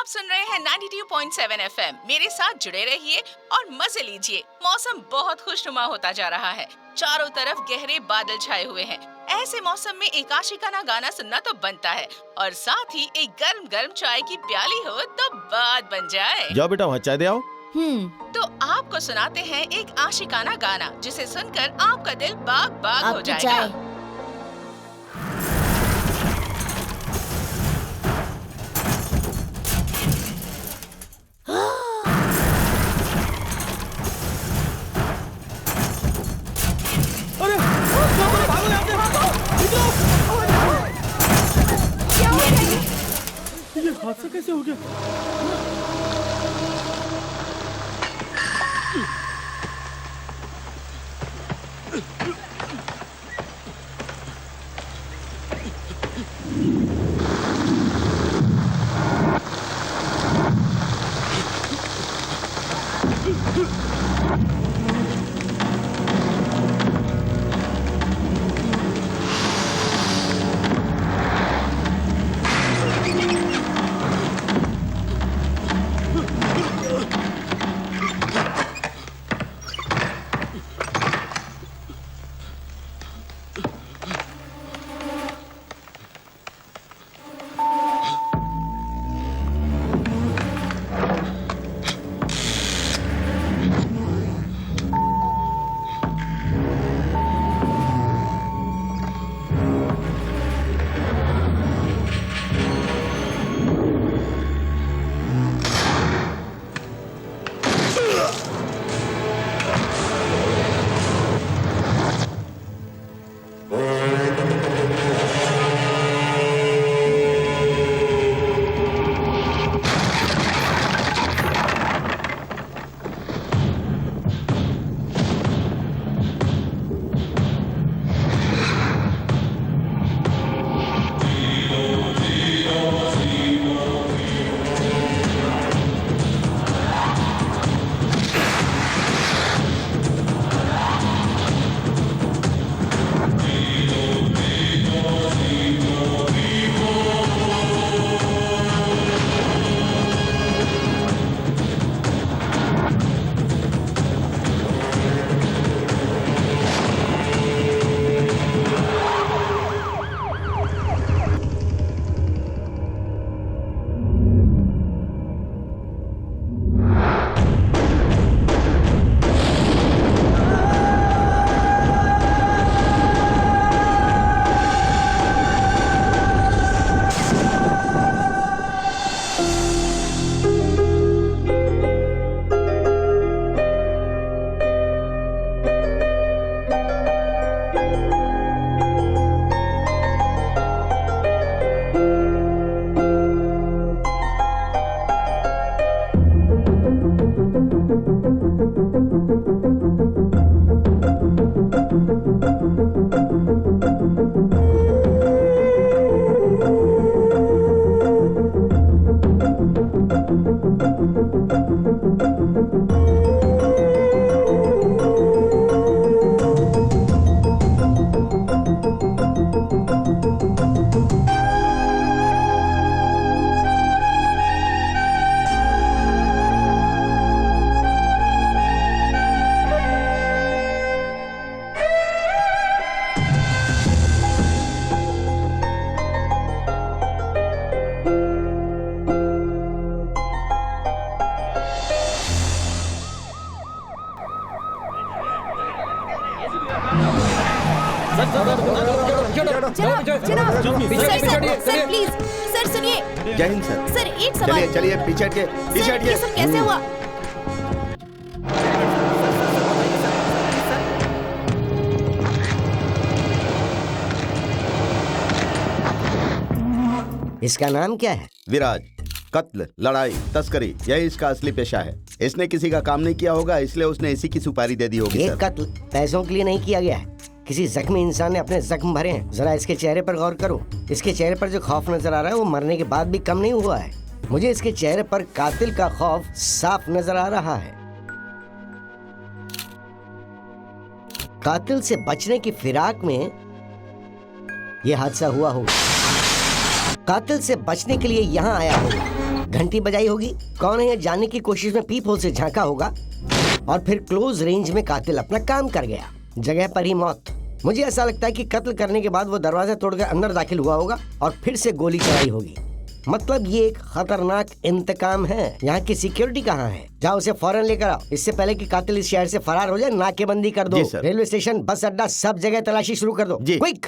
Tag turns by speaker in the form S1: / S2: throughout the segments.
S1: सुन रहे हैं 92.7 एफएम। मेरे साथ जुड़े रहिए और मजे लीजिए। मौसम बहुत खुशनुमा होता जा रहा है। चारों तरफ गहरे बादल छाए हुए हैं। ऐसे मौसम में एक आशिकाना गाना सुनना तो बनता है और साथ ही एक गर्म गर्म चाय की प्याली हो तो बात बन जाए।
S2: जाओ बेटा वहाँ चाय दे आओ।
S1: तो आपको सुनाते हैं एक आशिकाना गाना जिसे सुनकर आपका दिल बाग बाग हो जाएगा।
S2: ये हादसा कैसे हो गया?
S3: सर प्लीज सर सुनिए।
S4: जय हिंद सर।
S3: सर एक सवाल।
S4: चलिए पीछे हटिए, पीछे हटिए।
S3: सब कैसे हुआ?
S5: इसका नाम क्या है?
S4: विराज। कत्ल, लड़ाई, तस्करी, यही इसका असली पेशा है। इसने किसी का काम नहीं किया होगा, इसलिए उसने इसी की सुपारी दे दी होगी।
S5: ये
S4: सर,
S5: कत्ल पैसों के लिए नहीं किया गया है। किसी जख्मी इंसान ने अपने जख्म भरे हैं। जरा इसके चेहरे पर गौर करो। इसके चेहरे पर जो खौफ नजर आ रहा है वो मरने के बाद भी कम नहीं हुआ है। मुझे इसके चेहरे पर कातिल का खौफ साफ नजर आ रहा है। कातिल से बचने की फिराक में यह हादसा हुआ होगा। कातिल से बचने के लिए यहाँ आया होगा। घंटी बजाई होगी, कौन है ये जानने की कोशिश में पीप होल से झांका होगा और फिर क्लोज रेंज में कातिल अपना काम कर गया, जगह पर ही मौत। मुझे ऐसा लगता है कि कत्ल करने के बाद वो दरवाजा तोड़कर अंदर दाखिल हुआ होगा और फिर से गोली चलाई होगी। मतलब ये एक खतरनाक इंतकाम है। यहाँ की सिक्योरिटी कहाँ है? जाओ उसे फौरन लेकर आओ, इससे पहले कि कातिल इस शहर से फरार हो जाए। नाकेबंदी कर दो,
S4: जी सर।
S5: रेलवे स्टेशन, बस अड्डा, सब जगह तलाशी शुरू कर दो।
S4: जी।
S5: Quick.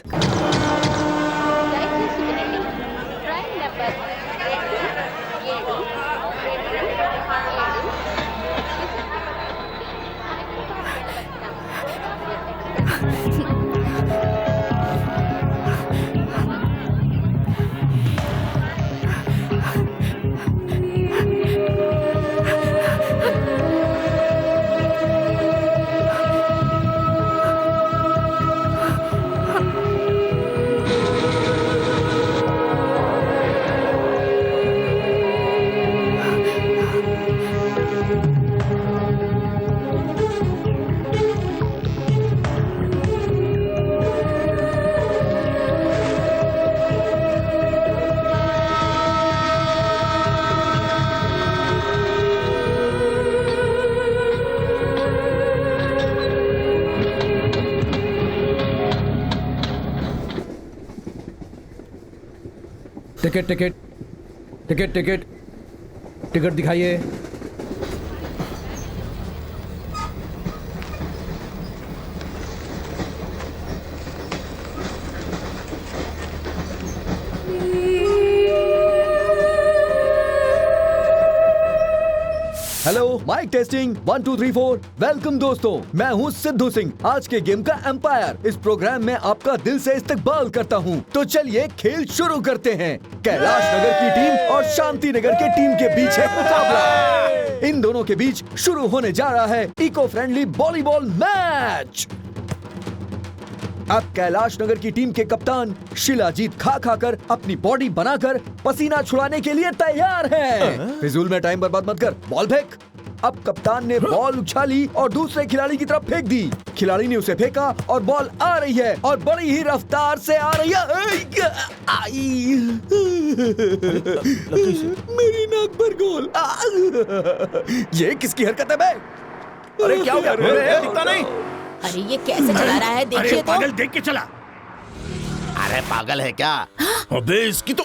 S6: Ticket ticket ticket ticket ticket दिखाइए।
S7: Hello, mic testing 1 2 3 4। वेलकम दोस्तों, मैं हूँ सिद्धू सिंह, आज के गेम का एम्पायर। इस प्रोग्राम में आपका दिल से इस्तकबाल करता हूँ। तो चलिए खेल शुरू करते हैं। कैलाश नगर की टीम और शांति नगर के टीम के बीच है मुकाबला। इन दोनों के बीच शुरू होने जा रहा है इको फ्रेंडली वॉलीबॉल मैच। अब कैलाश नगर की टीम के कप्तान शिलाजीत खा खाकर अपनी बॉडी बनाकर पसीना छुड़ाने के लिए तैयार हैं। फिजूल में टाइम बर्बाद मत कर, बॉल फेंक। अब कप्तान ने बॉल उछाली और दूसरे खिलाड़ी की तरफ फेंक दी। खिलाड़ी ने उसे फेंका और बॉल आ रही है और बड़ी ही रफ्तार से आ रही है। आई। मेरी नाक पर गोल। ये किसकी हरकत है बे?
S2: अरे क्या हो गया? अरे दिखता नहीं।
S3: अरे ये कैसे चला रहा है, देखिए तो।
S2: पागल देख के चला।
S4: अरे पागल है क्या?
S2: अबे इसकी तो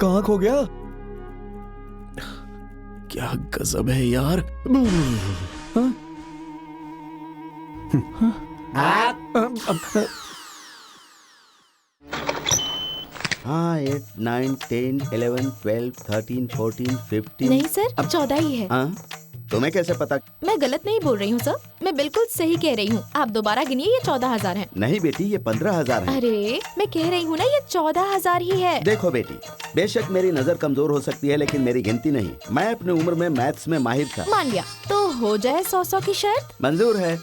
S7: कहाँ खो गया?
S2: क्या गजब है यार।
S4: हाँ, 8 9 10 11 12 13 14 15।
S3: नहीं सर, अब 14 ही है।
S4: हाँ, तुम्हें कैसे पता?
S3: मैं गलत नहीं बोल रही हूँ सर, मैं बिल्कुल सही कह रही हूँ। आप दोबारा गिनिए, ये 14,000 है।
S4: नहीं बेटी, ये 15,000 है।
S3: अरे मैं कह रही हूँ ना, ये 14,000 ही है।
S4: देखो बेटी, बेशक मेरी नजर कमजोर हो सकती है लेकिन मेरी गिनती नहीं। मैं अपनी उम्र में मैथ्स में माहिर था।
S3: मान लिया, तो हो जाए 100 की शर्त।
S4: मंजूर है।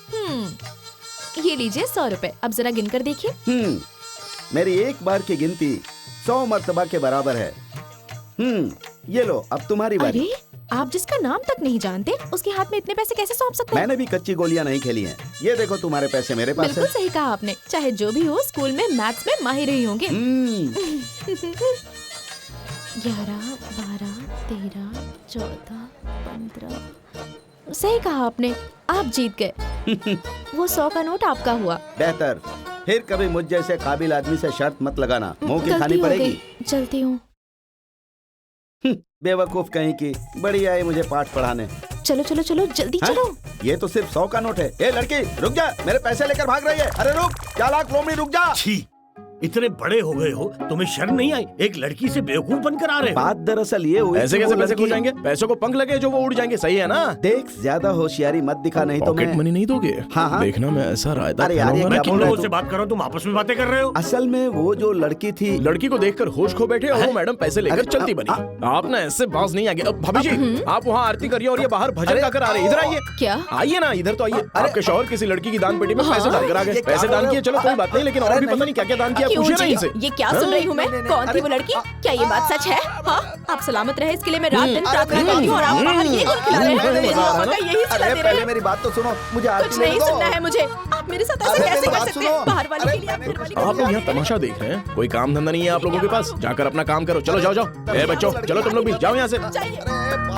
S3: ये लीजिए 100 रुपए। अब जरा गिन कर देखिए।
S4: मेरी एक बार की गिनती 100 मर्तबा के बराबर है। ये लो, अब तुम्हारी बारी।
S3: अरे आप जिसका नाम तक नहीं जानते, उसके हाथ में इतने पैसे कैसे सौंप सकते हैं?
S4: मैंने भी कच्ची गोलियां नहीं खेली हैं। ये देखो तुम्हारे पैसे मेरे पास
S3: बिल्कुल सही कहा आपने। चाहे जो भी हो, स्कूल में मैथ्स में माहिर ही होंगे। 11 12 13 14 15। सही कहा आपने, आप जीत गए। वो 100 का नोट आपका हुआ।
S4: बेहतर। फिर कभी मुझ जैसे काबिल आदमी से शर्त मत लगाना, मुंह की खानी पड़ेगी।
S3: चलती हूँ।
S4: बेवकूफ कहीं की, बड़ी आई मुझे पाठ पढ़ाने।
S3: चलो चलो चलो जल्दी
S4: हाँ?
S3: चलो।
S4: ये तो सिर्फ 100 का नोट है। ए लड़की रुक जा, मेरे पैसे लेकर भाग रही है। अरे रुक, 4 लाख लोमड़ी, रुक जा।
S2: छी, इतने बड़े हो गए हो, तुम्हें शर्म नहीं आई? एक लड़की से बेवकूफ बनकर आ रहे हो।
S4: बात दरअसल ये हुई,
S8: ऐसे कैसे पैसे खो जाएंगे? पैसों को पंख लगे जो वो उड़ जाएंगे, सही है ना?
S4: देख, ज्यादा होशियारी मत दिखा, नहीं तो
S8: पॉकेट
S4: मैं।
S8: मनी नहीं दोगे?
S4: हाँ, हाँ।
S8: देखना मैं ऐसा रायता
S4: अरे यार, ये
S8: खिलाऊंगा
S4: क्या
S8: ना
S4: बोल
S8: कि-
S4: रहे हो?
S2: लोगों से बात करो, तुम आपस में बातें कर रहे हो।
S4: असल में वो जो लड़की थी,
S8: लड़की को देखकर होश खो बैठे और वो मैडम पैसे लेकर
S4: अरे,
S8: चलती बनी। आप ना ऐसे बाज नहीं आगे। अब भाभी जी, आप वहाँ आरती करिए और ये बाहर भजन गाकर आ रहे हैं। इधर आइए।
S3: क्या?
S8: आइए ना, इधर तो आइए। आपके शौहर किसी लड़की की दान पेटी में पैसे डालकर आ गए।
S4: ये क्या
S8: पैसे
S4: बोल
S8: दान
S4: रहे
S8: किए,
S4: हो?
S8: चलो कोई बात नहीं, लेकिन और
S4: अरे
S8: भी पता
S4: नहीं।
S8: नहीं क्या क्या दान किया,
S3: क्यों
S8: पूछिए ना
S3: जी?
S8: इनसे।
S3: ये क्या सुन रही हूँ मैं?
S4: नहीं, नहीं,
S3: कौन थी
S4: अरे,
S3: वो लड़की? क्या ये बात सच है? हाँ, आप सलामत रहे इसके लिए मैं रात दिन
S4: अरे,
S3: प्रार्थना
S4: नहीं,
S3: करती हूँ और आप बाहर ये क्यों खिला रहे हैं?
S8: मजा आ रहा है
S3: मगर यही सिला
S4: अरे
S3: दे रहे
S4: पहले
S3: हैं।
S4: मेरी बात तो सुनो, मुझे
S3: कुछ
S4: आरती
S3: नहीं
S4: लेने दो।
S3: सुनना है मुझे। आप मेरे साथ ऐसे
S4: अरे,
S3: कैसे
S4: मेरी
S3: कर
S4: बात
S3: सकते हैं?
S4: सुनो।
S3: बाहर वाले
S4: अरे,
S3: के लिए आप
S4: मैंने
S3: घर वाले
S4: कुछ
S3: को
S8: आप लोग यहाँ तमाशा देख रहे हैं? कोई काम धंधा नहीं है आप लोगों के पास? जाकर अपना काम करो। चलो जाओ जाओ। ए बच्चों, चलो तुम लोग भी जाओ यहाँ से।
S3: चाहिए।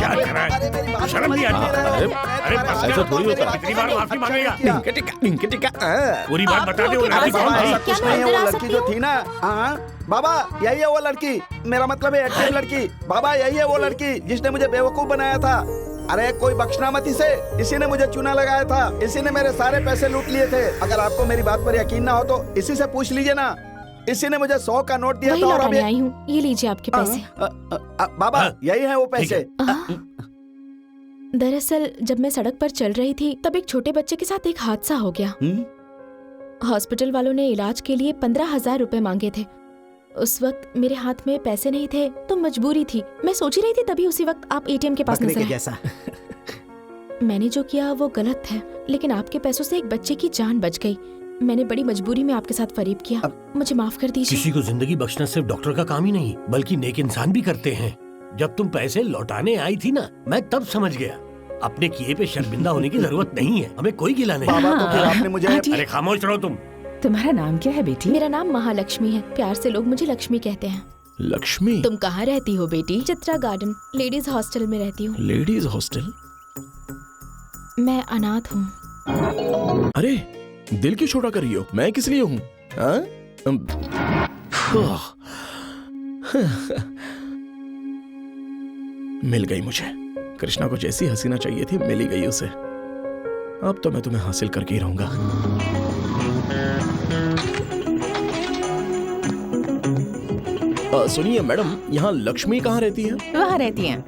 S2: क्या कर रहा है? शर्म नहीं आती? अरे बस
S8: ऐसा थोड़ी होता है।
S2: कितनी बार माफी मांगेगा?
S8: टिंके टिका।
S2: पूरी बात बता दे। वो
S3: आप
S2: लड़की
S3: लोगों
S2: कौन
S3: की
S2: थी?
S3: आवाज़
S4: कुछ
S3: क्या मैं
S4: नहीं है,
S3: अंदर
S4: वो
S3: आ
S4: लड़की
S3: सकती
S4: जो
S3: हूँ?
S4: थी ना। हाँ बाबा, यही है वो लड़की। मेरा मतलब है एक्टिव लड़की। बाबा यही है वो लड़की जिसने मुझे बेवकूफ बनाया था। अरे कोई बख्शना मत इसे, इसी ने मुझे चूना लगाया था, इसी ने मेरे सारे पैसे लूट लिए थे। अगर आपको मेरी बात पर यकीन ना हो तो इसी से पूछ लीजिए ना। इसी ने मुझे 100 का नोट दिया
S3: वही
S4: था और अब
S3: लौटाने
S4: ये-
S3: आई हूँ। ये लीजिए आपके पैसे।
S4: बाबा
S2: हाँ,
S4: यही है वो पैसे।
S3: दरअसल जब मैं सड़क पर चल रही थी तब एक छोटे बच्चे के साथ एक हादसा हो गया। हॉस्पिटल वालों ने इलाज के लिए 15,000 रुपए मांगे थे। उस वक्त मेरे हाथ में पैसे नहीं थे तो मजबूरी थी। मैं सोच ही रही थी तभी उसी वक्त आप एटीएम के पास नजर आए।
S4: जैसा।
S3: मैंने जो किया वो गलत है, लेकिन आपके पैसों से एक बच्चे की जान बच गई। मैंने बड़ी मजबूरी में आपके साथ फरेब किया, मुझे माफ कर दीजिए।
S2: किसी को जिंदगी बख्शना सिर्फ डॉक्टर का काम ही नहीं, बल्कि नेक इंसान भी करते हैं। जब तुम पैसे लौटाने आई थी ना, मैं तब समझ गया अपने किए पे शर्मिंदा होने की जरूरत नहीं है। हमें कोई गिला नहीं।
S4: बाबा तो फिर आपने मुझे
S2: अरे खामोश रहो तुम।
S9: तुम्हारा नाम क्या है बेटी?
S3: मेरा नाम महालक्ष्मी है, प्यार से लोग मुझे लक्ष्मी कहते हैं।
S8: लक्ष्मी?
S3: तुम कहाँ रहती हो बेटी? चित्रा गार्डन लेडीज हॉस्टल में रहती हूँ।
S8: Ladies hostel?
S3: मैं अनाथ हूँ।
S8: अरे दिल क्यों छोटा कर रही हो? मैं किस लिए हूँ? मिल गई मुझे। कृष्णा को जैसी हसीना चाहिए थी मिल ही गई उसे। अब तो मैं तुम्हें हासिल करके ही रहूंगा। सुनिए मैडम, यहाँ लक्ष्मी कहाँ रहती है?
S9: वहाँ रहती हैं।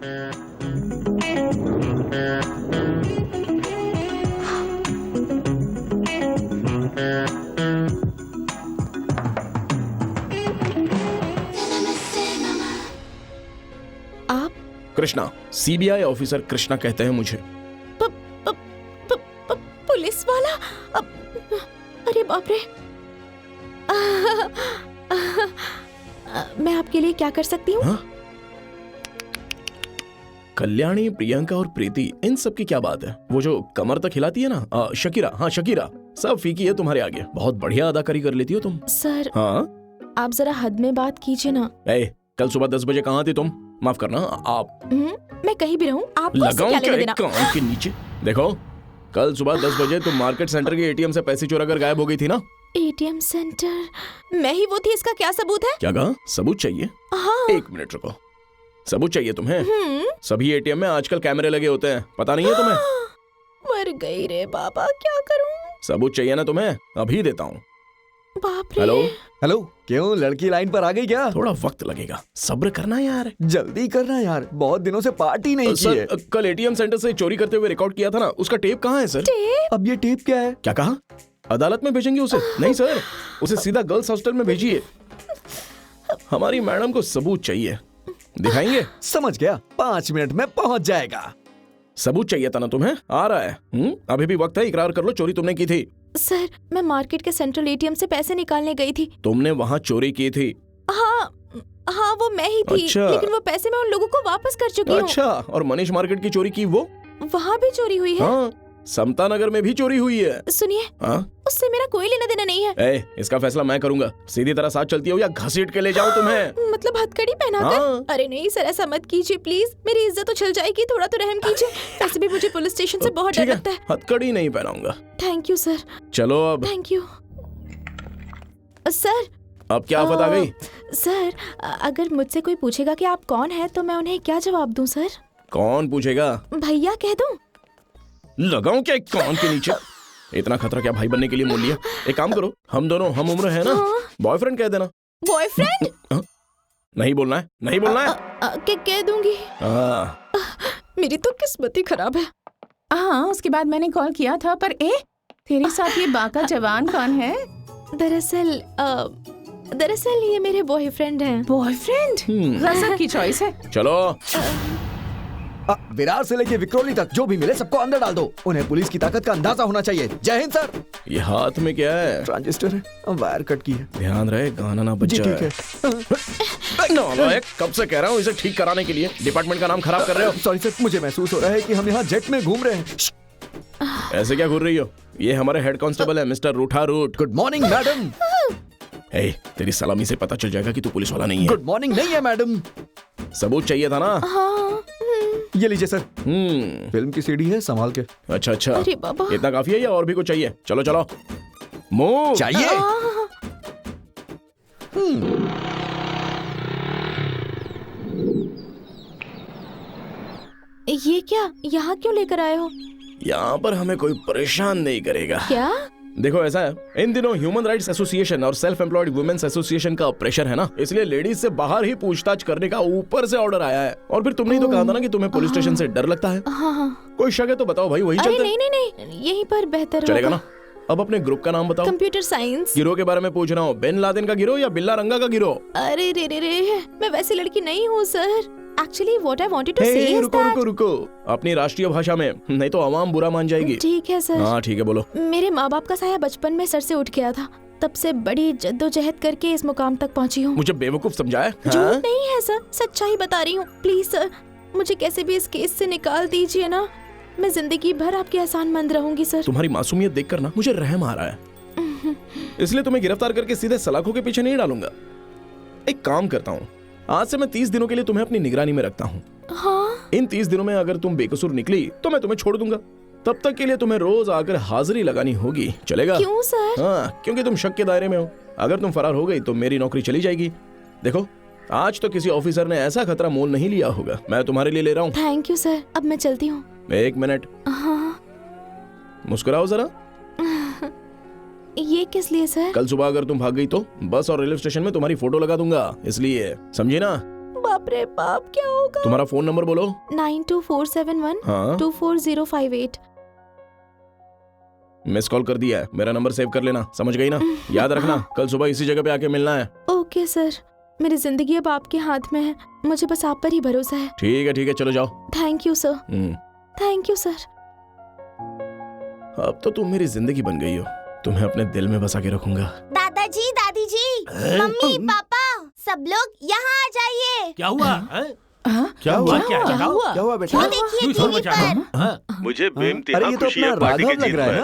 S3: आप
S8: कृष्णा, सीबीआई ऑफिसर कृष्णा कहते हैं मुझे।
S3: पुलिस वाला? अरे बाप रे। मैं आपके लिए क्या कर सकती हूँ?
S8: हाँ? कल्याणी, प्रियंका और प्रीति, इन सब की क्या बात है? वो जो कमर तक हिलाती है ना, शकीरा। हाँ शकीरा, सब फीकी है तुम्हारे आगे। बहुत बढ़िया अदाकारी कर लेती हो तुम।
S3: सर
S8: हाँ?
S3: आप जरा हद में बात कीजिए ना।
S8: कल सुबह 10 बजे कहाँ थी तुम? माफ करना आप।
S3: मैं कहीं भी रहूं, आपको इससे
S8: लगाऊं
S3: क्या
S8: क्या
S3: लेना
S8: एक
S3: देना?
S8: कान के नीचे? देखो, कल सुबह 10 बजे तुम मार्केट सेंटर के एटीएम से पैसे चुरा कर गायब हो गई थी ना?
S3: ATM centre? मैं ही वो थी, इसका क्या सबूत है?
S8: क्या कहा? सबूत चाहिए?
S3: हाँ।
S8: एक मिनट रुको। सबूत चाहिए तुम्हें? सभी एटीएम में आजकल कैमरे लगे होते हैं, पता नहीं है तुम्हें?
S3: मर गई रे बाबा, क्या करूं?
S8: सबूत चाहिए ना तुम्हें? अभी देता हूँ।
S3: बाप रे।
S8: हेलो?
S7: हेलो, क्यों लड़की लाइन पर आ गई क्या?
S8: थोड़ा वक्त लगेगा, सब्र करना यार।
S7: जल्दी करना यार, बहुत दिनों से पार्टी नहीं की है।
S8: सर, कल एटीएम सेंटर से चोरी करते हुए रिकॉर्ड किया था ना, उसका टेप कहाँ है सर?
S7: अब ये टेप क्या है?
S8: क्या कहा? अदालत में भेजेंगे उसे? नहीं सर, उसे सीधा गर्ल्स हॉस्टल में भेजिए। हमारी मैडम को सबूत चाहिए, दिखाएंगे?
S7: समझ गया, 5 मिनट में पहुंच जाएगा।
S8: सबूत चाहिए था ना तुम्हें? आ रहा है। अभी भी वक्त है, इकरार कर लो, चोरी तुमने की थी।
S3: सर, मैं मार्केट के सेंट्रल एटीएम से पैसे निकालने गई थी।
S8: तुमने वहाँ चोरी की थी?
S3: हाँ वो मैं ही थी।
S8: अच्छा।
S3: लेकिन वो पैसे मैं उन लोगों को वापस कर चुकी हूँ।
S8: अच्छा, और मनीष मार्केट की चोरी की वो?
S3: वहाँ भी चोरी हुई है?
S8: हाँ, समता नगर में भी चोरी हुई है।
S3: सुनिए,
S8: हाँ?
S3: उससे मेरा कोई लेना देना नहीं है।
S8: इसका फैसला मैं करूंगा। सीधी तरह साथ चलती हो या घसीट के ले जाऊं तुम्हें?
S3: मतलब हथकड़ी पहनाकर?
S8: हाँ।
S3: अरे नहीं सर, ऐसा मत कीजिए प्लीज, मेरी इज्जत तो छल जाएगी, थोड़ा तो रहम कीजिए। वैसे भी मुझे पुलिस स्टेशन से बहुत डर
S8: ठीक है,
S3: लगता है।
S8: हथकड़ी नहीं पहनाऊंगा।
S3: Thank you sir.
S8: चलो अब।
S3: Thank you sir.
S8: अब क्या आफत आ गई?
S3: सर, अगर मुझसे कोई पूछेगा कि आप कौन हैं तो मैं उन्हें क्या जवाब दूं सर?
S8: कौन पूछेगा?
S3: भैया कह दूं?
S8: लगाऊं क्या एक कान के नीचे? इतना खतरा क्या भाई बनने के लिए मोल लिया? एक काम करो, हम दोनों हम उम्र है ना, बॉयफ्रेंड कह देना।
S3: बॉयफ्रेंड?
S8: नहीं बोलना है, नहीं बोलना है।
S3: कह दूंगी। मेरी तो किस्मत ही खराब है।
S9: हाँ, उसके बाद मैंने कॉल किया था, पर तेरे साथ ये बाका जवान कौन है?
S3: दरअसल ये मेरे बॉयफ्रेंड हैं।
S9: बॉयफ्रेंड? गजब की चॉइस है।
S8: चलो।
S7: विरार से लेके विक्रोली तक जो भी मिले सबको अंदर डाल दो। उन्हें पुलिस की ताकत का अंदाजा होना चाहिए। जय हिंद सर।
S8: ये हाथ में क्या है?
S7: ट्रांजिस्टर है, वायर कट की है।
S8: ध्यान रहे गाना ना बज
S7: जी
S8: जाए।
S7: ठीक है।
S8: नालायक, कब से कह रहा हूँ इसे ठीक कराने के लिए। डिपार्टमेंट का नाम खराब कर रहे हो।
S7: सॉरी सर, मुझे महसूस हो रहा है कि हम यहाँ जेट में घूम रहे हैं।
S8: ऐसे क्या घूर रही हो? ये हमारे हेड कांस्टेबल है, मिस्टर रूठा रूट।
S7: Good morning madam.
S8: तेरी सलामी से पता चल जाएगा कि तू पुलिस वाला नहीं है।
S7: गुड मॉर्निंग नहीं है मैडम।
S8: सबूत चाहिए था ना?
S7: ये लीजिए सर। फिल्म की सीडी है, संभाल के।
S8: अच्छा अच्छा,
S3: अरे बाबा।
S8: इतना काफी है या और भी कुछ चाहिए? चलो चलो, मूव।
S7: चाहिए।
S3: ये क्या यहाँ क्यों लेकर आए हो?
S8: यहाँ पर हमें कोई परेशान नहीं करेगा।
S3: क्या?
S8: देखो ऐसा है, इन दिनों ह्यूमन राइट्स एसोसिएशन और सेल्फ एम्प्लॉयड वुमेन्स एसोसिएशन का प्रेशर है ना, इसलिए लेडीज से बाहर ही पूछताछ करने का ऊपर से ऑर्डर आया है। और फिर तुमने ही तो कहा था ना कि तुम्हें पुलिस स्टेशन से डर लगता है।
S3: हाँ।
S8: कोई शक है तो बताओ भाई, वही
S3: अरे
S8: चलते।
S3: नहीं, यहीं पर बेहतर
S8: चलेगा
S3: होगा।
S8: ना? अब अपने ग्रुप का नाम बताओ।
S3: Computer science.
S8: गिरोह के बारे में पूछ रहा हूँ। बिन लादेन का गिरोह या बिल्ला रंगा का गिरोह?
S3: अरे रे, मैं वैसी लड़की नहीं हूँ sir. Actually, what I wanted to say is
S8: रुको
S3: that...
S8: रुको रुको, अपनी राष्ट्रीय भाषा में, नहीं तो आवाम बुरा मान जाएगी।
S3: ठीक है सर।
S8: हाँ ठीक है, बोलो।
S3: मेरे माँ बाप का साया बचपन में सर से उठ गया था, तब से बड़ी जद्दोजहद करके इस मुकाम तक पहुँची हूँ।
S8: मुझे बेवकूफ समझा है?
S3: झूठ नहीं है सर, सच्चाई बता रही हूँ। प्लीज सर, मुझे कैसे भी इस केस से निकाल दीजिए ना। मैं जिंदगी भर आपकी एहसानमंद रहूंगी सर।
S8: तुम्हारी मासूमियत देखकर ना मुझे रहम आ रहा है, इसलिए तुम्हें गिरफ्तार करके सीधे सलाखों के पीछे नहीं डालूंगा। एक काम करता हूँ, आज से मैं 30 दिनों के लिए तुम्हें अपनी निगरानी में रखता हूँ।
S3: हाँ?
S8: इन 30 दिनों में अगर तुम बेकसूर निकली तो मैं तुम्हें छोड़ दूंगा। तब तक के लिए तुम्हें रोज आकर हाजिरी लगानी होगी। चलेगा?
S3: क्यों सर?
S8: हाँ, क्योंकि तुम शक के दायरे में हो। अगर तुम फरार हो गई तो मेरी नौकरी चली जाएगी। देखो, आज तो किसी ऑफिसर ने ऐसा खतरा मोल नहीं लिया होगा। मैं तुम्हारे लिए ले रहा हूँ।
S3: थैंक यू सर, अब मैं चलती हूँ।
S8: 1 मिनट।
S3: हाँ।
S8: मुस्कुराओ जरा।
S3: ये किस लिए सर?
S8: कल सुबह अगर तुम भाग गई तो बस और रेलवे स्टेशन में तुम्हारी फोटो लगा दूंगा, इसलिए समझी ना?
S3: बाप रे बाप, क्या होगा?
S8: तुम्हारा फोन नंबर बोलो।
S3: 92471
S8: हाँ?
S3: 24058।
S8: मिस कॉल कर दिया है, मेरा नंबर सेव कर लेना, समझ गई ना? याद रखना, कल सुबह इसी जगह पे आके मिलना है।
S3: ओके सर, मेरी जिंदगी अब आपके हाथ में है, मुझे बस आप पर ही भरोसा है।
S8: ठीक है, चलो जाओ।
S3: Thank you sir. Thank you sir.
S8: अब तो तुम मेरी जिंदगी बन गई हो, तुम्हें अपने दिल में बसा के रखूंगा।
S10: दादाजी, दादी जी, मम्मी, पापा, सब लोग यहाँ आ जाइए।
S2: क्या हुआ?
S3: क्या हुआ
S4: बेटा?
S10: वो देखिए टीवी पर।
S11: मुझे बेइंतहा
S7: ये तो
S11: खुशी है
S7: अपना
S11: पार्टी के
S7: राघव लग
S11: जीत
S7: रहा है
S11: पर।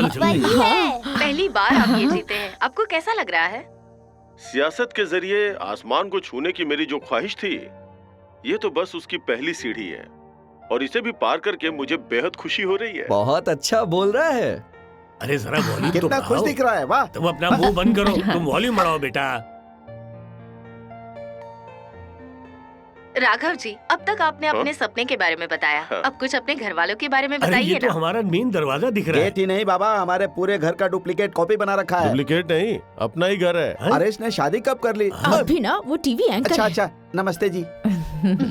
S7: ना।
S2: चलो
S10: वही है।
S12: पहली बार आप ये जीते हैं, आपको कैसा लग रहा है?
S11: सियासत के जरिए आसमान को छूने की मेरी जो ख्वाहिश थी, ये तो बस उसकी पहली सीढ़ी है, और इसे भी पार करके मुझे बेहद खुशी हो रही है।
S7: बहुत अच्छा बोल रहा है।
S2: अरे जरा वॉल्यूम तो
S4: कितना खुश
S2: बढ़ाओ।
S4: दिख रहा है, वाह।
S2: तुम अपना मुंह बंद करो, तुम वॉल्यूम बढ़ाओ बेटा।
S12: राघव जी, अब तक आपने अपने सपने के बारे में बताया, अब कुछ अपने घर वालों के बारे में
S2: अरे
S12: बताइए
S2: ये तो
S12: ना।
S2: हमारा मेन दरवाजा दिख रहा है।
S4: गेट ही नहीं बाबा, हमारे पूरे घर का डुप्लीकेट कॉपी बना रखा है।
S11: डुप्लीकेट नहीं, अपना ही घर है।
S4: अरे इसने शादी कब कर ली?
S3: अभी ना वो टीवी एंकर
S4: अच्छा
S3: है।
S4: अच्छा, नमस्ते जी।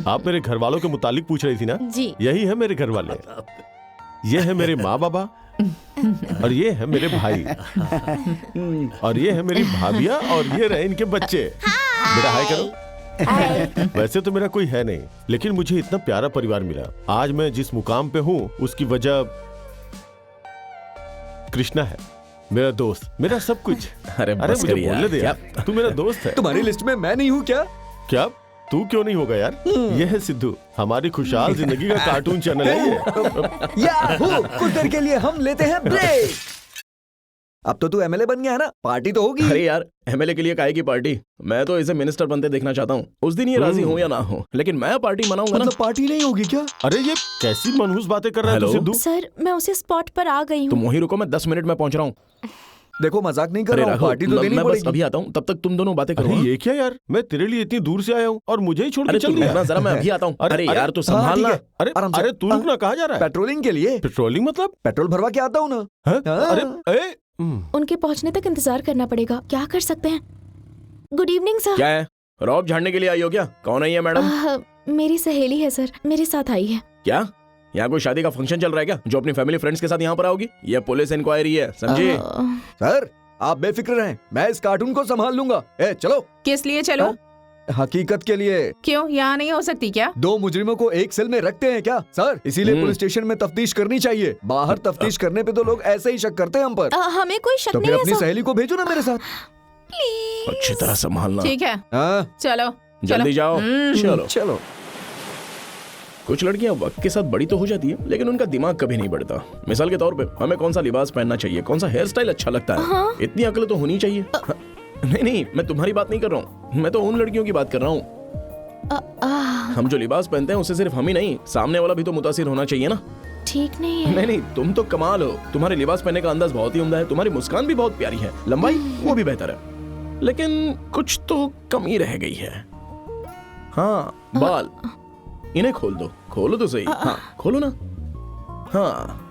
S11: आप मेरे घर वालों के मुतालिक पूछ रही थी ना?
S3: जी।
S11: यही है मेरे घर वाले। ये है मेरे माँ बाबा, और ये है मेरे भाई, और ये है मेरी भाभियाँ, और ये रहे इनके बच्चे। बेटा हाय करो। वैसे तो मेरा कोई है नहीं, लेकिन मुझे इतना प्यारा परिवार मिला। आज मैं जिस मुकाम पे हूँ उसकी वजह कृष्णा है, मेरा दोस्त, मेरा सब कुछ।
S8: अरे बस
S11: मुझे
S8: कर यार,
S11: बोलने दे
S8: क्या?
S11: यार, तू मेरा दोस्त है।
S7: तुम्हारी लिस्ट में मैं नहीं हूँ क्या?
S11: क्या तू क्यों नहीं होगा यार? ये है सिद्धू, हमारी खुशहाल जिंदगी का कार्टून चैनल है ये।
S7: याहू! कुछ देर के लिए हम लेते हैं ब्रेक। अब तो तू एमएलए बन गया है ना, पार्टी तो होगी।
S8: अरे यार, एमएलए के लिए काहे की पार्टी? मैं तो इसे मिनिस्टर बनते देखना चाहता हूँ। उस दिन ये राजी हो या ना हो, लेकिन मैं पार्टी मनाऊंगा ना।
S7: मतलब पार्टी नहीं होगी क्या?
S11: अरे ये कैसी मनहूस बातें कर रहा है तू
S8: हेलो?
S11: सिद्धू?
S3: सर, मैं उसी स्पॉट पर आ गई
S8: तुम
S3: हूँ।
S8: वहीं रुको, मैं 10 मिनट में पहुंच रहा हूँ।
S7: देखो मजाक नहीं कर
S8: अरे
S7: रहा हूँ,
S8: राघव,
S7: पार्टी तो देनी
S8: मैं बस
S7: पड़ेगी।
S8: अभी आता हूँ, तब तक तुम दोनों बातें करो।
S11: अरे
S8: हाँ?
S11: ये क्या यार, मैं तेरे लिए इतनी दूर से आया हूँ और मुझे ही छोड़ के
S8: अरे
S11: चल
S8: तू
S11: दिया।
S8: रुकना जरा, मैं अभी आता हूँ। अरे यार तू
S7: हाँ, ठीक
S8: संभालना।
S7: है।
S11: अरे
S7: आराम से।
S11: अरे तू रुकना, कहाँ जा रहा है?
S7: पेट्रोलिंग के लिए।
S11: पेट्रोलिंग मतलब?
S7: पेट्रोल भरवा के आता हूँ ना।
S11: हाँ?
S7: हाँ।
S11: अरे
S3: उनके पहुंचने तक इंतजार करना पड़ेगा, क्या कर सकते हैं। Good evening sir.
S8: क्या है, रौब झाड़ने के लिए आई हो क्या? कौन है ये मैडम?
S3: मेरी सहेली है सर, मेरे साथ आई है।
S8: क्या यहाँ कोई शादी का फंक्शन चल रहा है क्या, जो अपनी फैमिली फ्रेंड्स के साथ यहाँ पर आओगी? ये पुलिस इंक्वायरी है, समझे?
S7: सर आप बेफिक्र रहें, मैं इस कार्टून को संभाल लूंगा। ए चलो।
S9: किस लिए चलो?
S7: हकीकत के लिए।
S9: क्यों, यहाँ नहीं हो सकती क्या?
S7: 2 मुजरिमों को एक सेल में रखते हैं क्या सर? इसीलिए पुलिस स्टेशन में तफ्तीश करनी चाहिए। बाहर तफ्तीश करने पे तो लोग ऐसे ही शक करते हैं हम पर।
S3: हमें कोई शक
S7: तो
S3: नहीं
S7: फिर
S3: है
S7: अपनी
S3: सर।
S7: सहेली को भेजो ना मेरे साथ।
S8: अच्छी तरह संभालना।
S9: ठीक है,
S7: हाँ
S9: चलो
S8: जल्दी जाओ। चलो
S7: चलो।
S8: कुछ लड़कियां वक्त के साथ बड़ी तो हो जाती है, लेकिन उनका दिमाग कभी नहीं बढ़ता। मिसाल के तौर पे हमें कौन सा लिबास पहनना चाहिए, कौन सा हेयर स्टाइल अच्छा लगता है,
S3: हाँ।
S8: इतनी अकल तो होनी चाहिए। नहीं, मैं तुम्हारी बात नहीं कर रहा हूँ, मैं तो उन लड़कियों की बात कर रहा हूँ। हम जो लिबास पहनते हैं उससे सिर्फ हम ही नहीं, सामने वाला भी तो मुतासिर होना चाहिए ना।
S3: ठीक नहीं है।
S8: नहीं, तुम तो कमाल हो। तुम्हारे लिबास पहनने का अंदाज बहुत ही उम्दा है, तुम्हारी मुस्कान भी बहुत प्यारी है, लंबाई वो भी बेहतर है, लेकिन कुछ तो कमी रह गई है। हाँ, बाल, इन्हें खोल दो। खोलो तो सही। हाँ, खोलो ना। हाँ,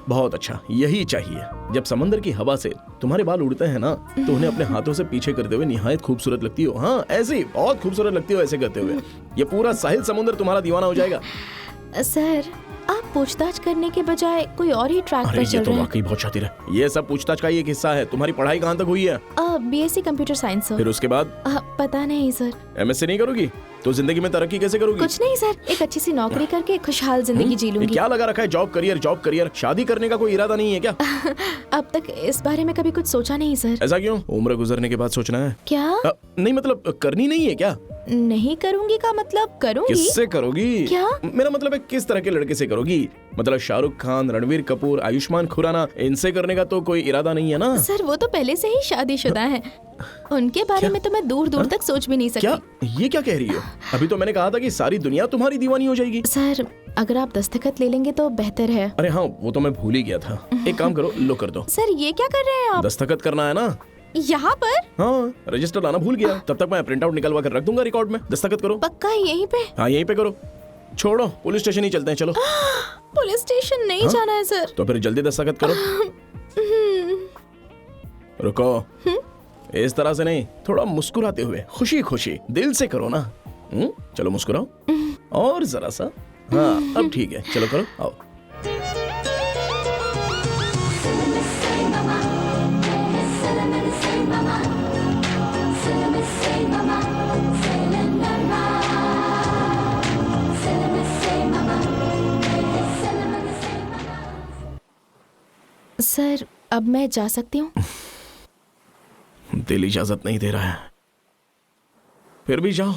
S8: बहुत अच्छा, यही चाहिए। जब समंदर की हवा से तुम्हारे बाल उड़ते हैं ना, तो उन्हें अपने हाथों से पीछे करते हुए निहायत खूबसूरत लगती हो। हाँ, ऐसे ही बहुत खूबसूरत लगती हो ऐसे करते हुए। ये पूरा साहिल समुद्र तुम्हारा दीवाना हो जाएगा।
S3: सर आप पूछताछ करने के बजाय कोई और ही ट्रैक
S8: अरे
S3: पर
S8: ये
S3: चल
S8: तो
S3: रहे
S8: वाकई बहुत शातिर है। ये सब पूछताछ का ही एक हिस्सा है। तुम्हारी पढ़ाई कहाँ तक हुई है?
S3: हैं। BSc computer science sir.
S8: फिर उसके बाद?
S3: पता नहीं सर।
S8: MSc नहीं करोगी तो जिंदगी में तरक्की कैसे करोगी?
S3: कुछ नहीं सर, एक अच्छी सी नौकरी करके खुशहाल जिंदगी जी
S8: ये
S3: लूंगी।
S8: क्या लगा रखा है, जॉब करियर। शादी करने का कोई इरादा नहीं है क्या?
S3: अब तक इस बारे में कभी कुछ सोचा नहीं सर।
S8: ऐसा क्यों? उम्र गुजरने के बाद सोचना है
S3: क्या?
S8: नहीं मतलब करनी नहीं है क्या?
S3: नहीं करूंगी का मतलब करूंगी।
S8: किससे करोगी?
S3: क्या?
S8: मेरा मतलब है किस तरह के लड़के से करोगी? मतलब शाहरुख खान, रणवीर कपूर, आयुष्मान खुराना, इनसे करने का तो कोई इरादा नहीं है ना?
S3: सर वो तो पहले से ही शादीशुदा हैं। उनके बारे में तो मैं दूर दूर तक सोच भी नहीं सकती।
S8: क्या? ये क्या कह रही हो? अभी तो मैंने कहा था कि सारी दुनिया तुम्हारी दीवानी हो जाएगी।
S3: सर अगर आप दस्तखत ले लेंगे तो बेहतर है।
S8: अरे हाँ, वो तो मैं भूल ही गया था। एक काम करो, लो कर दो।
S3: सर ये क्या कर रहे हैं आप?
S8: दस्तखत करना है ना?
S3: यहाँ पर?
S8: हाँ, रजिस्टर लाना भूल गया। तब तक मैं प्रिंट आउट निकलवा कर रख दूंगा रिकॉर्ड में। दस्तखत करो।
S3: पक्का यहीं पे?
S8: हाँ, यहीं पे करो। छोड़ो, पुलिस स्टेशन ही चलते हैं, चलो।
S3: पुलिस स्टेशन नहीं जाना है सर।
S8: तो फिर जल्दी दस्तखत करो। रुको, इस तरह से नहीं, थोड़ा मुस्कुराते हुए, खुशी खुशी, दिल से करो ना। चलो मुस्कुराओ, और जरा सा। हाँ, अब ठीक है, चलो करो, आओ।
S3: सर अब मैं जा सकती हूँ?
S8: दिल इजाजत नहीं दे रहा है, फिर भी जाओ।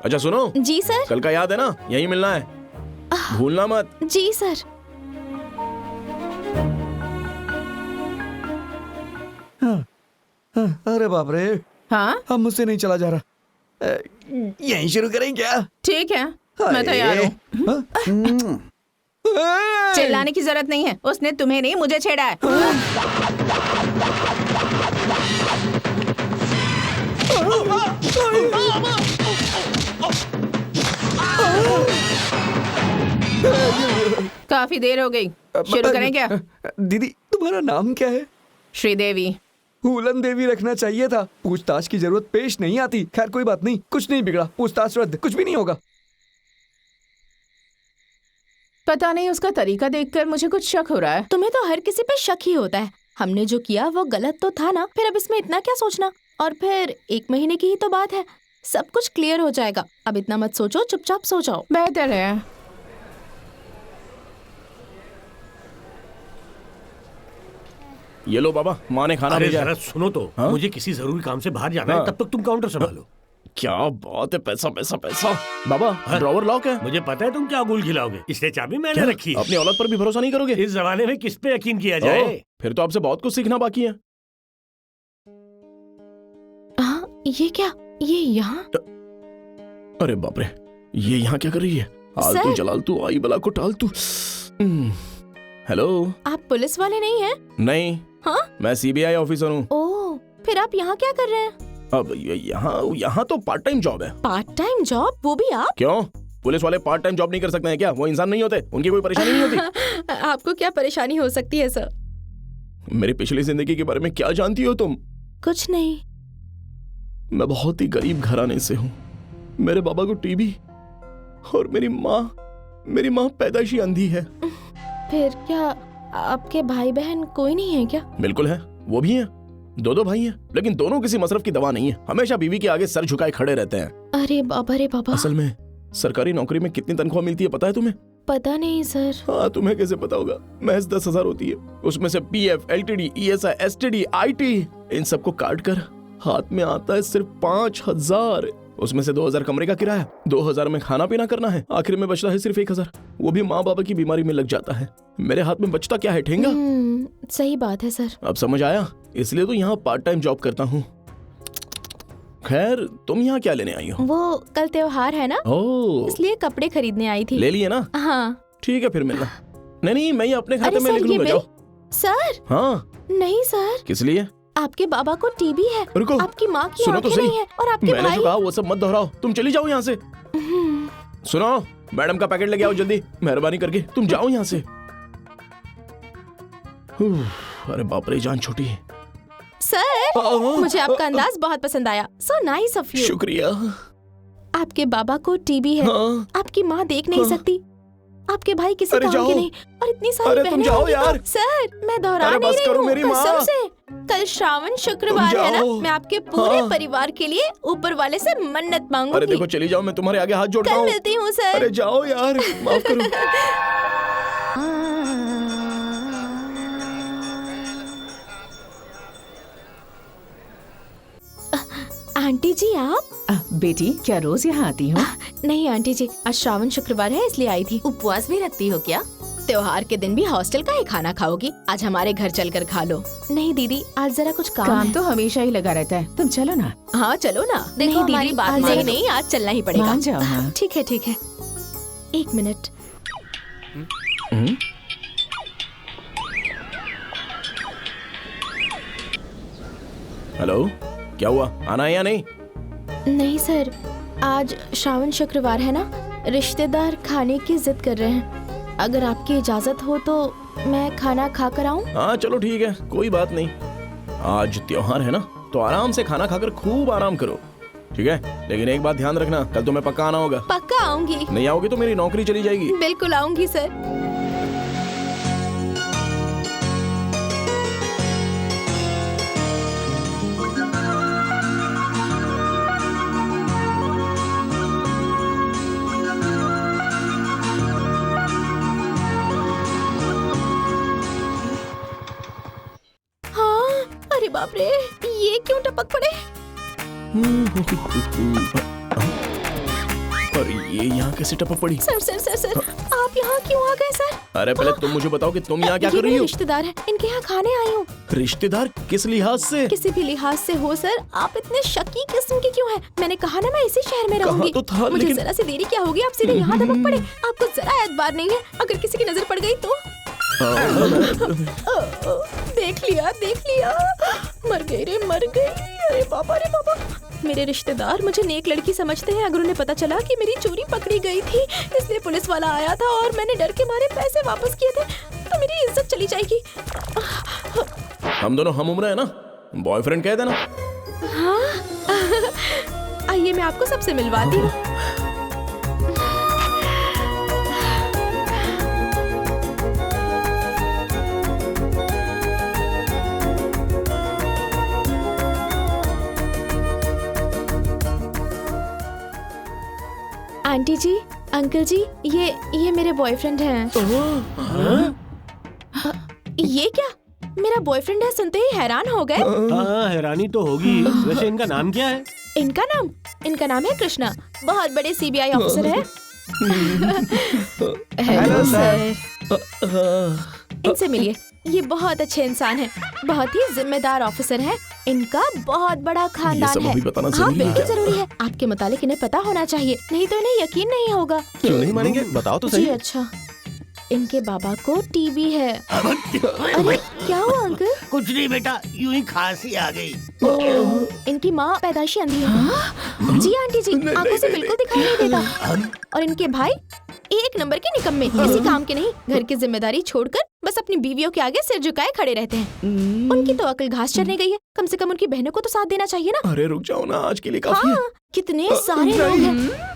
S8: अच्छा सुनो।
S3: जी सर।
S8: कल का याद है ना, यहीं मिलना है, भूलना मत।
S3: जी सर।
S7: अरे बाप रे।
S9: हाँ,
S7: अब मुझसे नहीं चला जा रहा। यहीं शुरू करें क्या?
S9: ठीक है, मैं तैयार हूँ। चिल्लाने की जरूरत नहीं है, उसने तुम्हें नहीं मुझे छेड़ा है। काफी देर हो गई, शुरू करें क्या?
S7: दीदी तुम्हारा नाम क्या है?
S9: श्रीदेवी।
S7: हुलन देवी रखना चाहिए था। पूछताछ की जरूरत पेश नहीं आती। खैर कोई बात नहीं, कुछ नहीं बिगड़ा, पूछताछ रद्द, कुछ भी नहीं होगा।
S9: पता नहीं, उसका तरीका देखकर मुझे कुछ शक हो रहा है।
S3: तुम्हें तो हर किसी पे शक ही होता है। हमने जो किया वो गलत तो था ना, फिर अब इसमें इतना क्या सोचना। और फिर 1 महीने की ही तो बात है, सब कुछ क्लियर हो जाएगा। अब इतना मत सोचो, चुपचाप सो जाओ।
S9: बेहतर है।
S8: ये लो बाबा, माँ ने खाना
S2: अरे
S8: भेजा।
S2: जरा सुनो तो।
S8: हाँ?
S2: मुझे किसी जरूरी काम से बाहर जाना है, तब तक तुम काउंटर संभालो।
S8: क्या बात है, पैसा पैसा पैसा। बाबा ड्रॉवर लॉक है।
S2: मुझे पता है तुम क्या गुल खिलाओगे, इसलिए चाबी मैंने रखी है।
S8: अपनी औलाद पर भी भरोसा नहीं करोगे?
S2: इस जमाने में किस पे यकीन किया जाए?
S8: फिर तो आपसे बहुत कुछ सीखना बाकी है।
S3: हाँ, ये क्या, ये यहाँ?
S8: अरे बाप रे, ये यहाँ क्या कर रही है? आलतू जलालतू आई बला को टालतू। हेलो।
S3: आप पुलिस वाले नहीं हैं?
S8: नहीं।
S3: हाँ?
S8: मैं सीबीआई ऑफिसर हूँ।
S3: ओह, फिर आप यहाँ क्या कर रहे हैं?
S8: अब यहाँ तो पार्ट टाइम जॉब है।
S3: पार्ट टाइम जॉब, वो भी आप?
S8: क्यों, पुलिस वाले पार्ट टाइम जॉब नहीं कर सकते हैं क्या? वो इंसान नहीं होते? उनकी कोई परेशानी नहीं होती?
S3: आपको क्या परेशानी हो सकती है सर?
S8: मेरी पिछली जिंदगी के बारे में क्या जानती हो तुम?
S3: कुछ नहीं।
S8: मैं बहुत ही गरीब घराने से हूँ। मेरे बाबा को टीबी और मेरी माँ पैदाइशी अंधी है।
S3: फिर क्या आपके भाई बहन कोई नहीं है क्या?
S8: बिल्कुल है, वो भी हैं। दो भाई हैं, लेकिन दोनों किसी मसरफ की दवा नहीं है। हमेशा बीवी के आगे सर झुकाए खड़े रहते हैं।
S3: अरे बाबा।
S8: असल में सरकारी नौकरी में कितनी तनख्वाह मिलती है पता है तुम्हें?
S3: पता नहीं सर।
S8: हाँ, तुम्हें कैसे पता होगा? महज 10,000 होती है। उसमें से PF, LTD, ESI, STD, IT, इन सबको काट कर हाथ में आता है सिर्फ 5,000। उसमें से 2,000 कमरे का किराया, 2,000 में खाना पीना करना है, आखिर में बचता है सिर्फ 1,000। वो भी माँ बाबा की बीमारी में लग जाता है। मेरे हाथ में बचता क्या है? ठेंगा।
S3: सही बात है सर।
S8: अब समझ आया, इसलिए तो यहाँ पार्ट टाइम जॉब करता हूँ। खैर, तुम यहाँ क्या लेने आई हो?
S3: वो कल त्योहार है ना, इसलिए कपड़े खरीदने आई थी।
S8: ले लिए ना?
S3: हाँ।
S8: ठीक है, फिर मिलना। नहीं, मैं ये अपने खाते में लिख लूंगा। जाओ।
S3: सर।
S8: हाँ।
S3: नहीं सर।
S8: किस लिए?
S3: आपके बाबा को टीबी है।
S8: रुको,
S3: आपकी माँ की
S8: सुनो तो
S3: आंखें
S8: सही।
S3: नहीं है और आपके
S8: मैंने
S3: भाई।
S8: जो कहा वो सब मत दोहराओ, तुम चली जाओ यहाँ से। सुनो, मैडम का पैकेट लेके आओ जल्दी, मेहरबानी करके। तुम जाओ यहाँ से। अरे बाप रे, जान छोटी है।
S3: सर, मुझे आपका अंदाज बहुत पसंद आया। So nice of you.
S8: शुक्रिया।
S3: आपके बाबा को टीबी है। आपकी माँ देख नहीं सकती, आपके भाई किसी काम के नहीं, और इतनी सारी बहनें।
S8: तुम जाओ यार।
S3: सर, मैं दोहरा नहीं रही हूँ, कसम से। कल श्रावण शुक्रवार है ना, मैं आपके पूरे परिवार के लिए ऊपर वाले से मन्नत मांगूंगी।
S8: अरे देखो, चली जाओ, मैं तुम्हारे आगे हाथ जोड़ता हूँ।
S3: कल मिलती हूँ सर।
S8: अरे जाओ यार, माफ करो।
S3: आंटी जी आप?
S9: बेटी, क्या रोज यहाँ आती हो?
S3: नहीं आंटी जी, आज श्रावण शुक्रवार है इसलिए आई थी।
S10: उपवास भी रखती हो क्या?
S3: त्योहार के दिन भी हॉस्टल का ही खाना खाओगी? आज हमारे घर चलकर खा लो। नहीं दीदी, आज जरा कुछ काम है।
S9: तो हमेशा ही लगा रहता है, तुम चलो ना।
S3: हाँ चलो ना।
S10: देखो,
S3: नहीं
S10: हमारी
S3: दीदी,
S10: बात
S3: आज
S10: मानो।
S3: नहीं, आज चलना ही पड़ेगा।
S9: मान जाओ ना।
S3: ठीक है ठीक है, 1 मिनट।
S8: हेलो, क्या हुआ? आना है या नहीं?
S3: नहीं सर, आज श्रावण शुक्रवार है ना, रिश्तेदार खाने की जिद कर रहे हैं। अगर आपकी इजाजत हो तो मैं खाना खा कर आऊँ?
S8: हाँ चलो ठीक है, कोई बात नहीं। आज त्योहार है ना, तो आराम से खाना खाकर खूब आराम करो, ठीक है? लेकिन एक बात ध्यान रखना, कल तुम्हें पक्का आना होगा।
S3: पक्का आऊंगी।
S8: नहीं आओगी तो मेरी नौकरी चली जाएगी।
S3: बिल्कुल आऊंगी सर। अरे बाप रे, ये क्यों टपक पड़े?
S8: और ये यहाँ कैसे टपक पड़ी?
S3: सर सर सर सर, आप यहाँ क्यों आ गए सर?
S8: अरे पहले तुम मुझे बताओ कि तुम यहाँ क्या कर रही हो?
S3: रिश्तेदार है, इनके यहाँ खाने आई हूँ।
S8: रिश्तेदार किस लिहाज से?
S3: किसी भी लिहाज से हो सर, आप इतने शकी किस्म के क्यों हैं? मैंने कहा ना मैं इसी शहर में रहूंगी।
S8: तो था,
S3: मुझे
S8: लेकिन...
S3: जरा सी देरी क्या होगी, आप सीधे यहाँ टपक पड़े। आपको जरा एतबार नहीं है, अगर किसी की नजर पड़ गई तो? देख लिया, मर गई रे मर गई। अरे बाबा रे बाबा, मेरे रिश्तेदार मुझे नेक लड़की समझते हैं। अगर उन्हें पता चला कि मेरी चोरी पकड़ी गई थी, इसलिए पुलिस वाला आया था और मैंने डर के मारे पैसे वापस किए थे, तो मेरी इज्जत चली जाएगी।
S8: हम दोनों हम उम्र है ना, बॉयफ्रेंड कह देना।
S3: हाँ आइए मैं आपको सबसे मिलवाती हूँ। आंटी जी, अंकल जी, ये मेरे बॉयफ्रेंड हैं। ये क्या? मेरा बॉयफ्रेंड है सुनते ही हैरान हो गए?
S2: हाँ, हैरानी तो होगी। वैसे इनका नाम क्या है?
S3: इनका नाम है कृष्णा, बहुत बड़े सीबीआई ऑफिसर है।
S4: Hello sir.
S3: इनसे मिलिए, ये बहुत अच्छे इंसान हैं, बहुत ही जिम्मेदार ऑफिसर हैं। इनका बहुत बड़ा खानदान है। हाँ बिल्कुल जरूरी है, आपके मुतालिक इन्हें पता होना चाहिए, नहीं तो इन्हें यकीन नहीं होगा।
S11: क्यों नहीं मानेंगे? बताओ तो सही।
S3: जी अच्छा, इनके बाबा को टीबी है। अरे क्या हुआ अंकल?
S2: कुछ नहीं बेटा, यूं ही खांसी आ गई।
S3: इनकी माँ पैदाइशी अंधी है। जी आंटी जी, आंखों से बिल्कुल दिखाई नहीं देता। और इनके भाई एक नंबर के निकम्मे, किसी काम के नहीं, घर की जिम्मेदारी छोड़कर बस अपनी बीवियों के आगे सिर झुकाए खड़े रहते हैं। उनकी तो अकल घास चरने गई है, कम से कम उनकी बहनों को तो साथ देना चाहिए ना।
S8: अरे रुक जाओ ना, आज के लिए काफी है।
S3: कितने सारे लोग हैं,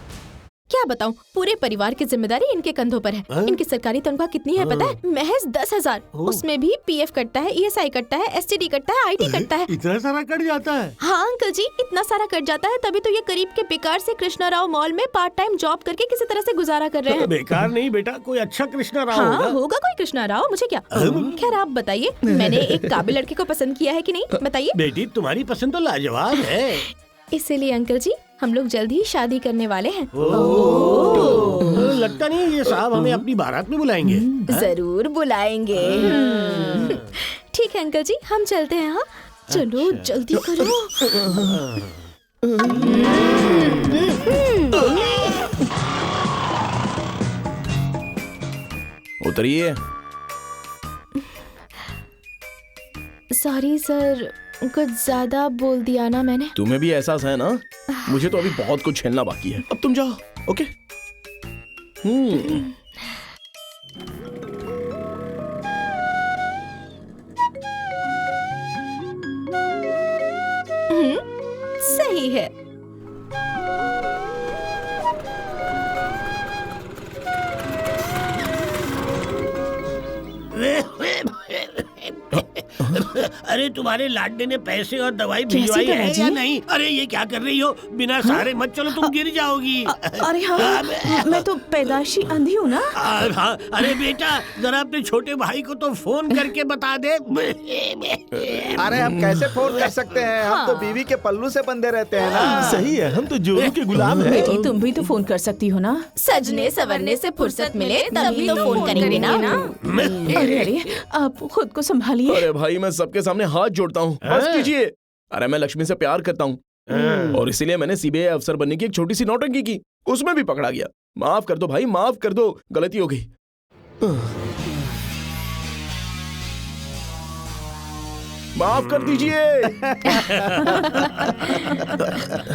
S3: क्या बताऊं, पूरे परिवार की जिम्मेदारी इनके कंधों पर है। इनकी सरकारी तनख्वाह कितनी है पता है? महज 10,000। उसमें भी पीएफ कटता है, ईएसआई कटता है, एसटीडी कटता है, आईटी कटता है।
S2: इतना सारा कट जाता है?
S3: हाँ अंकल जी, इतना सारा कट जाता है, तभी तो ये करीब के बेकार से कृष्णा राव मॉल में पार्ट टाइम जॉब करके किसी तरह से गुजारा कर रहे हैं।
S2: बेकार नहीं बेटा, कोई अच्छा कृष्णा राव
S3: हाँ होगा कोई कृष्णा राव, मुझे क्या। खैर आप बताइए, मैंने एक काबिल लड़के को पसंद किया है कि नहीं, बताइए।
S2: बेटी तुम्हारी पसंद तो लाजवाब है।
S3: इसीलिए अंकल जी हम लोग जल्द ही शादी करने वाले हैं।
S2: लगता नहीं ये साहब हमें अपनी बारात में बुलाएंगे।
S3: जरूर बुलाएंगे। ठीक है अंकल जी, हम चलते हैं। हाँ चलो जल्दी करो।
S8: उतरिए।
S3: सॉरी सर, कुछ ज्यादा बोल दिया ना मैंने।
S8: तुम्हें भी एहसास है ना? मुझे तो अभी बहुत कुछ झेलना बाकी है। अब तुम जाओ। ओके।
S3: सही है।
S2: अरे तुम्हारे लाडले ने पैसे और दवाई भिजवाई है या नहीं? अरे ये क्या कर रही हो? बिना सहारे मत चलो, तुम गिर जाओगी।
S9: अरे हाँ, मैं तो पैदाइशी अंधी हूँ ना।
S2: हाँ, अरे बेटा जरा अपने छोटे भाई को तो फोन करके बता दे।
S4: अरे हम कैसे फोन कर सकते हैं, हम तो बीवी के पल्लू से बंधे रहते हैं ना।
S11: सही है, हम तो जोरू के गुलाम हैं।
S9: बेटी तुम भी तो फोन कर सकती हो ना।
S3: सजने सवरने से फुर्सत मिले तभी तो फोन करेंगे ना।
S9: अरे अरे आप खुद को संभालिए।
S8: अरे भाई मैं सबके सामने हाथ जोड़ता हूँ, बस कीजिए। अरे मैं लक्ष्मी से प्यार करता हूँ और इसीलिए मैंने सीबीआई अफसर बनने की एक छोटी सी नौटंकी की, उसमें भी पकड़ा गया। माफ कर दो भाई, माफ कर दो, गलती हो गई। माफ कर दीजिए।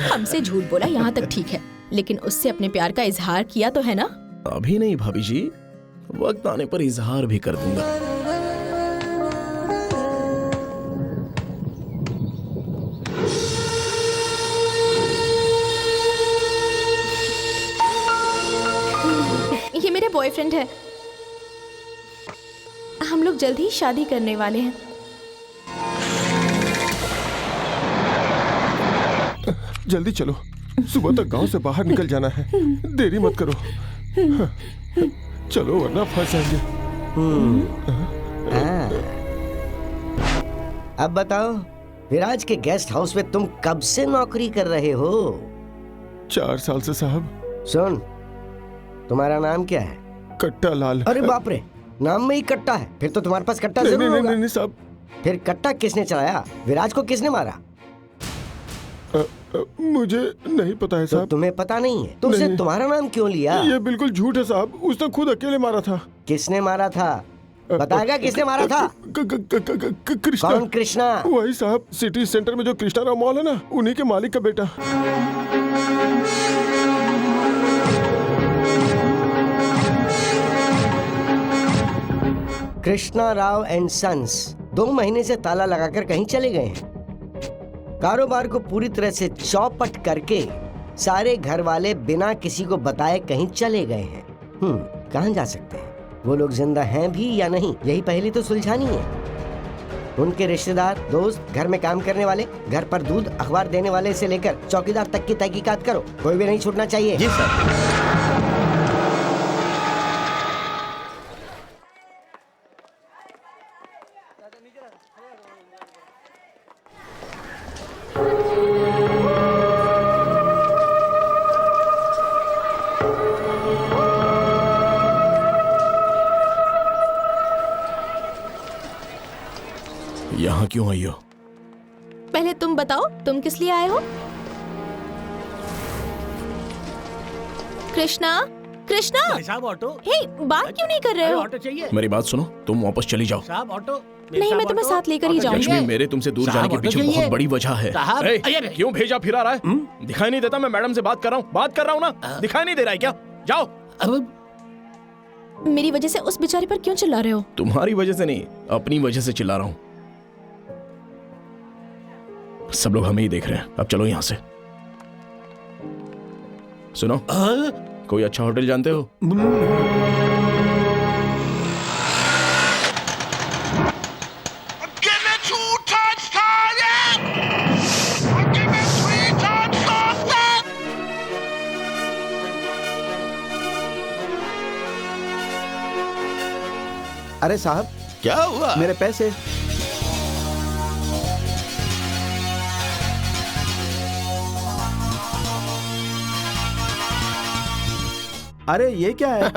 S3: हमसे झूठ बोला यहाँ तक ठीक है, लेकिन उससे अपने प्यार का इजहार किया तो है ना?
S8: अभी नहीं भाभी जी, वक्त आने पर इजहार भी कर दूंगा।
S3: ये मेरे बॉयफ्रेंड है, हम लोग जल्द ही शादी करने वाले हैं।
S11: जल्दी चलो, सुबह तक गांव से बाहर निकल जाना है। देरी मत करो, चलो वरना फंस जाएंगे।
S5: अब बताओ, विराज के गेस्ट हाउस में तुम कब से नौकरी कर रहे हो?
S11: 4 साल से साहब।
S5: सुन, तुम्हारा नाम क्या है?
S11: कट्टा लाल।
S5: अरे बाप रे, नाम में ही कट्टा है, फिर तो तुम्हारे पास कट्टा जरूर होगा।
S11: नहीं साहब।
S5: फिर कट्टा किसने चलाया? विराज को किसने मारा?
S11: मुझे नहीं पता है साहब।
S5: तो तुम्हें पता नहीं है तो उसने तुम्हारा नाम क्यों लिया?
S11: ये बिल्कुल झूठ है साहब, उसने खुद अकेले मारा था।
S5: किसने मारा था? बताएगा किसने मारा था?
S11: कृष्णा।
S5: कौन कृष्णा?
S11: वही साहब, सिटी सेंटर में जो कृष्णा राव मॉल है ना, उन्हीं के मालिक का बेटा।
S5: कृष्णा राव एंड सन्स 2 महीने से ताला लगाकर कहीं चले गए हैं। कारोबार को पूरी तरह से चौपट करके सारे घर वाले बिना किसी को बताए कहीं चले गए हैं। कहाँ जा सकते हैं? वो लोग जिंदा हैं भी या नहीं, यही पहली तो सुलझानी है। उनके रिश्तेदार, दोस्त, घर में काम करने वाले, घर पर दूध अखबार देने वाले से लेकर चौकीदार तक की तहकीकात करो, कोई भी नहीं छूटना चाहिए।
S2: जी सर।
S8: यहाँ क्यों आई हो?
S3: पहले तुम बताओ, तुम किस लिए आए हो? कृष्णा, कृष्णा
S2: भाई साहब ऑटो।
S3: हे, बात क्यों नहीं कर रहे
S2: अरे
S3: हो?
S2: ऑटो चाहिए
S8: मेरी बात सुनो, तुम वापस चली जाओ।
S2: साहब ऑटो।
S3: नहीं, मैं तुम्हें साथ लेकर ही जाऊंगी।
S8: लक्ष्मी, मेरे तुमसे दूर जाने के पीछे बहुत बड़ी वजह है।
S2: साहब,
S8: ए,
S2: अरे,
S8: क्यों भेजा फिरा रहा है? दिखाई नहीं देता मैं मैडम से बात कर रहा हूँ ना? दिखाई नहीं दे रहा है क्या? जाओ।
S2: अब
S3: मेरी वजह से उस बेचारे पर क्यों चिल्ला रहे हो?
S8: तुम्हारी वजह से नहीं, अपनी वजह से चिल्ला रहा हूँ। सब लोग हमें ही देख रहे हैं। अब चलो यहाँ से। सुनो, कोई अच्छा होटल जानते हो?
S4: अरे साहब,
S11: क्या हुआ?
S4: मेरे पैसे। अरे ये क्या है?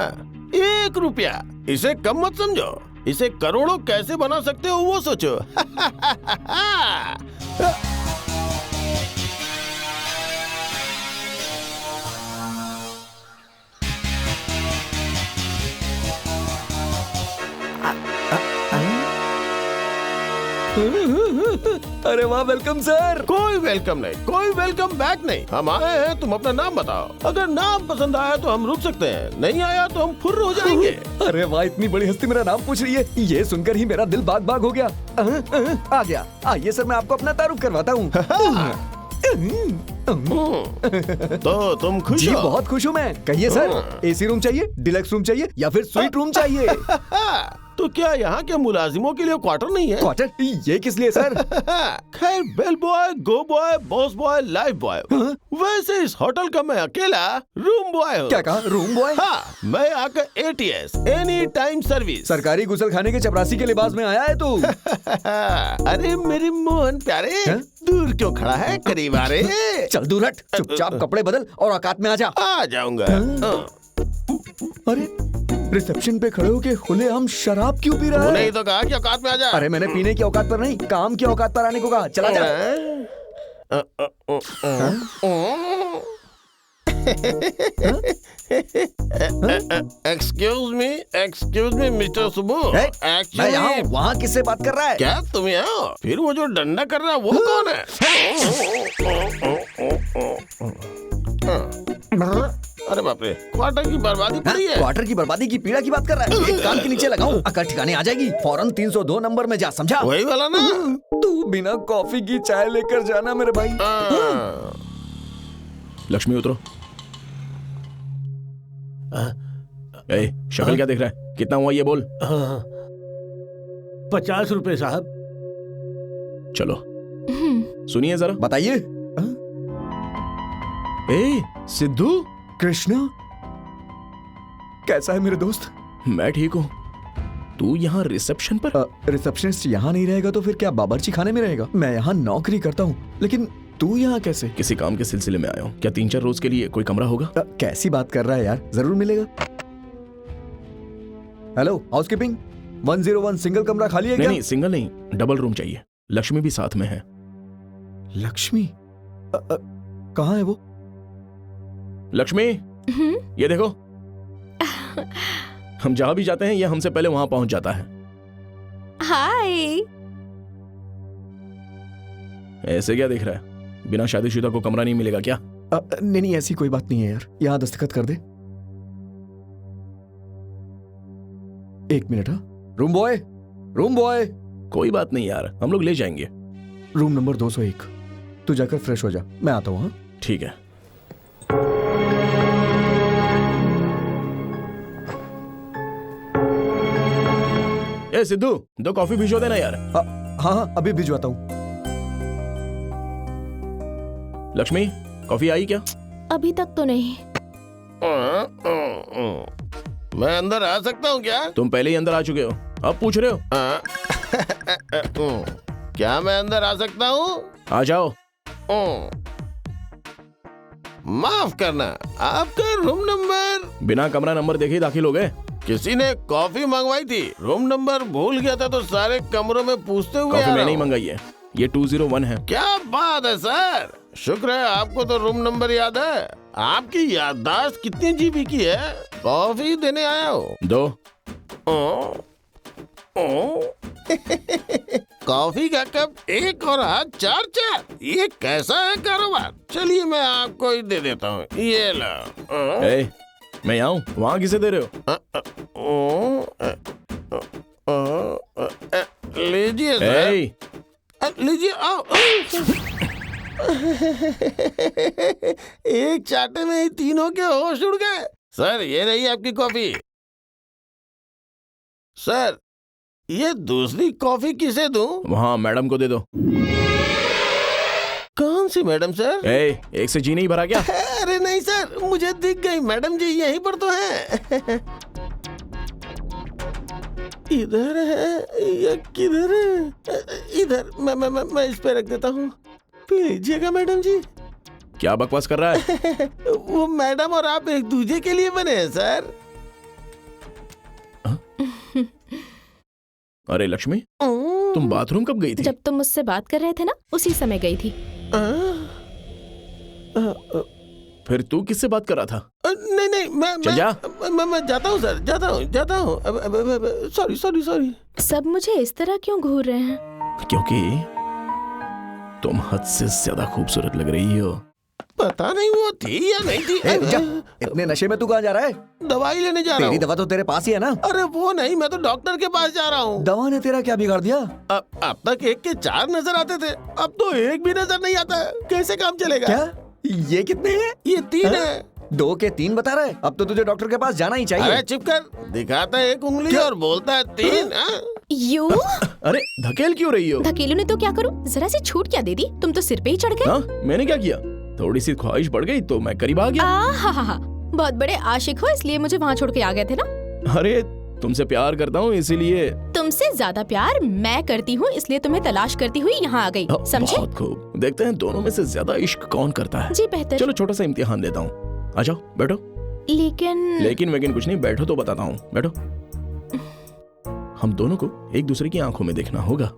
S11: 1 रुपया। इसे कम मत समझो, इसे करोड़ों कैसे बना सकते हो वो सोचो।
S7: अरे वाह, वेलकम सर।
S11: कोई वेलकम नहीं, कोई वेलकम बैक नहीं। हम आए हैं, तुम अपना नाम बताओ। अगर नाम पसंद आया तो हम रुक सकते हैं, नहीं आया तो हम फुर्र हो जाएंगे।
S7: अरे वाह, इतनी बड़ी हस्ती मेरा नाम पूछ रही है, ये सुनकर ही मेरा दिल बाग बाग हो गया। आ गया। आइए सर, मैं आपको अपना तारुफ करवाता हूँ।
S11: तो तुम खुश
S7: जी
S11: हो?
S7: बहुत खुश हूँ मैं। कहिए सर, एसी रूम चाहिए, डिलक्स रूम चाहिए या फिर स्वीट रूम चाहिए?
S11: तो क्या यहाँ के मुलाजिमों के लिए क्वार्टर नहीं है?
S7: क्वार्टर? ये किस लिए सर?
S11: खैर, bell boy, go boy, boss boy, Lifebuoy. वैसे इस होटल का मैं अकेला रूम बॉय हूँ।
S7: क्या कहा, रूम बॉय?
S11: हाँ, मैं आकर ATS, एनी टाइम सर्विस।
S7: सरकारी गुसल खाने के चपरासी के लिबास में आया है तू?
S11: अरे मेरे मोहन प्यारे, दूर क्यों खड़ा है, करीब आ रहे।
S7: चल दूर हट, चुपचाप कपड़े बदल और औकात में आ जा।
S11: आ जाऊंगा।
S7: अरे रिसेप्शन पे खड़े होके खुलेआम शराब क्यों पी रहा है?
S11: नहीं तो कहा कि औकात में आ जा।
S7: अरे मैंने पीने की औकात पर नहीं, काम की औकात पर आने को कहा। चला जा।
S11: Excuse me mister Subbu.
S7: मैं यहाँ हूँ, वहाँ किससे बात कर रहा है?
S11: क्या तुम यहाँ हो? फिर वो जो डंडा कर रहा है वो कौन है? अरे बाप रे, क्वार्टर की बर्बादी पड़ी है।
S7: क्वार्टर की बर्बादी की पीड़ा की बात कर रहा है? एक कान के नीचे लगाऊं, अकड़ ठिकाने आ जाएगी। फौरन 302 नंबर में जा, समझा?
S11: वही वाला ना?
S7: तू बिना कॉफी की चाय लेकर जाना मेरे भाई।
S8: लक्ष्मी उतरो। ए, शक्ल क्या देख रहा है? कितना हुआ ये बोल।
S2: 50 रुपए साहब।
S8: चलो सुनिए जरा।
S7: बताइए।
S8: ए सिद्धू।
S7: कृष्णा, कैसा है मेरे दोस्त?
S8: मैं ठीक हूँ। तू यहाँ रिसेप्शन पर?
S7: रिसेप्शनिस्ट यहाँ नहीं रहेगा तो फिर क्या बावर्ची खाने में रहेगा? मैं यहाँ नौकरी करता हूँ, लेकिन तू यहाँ कैसे?
S8: किसी काम के सिलसिले में आया हूँ। क्या 3-4 रोज के लिए कोई कमरा होगा?
S7: कैसी बात कर रहा है यार, जरूर मिलेगा। हेलो हाउसकीपिंग, 101 सिंगल कमरा खाली है क्या?
S8: नहीं, सिंगल नहीं, डबल रूम चाहिए। लक्ष्मी भी साथ में है।
S7: लक्ष्मी? कहाँ है वो?
S8: लक्ष्मी, ये देखो। हम जहाँ भी जाते हैं ये हमसे पहले वहां पहुंच जाता है।
S3: हाय।
S8: ऐसे क्या देख रहा है? बिना शादीशुदा को कमरा नहीं मिलेगा क्या?
S7: नहीं, ऐसी कोई बात नहीं है यार। यहाँ दस्तखत कर दे। 1 मिनट। हाँ, रूम बॉय, रूम बॉय।
S8: कोई बात नहीं यार, हम लोग ले जाएंगे।
S7: Room number 201। तू जाकर फ्रेश हो जा, मैं आता हूँ। हाँ
S8: ठीक है। ए सिद्धू, 2 कॉफी भिजवा देना यार।
S7: हाँ, अभी भिजवाता हूँ।
S8: लक्ष्मी, कॉफी आई क्या?
S3: अभी तक तो नहीं।
S11: मैं अंदर आ सकता हूँ क्या?
S8: तुम पहले ही अंदर आ चुके हो, अब पूछ रहे हो?
S11: क्या मैं अंदर आ सकता हूँ?
S8: आ जाओ।
S11: माफ करना, आपका रूम नंबर?
S8: बिना कमरा नंबर देखे दाखिल हो गए?
S11: किसी ने कॉफी मंगवाई थी, रूम नंबर भूल गया था तो सारे कमरों में पूछते हुए
S8: कॉफी मैंने ही मंगाई है, ये 201 है।
S11: क्या बात है सर, शुक्र है आपको तो रूम नंबर याद है। आपकी याददाश्त कितनी जीबी की है? कॉफी देने आया हो?
S8: दो।
S11: कॉफी का कप एक और हाथ चार चार, ये कैसा है कारोबार? चलिए मैं आपको ही दे देता हूँ, ये लो।
S8: ए, मैं आऊँ? वहाँ किसे दे रहे हो?
S11: लीजिए सर, लीजिए। आओ। एक चाटे में ही तीनों के होश उड़ गए। सर ये रही आपकी कॉफी। सर ये दूसरी कॉफी किसे दूं?
S8: वहाँ मैडम को दे दो।
S11: कौन सी मैडम सर?
S8: एक से जी नहीं भरा क्या?
S11: अरे नहीं सर, मुझे दिख गई मैडम जी, यहीं पर तो है। इधर है या किधर है? इधर। मैं इस पे रख देता हूँ, पी लीजिएगा मैडम जी।
S8: क्या बकवास कर रहा है?
S11: वो मैडम और आप एक दूसरे के लिए बने हैं सर।
S8: अरे लक्ष्मी, तुम बाथरूम कब गई थी?
S3: जब तुम मुझसे बात कर रहे थे ना, उसी समय गई थी।
S8: फिर तू किससे बात कर रहा था?
S11: नहीं, मैं जाता हूँ सर, जाता हूँ। सॉरी।
S3: सब मुझे इस तरह क्यों घूर रहे हैं?
S8: क्योंकि तुम हद से ज्यादा खूबसूरत लग रही हो।
S11: पता नहीं वो थी या नहीं थी।
S7: इतने नशे में तू कहाँ जा रहा है?
S11: दवाई लेने जा रहा हूँ।
S7: तेरी दवा तो तेरे पास ही है ना?
S11: अरे वो नहीं, मैं तो डॉक्टर के पास जा रहा हूँ।
S7: दवा ने तेरा क्या बिगाड़ दिया?
S11: अब तक एक के 4 नजर आते थे, अब तो एक भी नजर नहीं आता है। कैसे काम चलेगा?
S7: क्या ये कितने हैं?
S11: ये 3 है।
S7: 2 के 3 बता रहा है? अब तो तुझे डॉक्टर के पास जाना ही चाहिए।
S11: अरे चुप कर, दिखाता है 1 उंगली और बोलता है 3।
S3: यू?
S8: अरे धकेल क्यों रही हो?
S3: धकेलू ने तो क्या करूं? जरा सी छूट क्या दे दी? तुम तो सिर पे ही चढ़ गए।
S8: मैंने क्या किया? थोड़ी सी ख्वाहिश बढ़ गई तो मैं करीब आ गया।
S3: हा। बहुत बड़े आशिक हो इसलिए मुझे वहाँ छोड़ के आ गए थे ना?
S8: अरे तुमसे प्यार करता हूँ इसीलिए।
S3: तुमसे ज्यादा प्यार मैं करती हूँ, इसलिए तुम्हें तलाश करती हुई यहाँ आ गई। समझे?
S8: बहुत खूब। देखते हैं दोनों में से ज्यादा इश्क कौन करता है।
S3: जी बेहतर।
S8: चलो छोटा सा इम्तिहान देता हूँ। आ जाओ बैठो। लेकिन कुछ नहीं, बैठो तो बताता हूँ। बैठो। हम दोनों को एक दूसरे की आंखों में देखना होगा।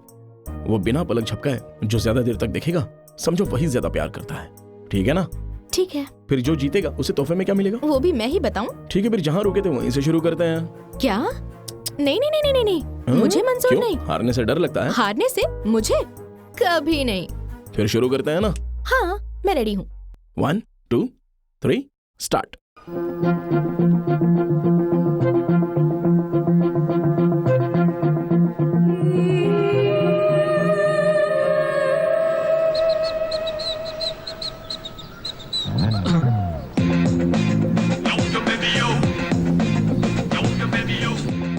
S8: वो बिना पलक झपकाए जो ज्यादा देर तक देखेगा, समझो वही ज्यादा प्यार करता है। ठीक है ना?
S3: ठीक है।
S8: फिर जो जीतेगा उसे तोहफे में क्या मिलेगा?
S3: वो भी मैं ही बताऊं?
S8: ठीक है, फिर जहाँ रुके थे वहीं से शुरू करते हैं।
S3: क्या? नहीं, मुझे मंजूर नहीं।
S8: हारने से डर लगता है?
S3: हारने से मुझे कभी नहीं।
S8: फिर शुरू करते हैं ना?
S3: हाँ, मैं रेडी हूँ।
S8: 1 2 3 स्टार्ट।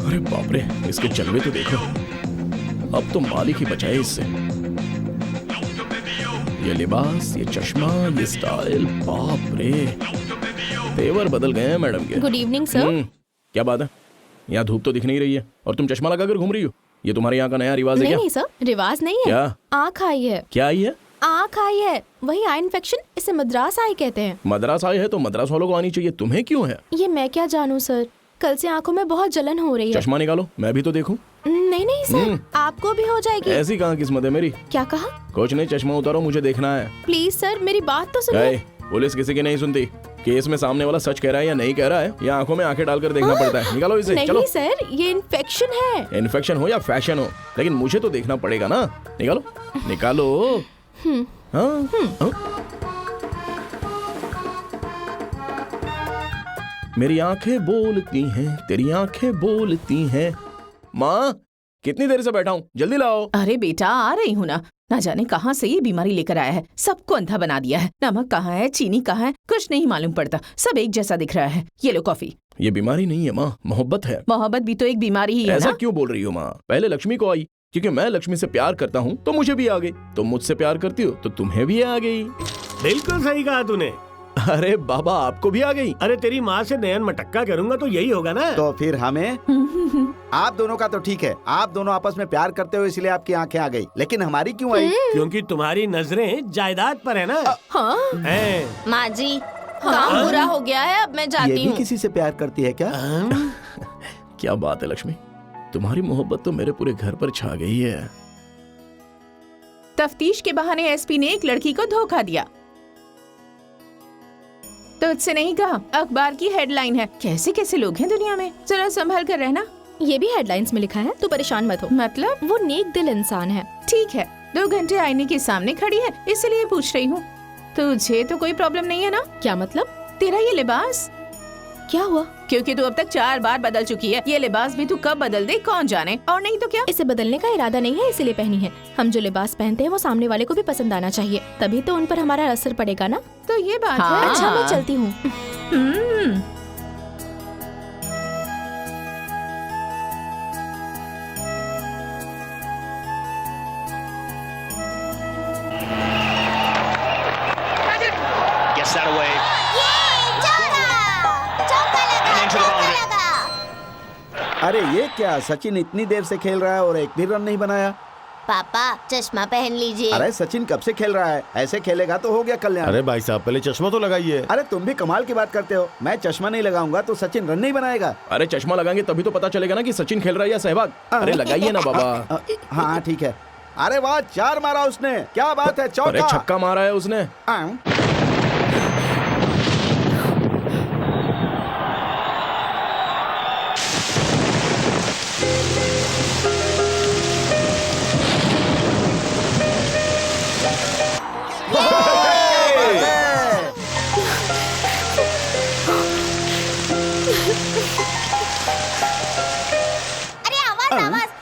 S8: अरे बाप रे, इसके जलवे तो देखो। अब तो मालिक ही बचाए इससे। ये लिबास, ये चश्मा, ये स्टाइल, बाप रे, तेवर बदल गए हैं मैडम के।
S3: Good evening sir.
S8: क्या बात है? यहाँ धूप तो दिख नहीं रही है और तुम चश्मा लगाकर घूम रही हो। ये तुम्हारे यहाँ का नया रिवाज है क्या?
S3: नहीं सर, रिवाज नहीं है।
S8: क्या?
S3: आँख आई है।
S8: क्या आई है?
S3: आँख आई है, वही आई इन्फेक्शन, इसे मद्रास आई कहते हैं।
S8: मद्रास आई है तो मद्रास वालों को आनी चाहिए, तुम्हें क्यों है?
S3: ये मैं क्या जानूँ सर, कल से आंखों में बहुत जलन हो रही है।
S8: चश्मा निकालो, मैं भी तो देखूं।
S3: नहीं सर, आपको भी हो जाएगी।
S8: ऐसी कहाँ किस्मत है मेरी?
S3: क्या कहा?
S8: कुछ नहीं, चश्मा उतारो, मुझे देखना है।
S3: प्लीज सर, मेरी बात तो सुनिए।
S8: पुलिस किसी की नहीं सुनती। केस में सामने वाला सच कह रहा है या नहीं कह रहा है, या आंखों में आंखें डालकर देखना पड़ता है। निकालो इसे।
S3: नहीं सर, ये इन्फेक्शन है।
S8: इन्फेक्शन हो या फैशन हो, लेकिन मुझे तो देखना पड़ेगा ना। निकालो निकालो। मेरी आंखें बोलती हैं, तेरी आंखें बोलती हैं। माँ, कितनी देर से बैठा हूँ, जल्दी लाओ।
S9: अरे बेटा, आ रही हूँ ना। ना जाने कहाँ से ये बीमारी लेकर आया है, सबको अंधा बना दिया है। नमक कहाँ है, चीनी कहाँ है, कुछ नहीं मालूम पड़ता, सब एक जैसा दिख रहा है। ये लो कॉफी।
S8: ये बीमारी नहीं है माँ, मोहब्बत है।
S9: मोहब्बत भी तो एक बीमारी ही है ना।
S8: ऐसा क्यों बोल रही हो माँ? पहले लक्ष्मी को आई, क्योंकि मैं लक्ष्मी से प्यार करता हूँ तो मुझे भी आ गई। तुम मुझसे प्यार करती हो तो तुम्हें भी आ गई।
S2: बिल्कुल सही कहा तूने।
S8: अरे बाबा, आपको भी आ गई?
S2: अरे तेरी माँ से नयन मटक्का करूंगा तो यही होगा ना।
S4: तो फिर हमें आप दोनों का तो ठीक है, आप दोनों आपस में प्यार करते हो इसलिए आपकी आंखें आ गई, लेकिन हमारी क्यों आई?
S2: क्योंकि तुम्हारी नजरें जायदाद पर है ना।
S3: हाँ। माँ जी, काम बुरा हो गया है, अब मैं जाती हूँ।
S4: ये भी किसी से प्यार करती है क्या?
S8: क्या बात है लक्ष्मी, तुम्हारी मोहब्बत तो मेरे पूरे घर पर छा गई है।
S9: तफ्तीश के बहाने एसपी ने एक लड़की को धोखा दिया। तुझसे नहीं कहा, अखबार की हेडलाइन है। कैसे कैसे लोग हैं दुनिया में, जरा संभल कर रहना।
S3: ये भी हेडलाइंस में लिखा है, तू परेशान मत हो।
S9: मतलब?
S3: वो नेक दिल इंसान है।
S9: ठीक है, 2 घंटे आईने के सामने खड़ी है, इसलिए पूछ रही हूँ। तुझे तो कोई प्रॉब्लम नहीं है ना?
S3: क्या मतलब?
S9: तेरा ये लिबास
S3: क्या हुआ?
S9: क्योंकि तू अब तक 4 बार बदल चुकी है। ये लिबास भी तू कब बदल दे कौन जाने। और नहीं तो क्या?
S3: इसे बदलने का इरादा नहीं है, इसीलिए पहनी है। हम जो लिबास पहनते हैं वो सामने वाले को भी पसंद आना चाहिए, तभी तो उन पर हमारा असर पड़ेगा ना।
S9: तो ये बात है।
S3: अच्छा मैं चलती हूँ।
S4: अरे ये क्या, सचिन इतनी देर से खेल रहा है और एक भी रन नहीं बनाया।
S10: पापा चश्मा पहन लीजिए।
S4: अरे सचिन कब से खेल रहा है, ऐसे खेलेगा तो हो गया कल्याण।
S11: अरे भाई साहब पहले चश्मा तो लगाइए।
S4: अरे तुम भी कमाल की बात करते हो, मैं चश्मा नहीं लगाऊंगा तो सचिन रन नहीं बनाएगा।
S8: अरे चश्मा लगाएंगे तभी तो पता चलेगा ना कि सचिन खेल रहा है या सहवाग। अरे लगाइए ना बाबा।
S4: हाँ ठीक है। अरे वाह, 4 मारा उसने, क्या बात है, चौका।
S8: अरे छक्का मारा है उसने।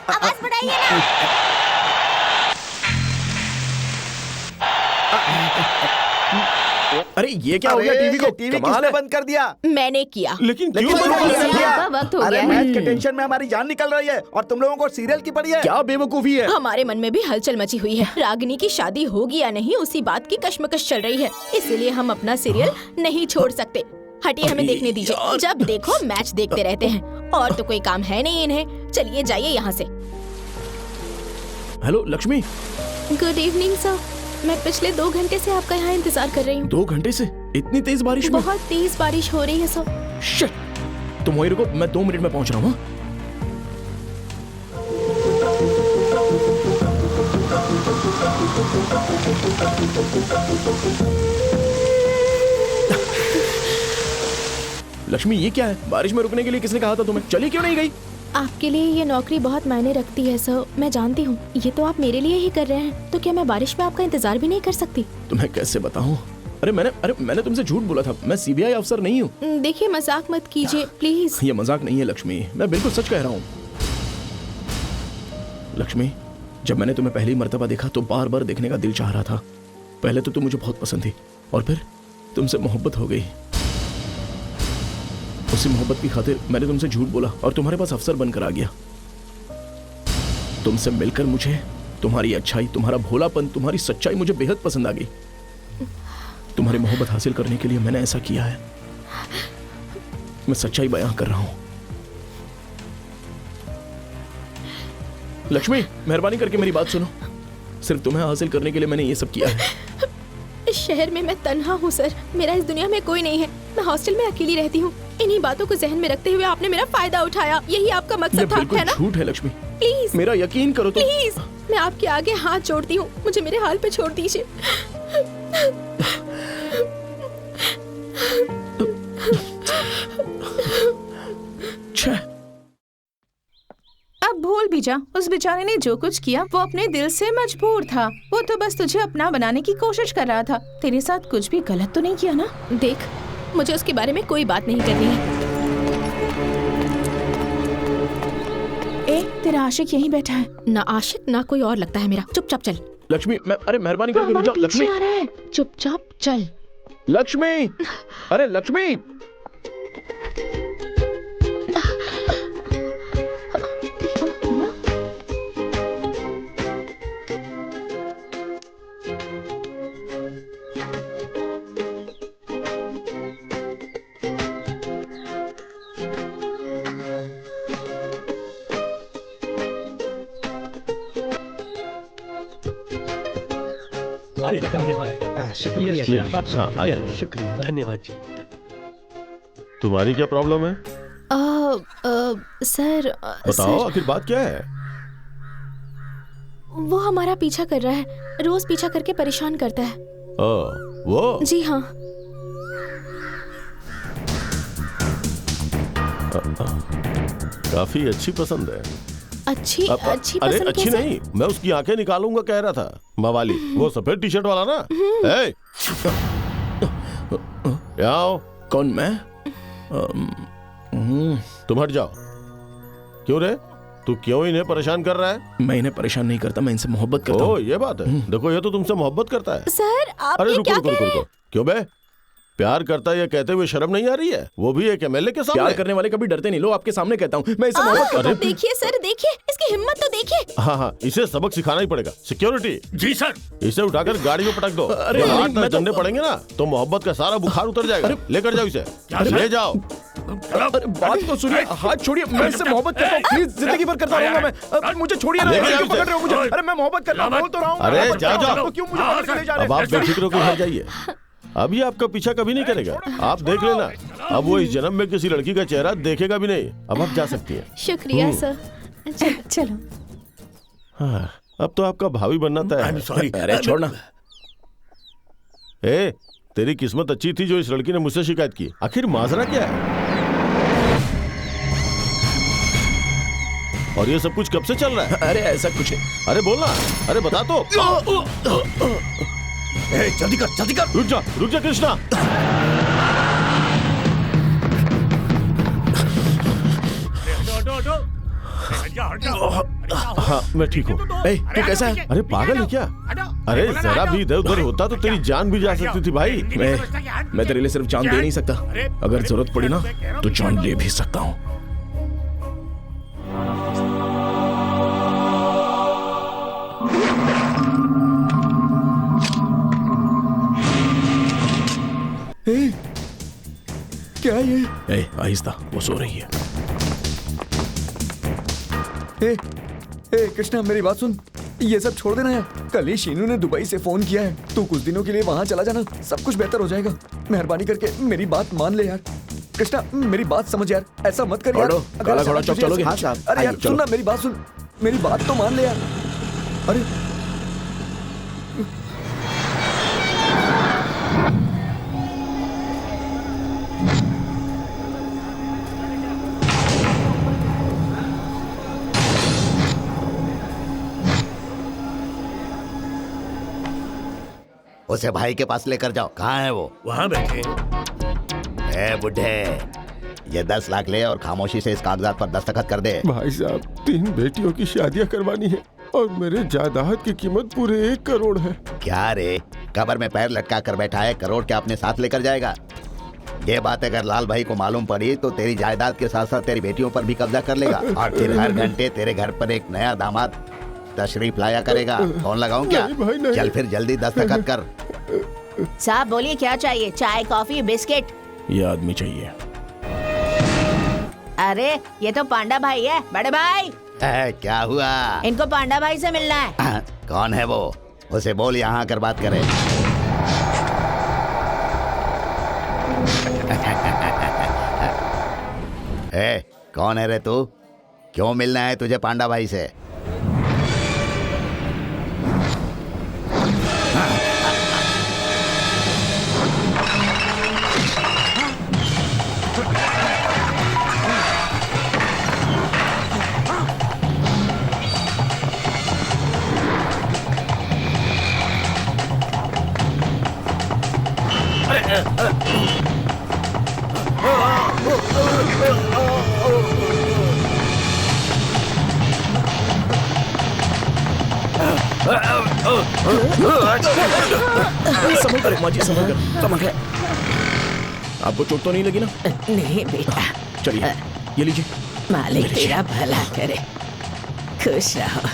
S10: आवाज बढ़ाइए ना।
S8: अरे ये क्या हो गया, टीवी को
S4: किसने बंद कर दिया?
S3: मैंने किया।
S8: लेकिन
S3: वक्त हो
S4: अरे
S3: गया
S4: मैच
S3: है।
S4: के टेंशन में हमारी जान निकल रही है और तुम लोगों को सीरियल की पड़ी है।
S8: क्या बेवकूफी है।
S3: हमारे मन में भी हलचल मची हुई है। रागिनी की शादी होगी या नहीं, उसी बात की कश्मकश चल रही है, इसीलिए हम अपना सीरियल नहीं छोड़ सकते। हटिए, हमें देखने दीजिए। जब देखो मैच देखते रहते हैं, और तो कोई काम है नहीं इन्हें। चलिए जाइए यहाँ से।
S8: Hello Lakshmi.
S3: Good evening sir. मैं पिछले 2 घंटे से आपका यहाँ इंतजार कर रही हूँ।
S8: 2 घंटे से? इतनी तेज बारिश में?
S3: बहुत तेज बारिश हो रही है सर।
S8: शिट, तुम वहीं रुको, मैं 2 मिनट में पहुँच रहा हूँ। लक्ष्मी ये क्या है, बारिश में रुकने के लिए किसने कहा था तुम्हें? चली क्यों नहीं गई?
S3: आपके लिए ये नौकरी बहुत मायने रखती है सर, मैं जानती हूँ। ये तो आप मेरे लिए ही कर रहे हैं, तो क्या मैं बारिश में आपका इंतजार भी नहीं कर सकती?
S8: तुम्हें कैसे बताऊँ? अरे मैंने तुमसे झूठ बोला था, मैं सीबीआई अफसर नहीं हूँ।
S3: देखिए मजाक मत कीजिए प्लीज।
S8: ये मजाक नहीं है लक्ष्मी, मैं बिल्कुल सच कह रहा हूँ। लक्ष्मी, जब मैंने तुम्हें पहली मर्तबा देखा तो बार बार देखने का दिल चाह रहा था। पहले तो तुम मुझे बहुत पसंद थी और फिर तुमसे मोहब्बत हो गई। उसी मोहब्बत की खातिर मैंने तुमसे झूठ बोला और तुम्हारे पास अफसर बनकर आ गया। तुमसे मिलकर मुझे तुम्हारी अच्छाई, तुम्हारा भोलापन, तुम्हारी सच्चाई मुझे बेहद पसंद आ गई। तुम्हारी मोहब्बत हासिल करने के लिए मैंने ऐसा किया है। मैं सच्चाई बयां कर रहा हूं। लक्ष्मी, मेहरबानी करके मेरी बात सुनो। सिर्फ तुम्हें हासिल करने के लिए मैंने ये सब किया है।
S3: इस शहर में मैं तन्हा हूँ सर, मेरा इस दुनिया में कोई नहीं है। मैं हॉस्टल में अकेली रहती हूँ। इन्हीं बातों को जहन में रखते हुए आपने मेरा फायदा उठाया, यही आपका मकसद था, है ना?
S8: झूठ है लक्ष्मी,
S3: प्लीज
S8: मेरा यकीन करो तो।
S3: प्लीज, मैं आपके आगे हाथ जोड़ती हूँ, मुझे मेरे हाल पे छोड़ दीजिए।
S9: अब भूल भी जा, उस बेचारे ने जो कुछ किया वो अपने दिल से मजबूर था। वो तो बस तुझे अपना बनाने की कोशिश कर रहा था। तेरे साथ कुछ भी गलत तो नहीं किया ना?
S3: देख, मुझे उसके बारे में कोई बात नहीं करनी है।
S9: ए, तेरा आशिक यहीं बैठा है।
S3: ना आशिक ना कोई और लगता है मेरा। चुपचाप चल।
S8: लक्ष्मी, अरे मेहरबानी करके रुक जाओ। लक्ष्मी,
S3: चुपचाप चल।
S8: लक्ष्मी, अरे लक्ष्मी।
S11: शुक्रिया,
S2: धन्यवाद जी।
S11: तुम्हारी क्या प्रॉब्लम है?
S3: सर
S11: बताओ, आखिर बात क्या है?
S3: वो हमारा पीछा कर रहा है, रोज पीछा करके परेशान करता है।
S11: वो?
S3: जी हाँ।
S11: काफी अच्छी पसंद है।
S3: अच्छी
S11: अरे
S3: पसंद
S11: अच्छी
S3: कैसे?
S11: नहीं, मैं उसकी आंखें निकालूंगा कह रहा था। मवाली, वो सफेद टी शर्ट वाला ना। ए! यहाँ आओ।
S8: कौन मैं?
S11: तुम हट जाओ। क्यों रे, तू क्यों इन्हें परेशान कर रहा है?
S8: मैं इन्हें परेशान नहीं करता, मैं इनसे मोहब्बत करता हूँ।
S11: ये बात है। देखो, ये तो तुमसे मोहब्बत करता है।
S3: सर आप
S11: अरे
S3: ये
S11: रुको
S3: क्या
S11: रुको
S3: कह रहे
S11: रुको, क्यों बे? प्यार करता है ये कहते हुए शर्म नहीं आ रही है? वो भी एक एमएलए के सामने।
S8: प्यार करने वाले कभी डरते नहीं। लो आपके सामने कहता हूँ, मैं इसे मोहब्बत करता हूँ।
S3: देखिए सर, देखिए इसकी हिम्मत तो देखिए।
S11: हाँ, इसे सबक सिखाना ही पड़ेगा। सिक्योरिटी।
S2: जी सर।
S11: इसे उठाकर गाड़ी में पटक दो।
S8: अरे
S11: जब
S8: नहीं,
S11: 8-10 डंडे पड़ेंगे ना तो मोहब्बत का सारा बुखार उतर जाएगा। लेकर जाओ इसे, ले जाओ।
S8: अरे बात तो सुनिए, हाथ छोड़िए। मैं इससे मोहब्बत करता हूँ, प्लीज, जिंदगी भर करता रहूंगा मैं। मुझे छोड़िए ना, क्यों पकड़ रहे हो मुझे? अरे मैं मोहब्बत करता हूँ, बोल तो रहा हूँ।
S11: अरे जाओ।
S8: क्यों मुझे पकड़ के ले जा रहे
S11: अब आप बेफिक्र होकर घर जाइए। अब ये आपका पीछा कभी नहीं करेगा, आप देख लेना। अब वो इस जन्म में किसी लड़की का चेहरा देखेगा भी नहीं। अब आप जा सकती हैं।
S3: शुक्रिया सर।
S9: चलो।
S11: हाँ, अब तो आपका भाभी बनना तय है।
S2: सॉरी।
S8: अरे छोड़ना।
S11: ए, तेरी किस्मत अच्छी थी जो इस लड़की ने मुझसे शिकायत की। आखिर माजरा क्या है? और ये सब कुछ कब से चल रहा है?
S8: अरे ऐसा कुछ है।
S11: अरे बोलना, अरे बता तो।
S2: जल्दी कर।
S11: रुक जा कृष्णा। हाँ, मैं ठीक हूँ।
S8: तू कैसा है?
S11: अरे पागल है क्या? अरे जरा भी इधर उधर होता तो तेरी जान भी जा सकती थी भाई।
S8: मैं तेरे लिए सिर्फ जान दे नहीं सकता, अगर जरूरत पड़ी ना तो जान ले भी सकता हूँ।
S7: क्या ये?
S8: आहिस्ता, वो सो रही है।
S7: कृष्णा, मेरी बात सुन। ये सब छोड़ देना है। कल ही शीनू ने दुबई से फोन किया है। तू कुछ दिनों के लिए वहां चला जाना, सब कुछ बेहतर हो जाएगा। मेहरबानी करके मेरी बात मान ले यार। कृष्णा, मेरी बात समझ यार, ऐसा मत कर यार।
S8: काला घोड़ा चौक चलोगे?
S7: हाँ साहब। अरे यार सुन ना, मेरी बात सुन, मेरी बात तो मान ले यार। अरे
S13: उसे भाई के पास लेकर जाओ। कहाँ है वो?
S2: वहाँ बैठे।
S13: ए बुढ़े, ये 10 लाख ले और खामोशी से इस कागजात पर दस्तखत कर दे।
S11: भाई साहब, 3 बेटियों की शादियां करवानी है और मेरे जायदाद की कीमत पूरे 1 करोड़ है।
S13: क्या रे, कब्र में पैर लटका कर बैठा है, करोड़ क्या अपने साथ लेकर जाएगा? ये बात अगर लाल भाई को मालूम पड़ी तो तेरी जायदाद के साथ साथ तेरी बेटियों पर भी कब्जा कर लेगा और फिर हर घंटे तेरे घर पर एक नया दामाद तशरीफ लाया करेगा। फोन लगाऊं क्या? चल फिर जल्दी दस्तखत कर।
S14: साहब बोलिए, क्या चाहिए? चाय, कॉफी, बिस्किट?
S8: ये आदमी चाहिए।
S14: अरे ये तो पांडा भाई है, बड़े भाई।
S13: क्या हुआ?
S14: इनको पांडा भाई से मिलना है।
S13: कौन है वो? उसे बोल यहाँ आकर बात करे। कौन है रे तू? क्यों मिलना है तुझे पांडा भाई से?
S8: संभल कर माँ जी, संभल कर। आपको चोट तो नहीं लगी ना?
S14: नहीं बेटा।
S8: चलिए, ये लीजिए।
S14: मालिक तेरा भला करे, खुश रहो।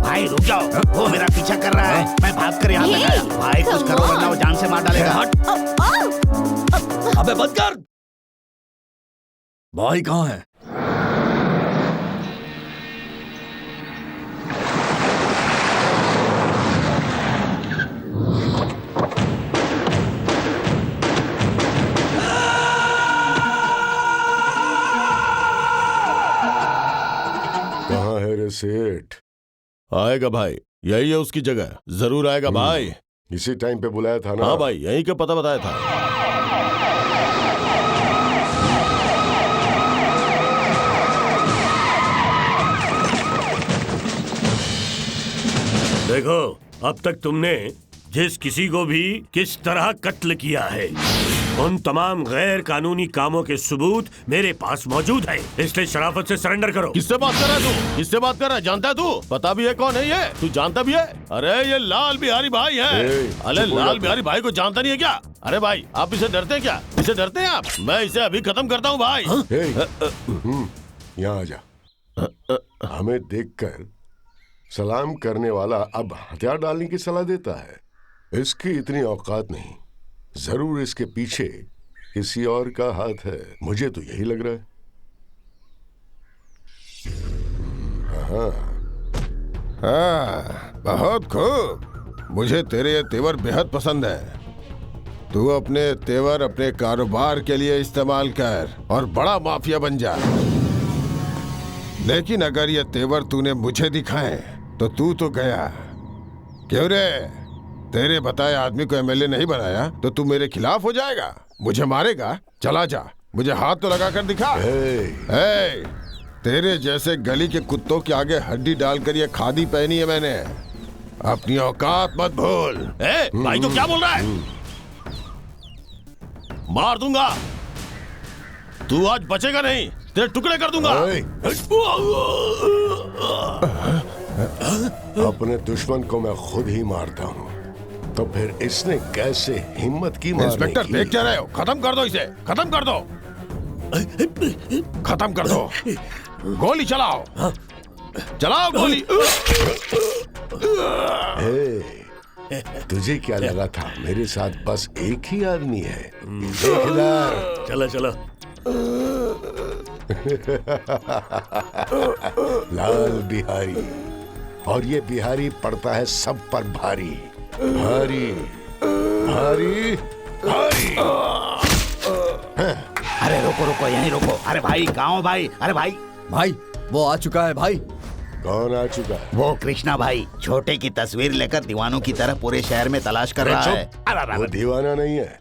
S13: भाई रुक जाओ, वो मेरा पीछा कर रहा है। मैं भाग कर यहाँ तक आया। भाई कुछ करो वरना वो जान से मार डालेगा।
S7: अबे बंद कर। भाई कहाँ है?
S11: सेठ।
S8: आएगा भाई, यही है उसकी जगह, जरूर आएगा भाई।
S11: इसी टाइम पे बुलाया था ना?
S8: हाँ भाई, यही का पता बताया था।
S2: देखो, अब तक तुमने जिस किसी को भी किस तरह कत्ल किया है, उन तमाम गैर कानूनी कामों के सबूत मेरे पास मौजूद है, इसलिए शराफत से सरेंडर करो।
S8: किससे बात कर रहा है तू? किससे बात कर रहा है? जानता है तू? पता भी है कौन है ये? तू जानता भी है? अरे ये लाल बिहारी भाई है। अरे लाल बिहारी भाई को जानता नहीं है क्या? अरे भाई, आप इसे डरते हैं क्या? इसे डरते हैं आप? मैं इसे अभी खत्म करता हूँ भाई।
S11: यहाँ आ जा। हमें देखकर सलाम करने वाला अब हथियार डालने की सलाह देता है। इसकी इतनी औकात नहीं, जरूर इसके पीछे किसी और का हाथ है, मुझे तो यही लग रहा है।
S15: हाँ, बहुत खूब। मुझे तेरे ये तेवर बेहद पसंद है। तू अपने तेवर अपने कारोबार के लिए इस्तेमाल कर और बड़ा माफिया बन जा। लेकिन अगर ये तेवर तूने मुझे दिखाए तो तू तो गया। क्यों रे? तेरे बताए आदमी को एमएलए नहीं बनाया तो तू मेरे खिलाफ हो जाएगा, मुझे मारेगा? चला जा, मुझे हाथ तो लगा कर दिखा। तेरे जैसे गली के कुत्तों के आगे हड्डी डालकर ये खादी पहनी है मैंने। अपनी औकात मत भूल।
S8: भाई तो क्या बोल रहा है? मार दूंगा, तू आज बचेगा नहीं, तेरे टुकड़े कर दूंगा।
S11: अपने दुश्मन को मैं खुद ही मारता हूँ, तो फिर इसने कैसे हिम्मत की मारने की?
S15: इंस्पेक्टर, देख क्या रहे हो? खत्म कर दो इसे, खत्म कर दो, खत्म कर दो। गोली चलाओ, चलाओ गोली।
S11: तुझे क्या लगा था मेरे साथ बस एक ही आदमी है? देखदार,
S2: चलो चलो।
S11: लाल बिहारी, और ये बिहारी पड़ता है सब पर भारी भारी भारी भारी।
S13: अरे रोको रोको, यहीं रोको। अरे भाई, कहाँ हो भाई? अरे भाई,
S7: भाई वो आ चुका है भाई।
S11: कौन आ चुका है?
S13: वो कृष्णा भाई, छोटे की तस्वीर लेकर दीवानों की तरह पूरे शहर में तलाश कर रहा है।
S11: वो दीवाना नहीं है,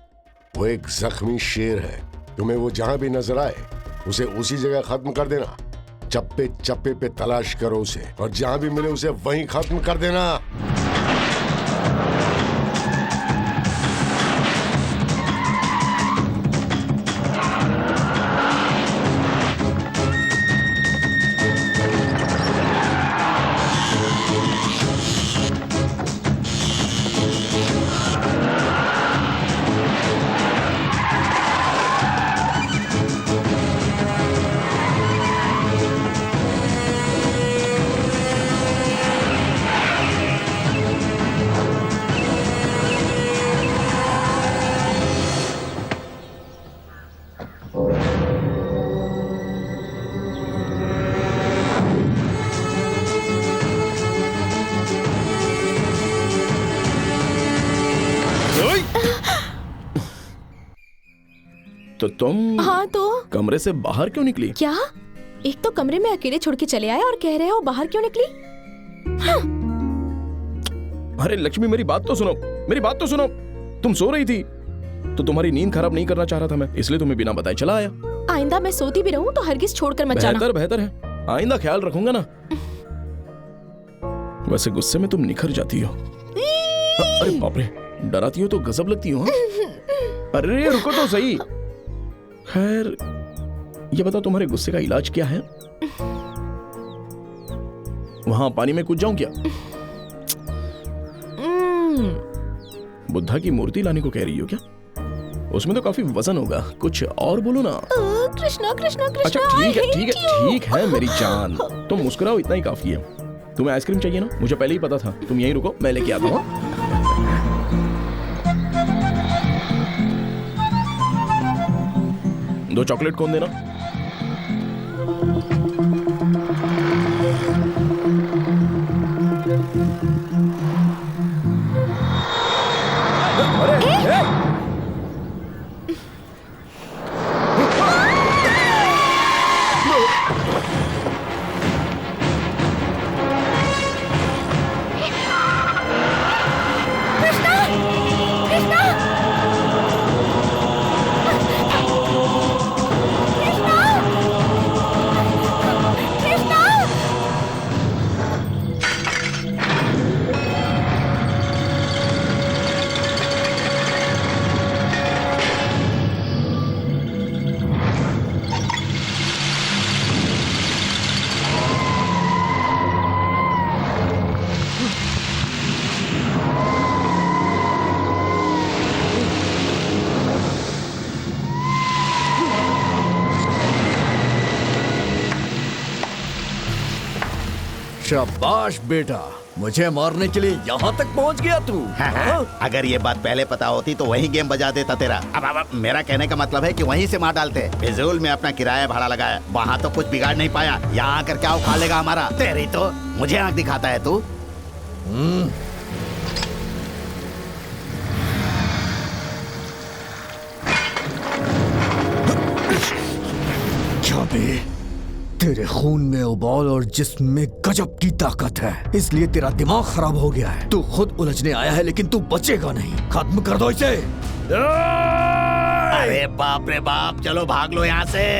S11: वो एक जख्मी शेर है। तुम्हें वो जहां भी नजर आए उसे उसी जगह खत्म कर देना। चप्पे चप्पे पे तलाश करो उसे, और जहां भी मिले उसे वहीं खत्म कर देना।
S8: तो तुम
S3: हाँ तो
S8: कमरे से बाहर क्यों निकली?
S3: क्या? एक तो कमरे में अकेले छोड़ के चले आए और कह रहे हो बाहर क्यों निकली? हाँ।
S8: अरे लक्ष्मी, मेरी बात तो सुनो, मेरी बात तो सुनो। तुम सो रही थी तो तुम्हारी नींद खराब नहीं करना चाह रहा था मैं, इसलिए तुम्हें बिना बताए चला आया।
S3: आइंदा मैं सोती भी रहूं तो हरगिज छोड़कर मत जाना।
S8: बेहतर है, आइंदा ख्याल रखूंगा ना। वैसे गुस्से में तुम निखर जाती हो। अरे बाप रे, डराती हो तो गजब लगती हो। अरे रुको तो सही। खैर, ये बताओ तुम्हारे गुस्से का इलाज क्या है? वहां पानी में कूद जाऊं क्या? बुद्धा की मूर्ति लाने को कह रही हो क्या? उसमें तो काफी वजन होगा, कुछ और बोलो ना।
S3: कृष्णा कृष्णा कृष्णा।
S8: अच्छा ठीक है ठीक है ठीक है मेरी जान, तुम मुस्कुराओ, इतना ही काफी है। तुम्हें आइसक्रीम चाहिए ना? मुझे पहले ही पता था। तुम यहीं रुको, मैं लेके आता हूँ। दो चॉकलेट कौन देना?
S7: शाबाश बेटा, मुझे मारने के लिए यहाँ तक पहुँच गया तू। हाँ?
S13: अगर ये बात पहले पता होती तो वही गेम बजा देता तेरा। अब मेरा कहने का मतलब है कि वहीं से मार डालते। फिजूल में अपना किराया भाड़ा लगाया, वहाँ तो कुछ बिगाड़ नहीं पाया, यहाँ आकर क्या उखाड़ लेगा हमारा। तेरी तो मुझे आंख दिखाता है तू।
S7: क्या बे, तेरे खून में उबाल और जिस्म में गजब की ताकत है, इसलिए तेरा दिमाग खराब हो गया है। तू खुद उलझने आया है लेकिन तू बचेगा नहीं। खत्म कर दो इसे।
S13: अरे बाप रे बाप, चलो भाग लो यहाँ से।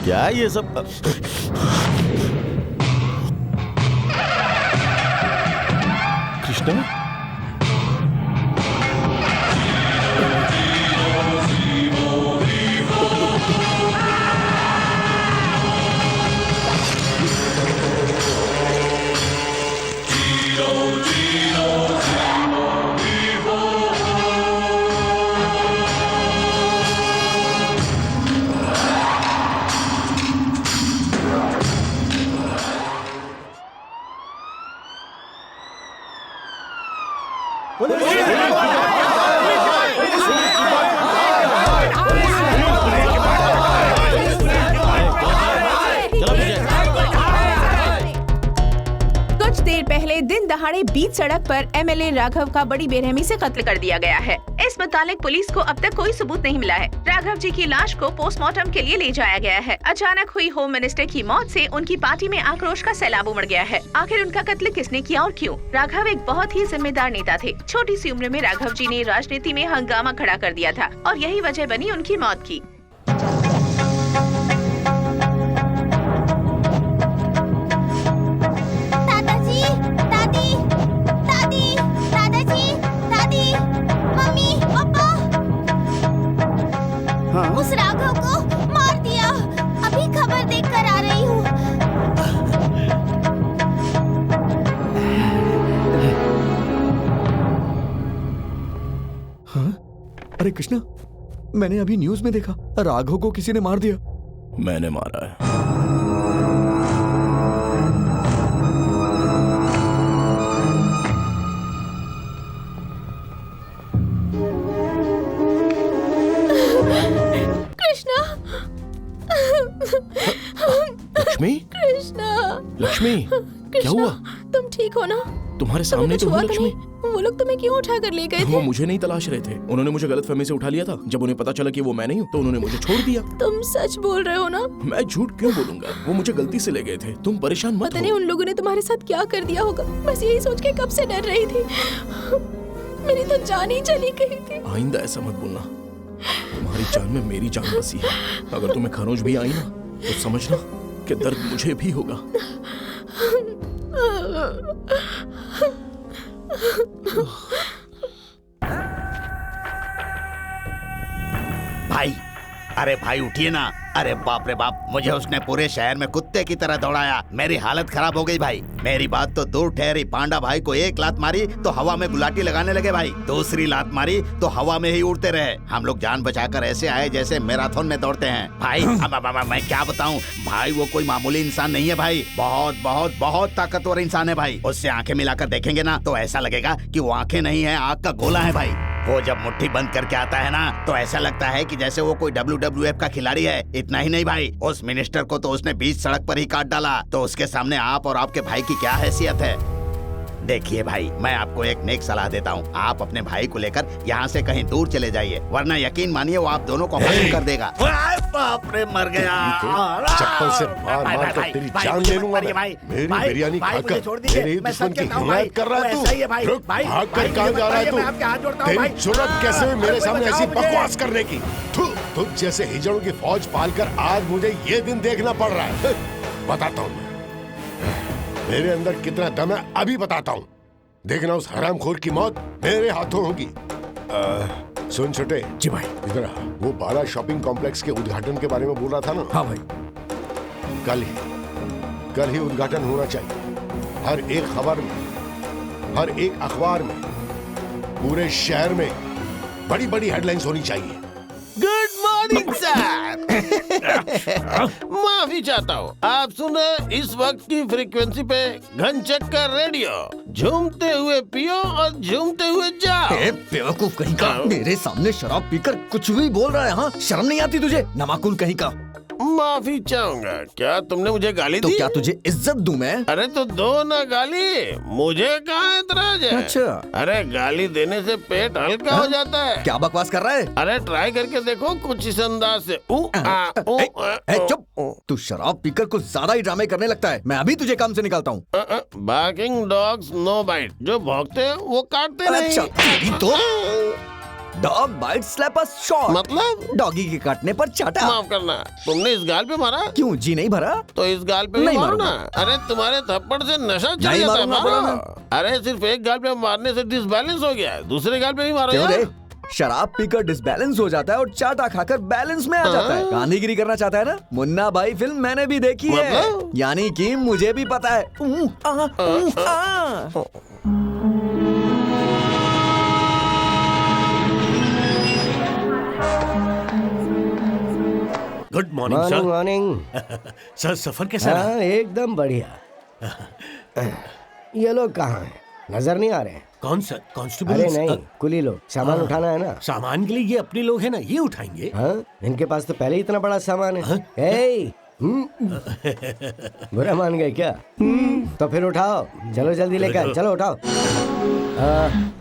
S11: क्या ये सब? कृष्णा,
S9: दहाड़े बीच सड़क पर एमएलए राघव का बड़ी बेरहमी से कत्ल कर दिया गया है। इस मुतालिक पुलिस को अब तक कोई सबूत नहीं मिला है। राघव जी की लाश को पोस्टमार्टम के लिए ले जाया गया है। अचानक हुई होम मिनिस्टर की मौत से उनकी पार्टी में आक्रोश का सैलाब उमड़ गया है। आखिर उनका कत्ल किसने किया और क्यों? राघव एक बहुत ही जिम्मेदार नेता थे। छोटी सी उम्र में राघव जी ने राजनीति में हंगामा खड़ा कर दिया था और यही वजह बनी उनकी मौत की।
S7: हाँ? अरे कृष्णा, मैंने अभी न्यूज में देखा राघव को किसी ने मार दिया।
S8: मैंने मारा है।
S3: कृष्णा,
S8: लक्ष्मी,
S3: कृष्णा,
S8: लक्ष्मी, क्या हुआ?
S3: तुम ठीक हो ना?
S8: तुम्हारे सामने तो हूँ लक्ष्मी।
S3: वो लोग तुम्हें क्यों उठा कर ले गए थे?
S8: वो मुझे नहीं तलाश रहे थे, उन्होंने मुझे गलतफहमी से उठा लिया था। जब उन्हें पता चला कि वो मैं नहीं हूँ तो उन्होंने मुझे छोड़ दिया।
S3: तुम सच बोल रहे हो ना?
S8: मैं झूठ क्यों बोलूंगा? वो मुझे गलती से ले गए थे। तुम परेशान मत
S3: पता
S8: हो।
S3: नहीं उन लोगों ने तुम्हारे साथ क्या कर दिया होगा। बस यही सोच के कब से डर रही थी। मेरी तो जान ही चली गई थी।
S8: आइंदा ऐसा मत बोलना। तुम्हारी जान में मेरी जान बसी है। अगर तुम्हें खरोंच भी आई ना तो समझना कि दर्द मुझे भी होगा।
S13: भाई, अरे भाई उठिए ना। अरे बाप रे बाप, मुझे उसने पूरे शहर में कुत्ते की तरह दौड़ाया। मेरी हालत खराब हो गई भाई। मेरी बात तो दूर ठहरी, पांडा भाई को एक लात मारी तो हवा में गुलाटी लगाने लगे भाई। दूसरी लात मारी तो हवा में ही उड़ते रहे। हम लोग जान बचाकर ऐसे आए जैसे मैराथन में दौड़ते हैं भाई। अब मैं क्या बताऊं भाई, वो कोई मामूली इंसान नहीं है भाई। बहुत बहुत बहुत ताकतवर इंसान है भाई। उससे आंखें मिलाकर देखेंगे ना तो ऐसा लगेगा कि वो आंखें नहीं है, आग का गोला है भाई। वो जब मुट्ठी बंद करके आता है ना तो ऐसा लगता है कि जैसे वो कोई WWF का खिलाड़ी है। इतना ही नहीं भाई, उस मिनिस्टर को तो उसने बीच सड़क पर ही काट डाला। तो उसके सामने आप और आपके भाई की क्या हैसियत है? देखिए भाई, मैं आपको एक नेक सलाह देता हूँ। आप अपने भाई को लेकर यहाँ से कहीं दूर चले जाइए, वरना यकीन मानिए वो आप दोनों को खत्म कर देगा। बाप रे, मर गया।
S15: चप्पल से मार मार कर तेरी जान ले लूंगा मैं। मेरी बिरयानी खाकर मेरे दुश्मन की हिमायत कर रहा है तू। रुक, भाग कर कहाँ जा रहा है तू? तेरी जुर्रत कैसे हुई मेरे सामने ऐसी बकवास करने की? तुझ जैसे हिजड़ों की फौज पालकर आज मुझे ये दिन देखना पड़ रहा है। बताता हूँ मेरे अंदर कितना दम है, अभी बताता हूँ। देखना उस हरामखोर की मौत मेरे हाथों होगी। सुन छोटे
S6: जी भाई।
S15: इधर आ। वो बाला शॉपिंग कॉम्प्लेक्स के उद्घाटन के बारे में बोल रहा था ना?
S6: हाँ भाई।
S15: कल ही उद्घाटन होना चाहिए। हर एक खबर में, हर एक अखबार में, पूरे शहर में बड़ी बड़ी हेडलाइंस होनी चाहिए।
S11: Good morning sir. माफी चाहता हूँ, आप सुने इस वक्त की फ्रीक्वेंसी पे घन चक्कर रेडियो। झूमते हुए पियो और झूमते हुए जाओ।
S7: बेवकूफ कहीं का, मेरे सामने शराब पीकर कुछ भी बोल रहा है। हाँ, शर्म नहीं आती तुझे? नमाकुल कहीं का।
S11: माफी चाहूंगा। क्या तुमने मुझे गाली दी?
S7: तो क्या तुझे इज्जत दूं मैं?
S11: अरे तो दो ना गाली, मुझे कहाँ एतराज है?
S7: अच्छा।
S11: अरे गाली देने से पेट हल्का हो जाता है।
S7: क्या बकवास कर रहा है?
S11: अरे ट्राई करके देखो कुछ इस अंदाज से।
S7: चुप। तू शराब पीकर कुछ ज्यादा ही ड्रामे करने लगता है। मैं अभी तुझे काम से निकालता हूँ।
S11: Barking dogs no bite. जो भौंकते हैं वो काटते नहीं।
S7: अच्छा, तेरी तो dog bite slap a shot.
S11: मतलब
S7: डॉगी के काटने पर चाटा।
S11: माफ करना, तुमने इस गाल पे मारा?
S7: क्यों जी नहीं भरा?
S11: तो इस गाल पे नहीं मारो ना। अरे तुम्हारे थप्पड़ से नशा चढ़ जाता है, मारो। अरे सिर्फ एक गाल पे मारने से डिसबैलेंस हो गया है, दूसरे गाल पे नहीं मारो यार।
S7: शराब पीकर डिसबैलेंस हो जाता है और चाटा खाकर बैलेंस में आ जाता है। गांधीगिरी करना चाहता है ना? मुन्ना भाई फिल्म मैंने भी देखी है, यानी कि मुझे भी पता है।
S2: Good morning sir.
S5: Morning.
S2: Sir सफर कैसा रहा?
S5: एकदम बढ़िया। ये लोग कहाँ हैं? नजर नहीं आ रहे हैं।
S2: कौन सर? कांस्टेबल?
S5: अरे नहीं, कुली लोग। सामान उठाना है ना।
S2: सामान के लिए ये अपने लोग हैं ना, ये उठाएंगे।
S5: हाँ, इनके पास तो पहले ही इतना बड़ा सामान है। ए, बुरा मान गए क्या? तो फिर उठाओ, चलो जल्दी लेकर चलो, उठाओ।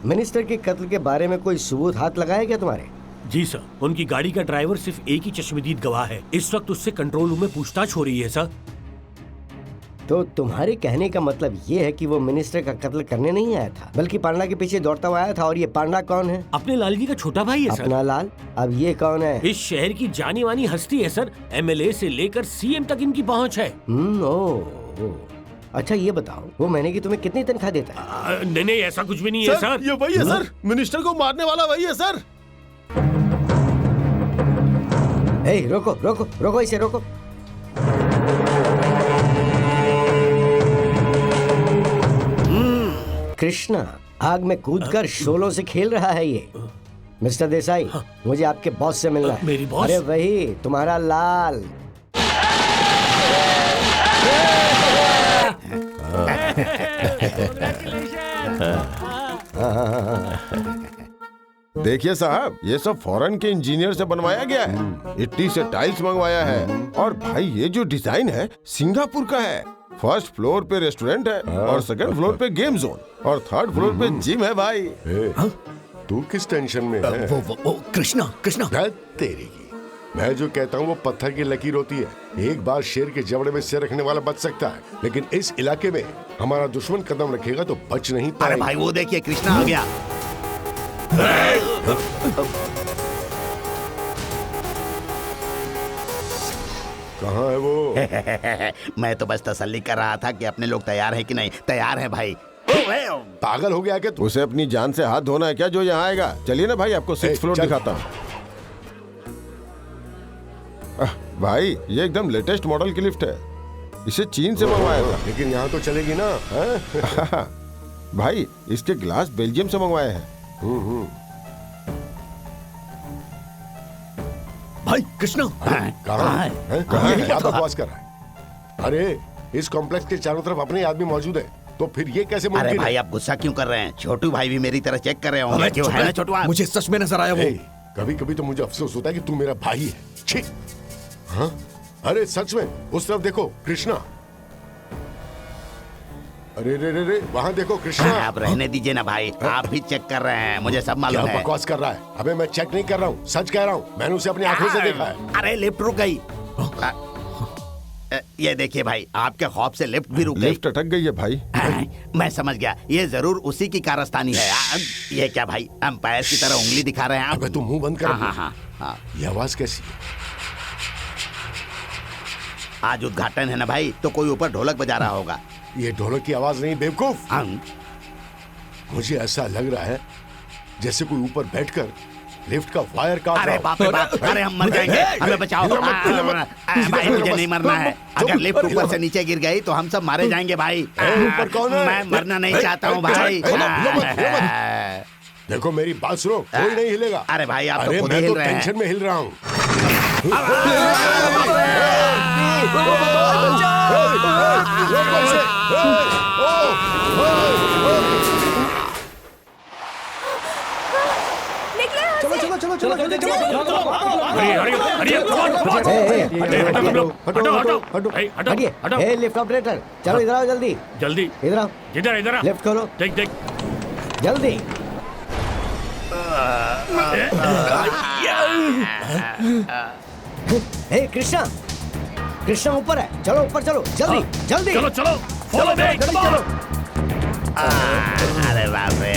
S5: मिनिस्टर के कत्ल के बारे में कोई सबूत हाथ लगाया क्या तुम्हारे?
S2: जी सर, उनकी गाड़ी का ड्राइवर सिर्फ एक ही चश्मदीद गवाह है। इस वक्त उससे कंट्रोल रूम में पूछताछ हो रही है सर।
S5: तो तुम्हारे कहने का मतलब ये है कि वो मिनिस्टर का कत्ल करने नहीं आया था, बल्कि पांडा के पीछे दौड़ता हुआ आया था। और ये पांडा कौन है?
S2: अपने लाल जी का छोटा भाई है सर।
S5: अपना लाल? अब ये कौन है?
S2: इस शहर की जानी मानी हस्ती है सर। MLA से लेकर CM तक इनकी पहुंच है।
S5: अच्छा ये बताओ, वो महीने की तुम्हें कितनी तनख्वाह देता है?
S2: नहीं, ऐसा कुछ भी नहीं है सर।
S11: ये वही है सर, मिनिस्टर को मारने वाला वही है सर।
S5: रोको रोको रोको, इसे रोको। कृष्णा आग में कूदकर शोलों से खेल रहा है ये। मिस्टर देसाई, मुझे आपके बॉस से मिलना है।
S2: मेरी बॉस?
S5: अरे वही, तुम्हारा लाल।
S15: देखिए साहब, ये सब फॉरेन के इंजीनियर से बनवाया गया है। इटली से टाइल्स मंगवाया है। और भाई ये जो डिजाइन है सिंगापुर का है। फर्स्ट फ्लोर पे रेस्टोरेंट है और सेकंड फ्लोर पे गेम जोन और थर्ड फ्लोर पे जिम है भाई।
S11: तू किस टेंशन में है?
S16: वो कृष्णा
S11: तेरी की। मैं जो कहता हूँ वो पत्थर की लकीर होती है। एक बार शेर के जबड़े में सिर रखने वाला बच सकता है, लेकिन इस इलाके में हमारा दुश्मन कदम रखेगा तो बच नहीं पाएगा।
S13: अरे भाई वो देखिए कृष्णा आ गया।
S11: कहाँ है वो?
S13: मैं तो बस तसल्ली कर रहा था कि अपने लोग तैयार हैं कि नहीं। तैयार हैं भाई।
S11: पागल हो गया क्या तू?
S15: उसे अपनी जान से हाथ धोना है क्या जो यहाँ आएगा? चलिए ना भाई, आपको 6th फ्लोर दिखाता हूँ। भाई ये एकदम लेटेस्ट मॉडल की लिफ्ट है। इसे चीन से मंगवाया था।
S11: लेकिन यहाँ तो चलेगी ना?
S15: भाई इसके ग्लास बेल्जियम से मंगवाए हैं।
S16: भाई कृष्णा
S11: कहाँ है? क्या बकवास कर रहा है? अरे इस कॉम्प्लेक्स के चारों तरफ अपने आदमी मौजूद है, तो फिर ये कैसे मुमकिन है?
S13: अरे भाई आप गुस्सा क्यों कर रहे हैं? छोटू भाई भी मेरी तरह चेक कर रहे होंगे। क्यों है ना छोटू?
S16: मुझे सच में नजर आया वो।
S11: कभी कभी तो मुझे अफसोस होता है कि तू मेरा भाई है। छी! हाँ? अरे सच में उस तरफ देखो कृष्णा। अरे रे रे रे वहाँ देखो कृष्णा।
S13: आप रहने दीजिए ना भाई, आप भी चेक कर रहे हैं, मुझे सब मालूम है।
S11: बकवास कर रहा है? अबे मैं चेक नहीं कर रहा हूँ, सच कह रहा हूँ। मैंने उसे अपनी आंखों से देखा है।
S13: अरे लिफ्ट रुक गई। ये देखिए भाई, आपके खौफ से लिफ्ट भी रुक गई।
S15: लिफ्ट अटक गई है भाई।
S13: मैं समझ गया, ये जरूर उसी की कारस्तानी है। ये क्या भाई, अंपायर की तरह उंगली दिखा रहे हैं आप?
S11: अबे तू मुंह बंद कर।
S13: हाँ।
S11: ये आवाज कैसी है?
S13: आज उद्घाटन है ना भाई, तो कोई ऊपर ढोलक बजा रहा होगा।
S11: ये ढोलक की आवाज नहीं बेवकूफ। मुझे ऐसा लग रहा है जैसे कोई ऊपर बैठकर लिफ्ट का वायर काट रहा।
S13: अरे बाप रे बाप, अरे हम मर जाएंगे, हमें बचाओ। भाई मुझे नहीं मरना है। अगर लिफ्ट ऊपर से नीचे गिर गई तो हम सब मारे जाएंगे भाई।
S11: ऊपर कौन है?
S13: मैं मरना नहीं चाहता हूँ भाई।
S11: देखो मेरी बात सुनो, कोई नहीं हिलेगा।
S13: अरे भाई आप तो
S11: अरे
S13: खुद
S11: मैं
S13: हिल
S11: तो
S13: रहे हैं।
S11: टेंशन में हिल रहा हूँ।
S6: चलो चलो चलो चलो
S5: हटिए। लिफ्ट ऑपरेटर, चलो इधर आओ जल्दी।
S2: जल्दी
S5: इधर आओ।
S2: इधर इधर आ।
S5: लिफ्ट खोलो।
S2: देख देख
S5: जल्दी। हे कृष्णा, कृष्णा ऊपर है। चलो ऊपर चलो, जल्दी जल्दी।
S2: चलो चलो फॉलो मी।
S5: चलो।
S13: अरे बाप रे।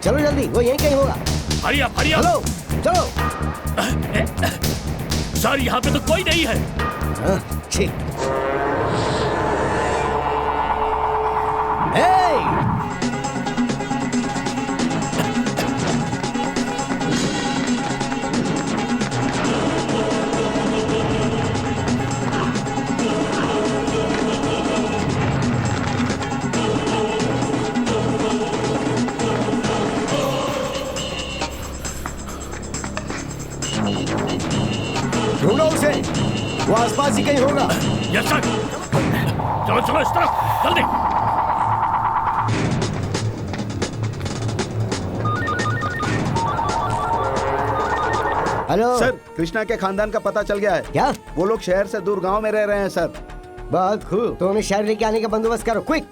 S5: चलो जल्दी, वो यहीं कहीं होगा।
S2: Hurry up hurry up.
S5: चलो चलो।
S2: सर यहाँ पे तो कोई नहीं है।
S5: ठीक। ढूंढो उसे, वो आसपास ही कहीं होगा।
S2: Yes sir. चलो चलो इस तरफ जल्दी।
S5: हेलो
S4: सर, कृष्णा के खानदान का पता चल गया है।
S5: क्या?
S4: वो लोग शहर से दूर गांव में रह रहे हैं सर।
S5: बहुत खूब, तो उन्हें शहर लेके आने का बंदोबस्त करो, क्विक।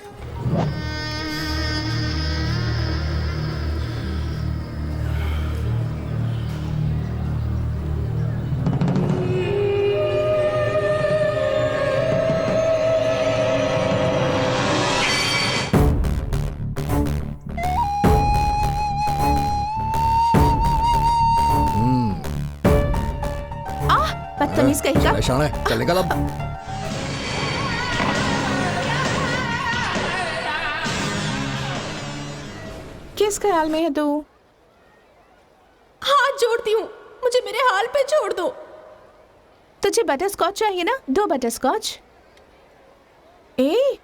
S9: बदतमीज कहीं का।
S6: परेशान है, चलेगा लब।
S9: किस ख्याल में है तू?
S3: हाथ जोड़ती हूँ, मुझे मेरे हाल पे छोड़ दो।
S9: तुझे बटर स्कॉच चाहिए ना? 2 बटर स्कॉच। ए,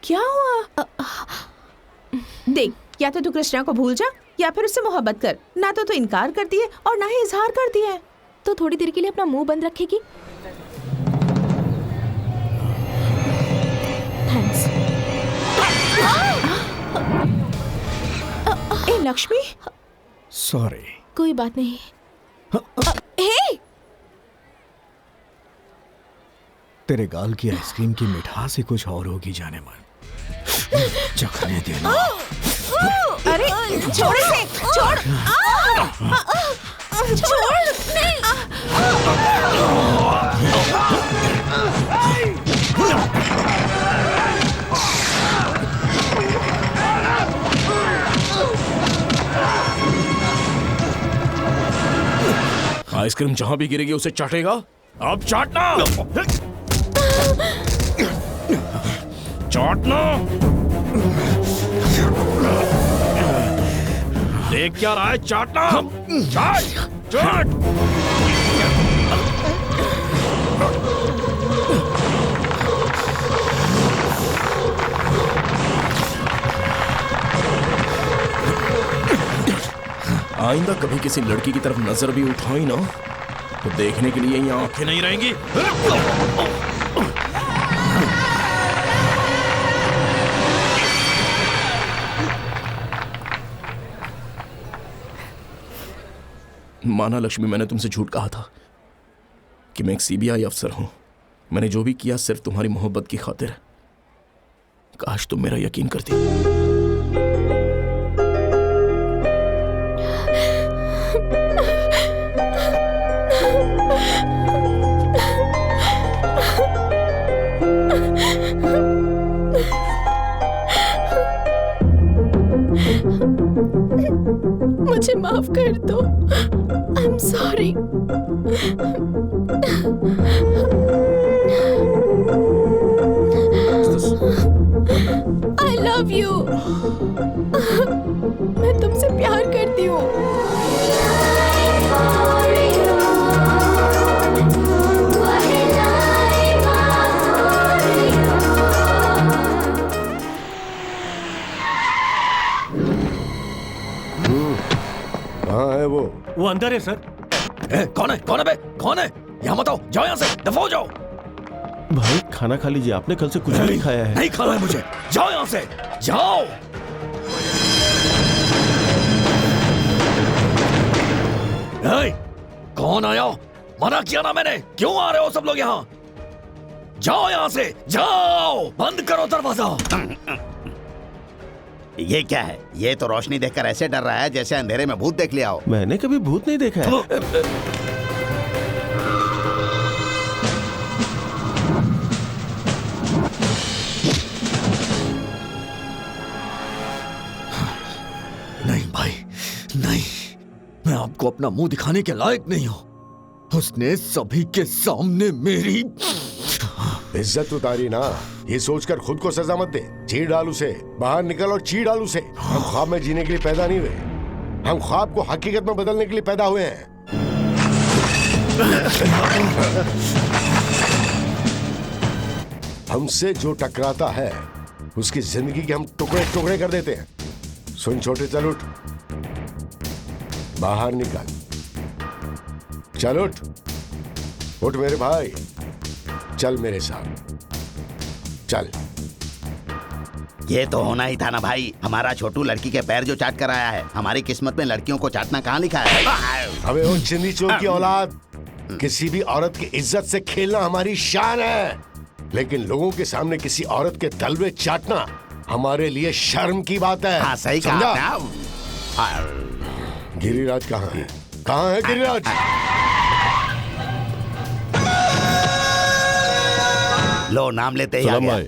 S9: क्या हुआ? देख, या तो तू कृष्णा को भूल जा या फिर उससे मोहब्बत कर। ना तो तू इनकार करती है और ना ही इजहार करती है।
S3: तो थोड़ी देर के लिए अपना मुंह बंद रखेगी? थैंक्स।
S9: ए लक्ष्मी,
S16: सॉरी।
S3: कोई बात नहीं।
S9: हे,
S16: तेरे गाल की आइसक्रीम की मिठास ही कुछ और होगी, जाने मन। चखने देना।
S9: अरे छोड़ इसे, छोड़। छोड़ नहीं।
S8: आइसक्रीम जहां भी गिरेगी उसे चाटेगा। अब चाटना, चाटना। देख क्या रहा है, चाटना। चाट, चाट। आइंदा कभी किसी लड़की की तरफ नजर भी उठाई ना तो देखने के लिए यहाँ आंखें नहीं रहेंगी। माना लक्ष्मी, मैंने तुमसे झूठ कहा था कि मैं एक सीबीआई अफसर हूं। मैंने जो भी किया सिर्फ तुम्हारी मोहब्बत की खातिर। काश तुम मेरा यकीन करती।
S3: मुझे माफ कर दो। I am sorry. I love you. मैं तुमसे प्यार करती हूँ।
S11: कहाँ है वो?
S2: वो अंदर है सर।
S16: कौन है? कौन है बे? कौन है? यहाँ मत आओ, जाओ यहाँ से, दफा हो जाओ।
S11: भाई खाना खा लीजिए, आपने कल से कुछ नहीं खाया है।
S16: नहीं खाना है मुझे, जाओ यहाँ से, जाओ। कौन आया? मना किया ना मैंने। क्यों आ रहे हो सब लोग यहाँ? जाओ यहाँ से, जाओ। बंद करो दरवाजा।
S13: ये क्या है? ये तो रोशनी देखकर ऐसे डर रहा है जैसे अंधेरे में भूत देख लिया हो।
S11: मैंने कभी भूत नहीं देखा है।
S16: नहीं भाई, नहीं, मैं आपको अपना मुंह दिखाने के लायक नहीं हूं। उसने सभी के सामने मेरी
S15: इज्जत उतारी ना, ये सोचकर खुद को सजा मत दे। चीर डाल उसे, बाहर निकल और चीर डाल उसे। हम ख्वाब में जीने के लिए पैदा नहीं हुए, हम ख्वाब को हकीकत में बदलने के लिए पैदा हुए हैं। हमसे जो टकराता है उसकी जिंदगी के हम टुकड़े टुकड़े कर देते हैं। सुन छोटे, चल उठ, बाहर निकल, चल उठ, उठ मेरे भाई, चल मेरे साथ, चल।
S13: ये तो होना ही था ना भाई। हमारा छोटू लड़की के पैर जो चाट कर आया है। हमारी किस्मत में लड़कियों को चाटना कहाँ लिखा है?
S15: अबे ओ चिंदी चोर की औलाद, किसी भी औरत की इज्जत से खेलना हमारी शान है, लेकिन लोगों के सामने किसी औरत के तलवे चाटना हमारे लिए शर्म की बात है।
S13: हाँ, सही कहा।
S15: गिरिराज कहाँ है? कहाँ है गिरिराज?
S13: लो, नाम लेते ही आ गया।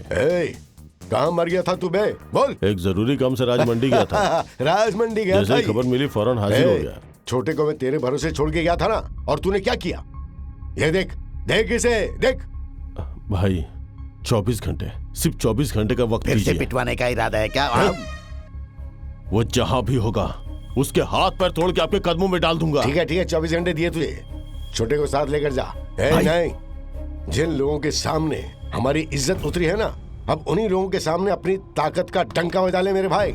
S15: कहाँ मर गया था तू बे? बोल।
S11: एक जरूरी काम से राजमंडी गया था।
S15: राजमंडी गया था?
S11: जैसे खबर मिली फौरन हाजिर हो गया।
S15: छोटे को मैं तेरे भरोसे छोड़ के गया था ना, और तूने क्या किया? ये देख, देख इसे, देख।
S11: भाई 24 घंटे, सिर्फ 24 घंटे का वक्त
S13: फिर से
S11: दीजिए।
S13: पिटवाने का इरादा है क्या?
S11: वो जहां भी होगा उसके हाथ पैर तोड़ के आपके कदमों में डाल दूंगा।
S15: ठीक है, ठीक है, 24 घंटे दिए तुझे। छोटे को साथ लेकर जा। नहीं, जिन लोगों के सामने
S17: हमारी इज्जत उतरी है ना, अब उन्हीं लोगों के सामने अपनी ताकत का डंका बजा ले मेरे भाई।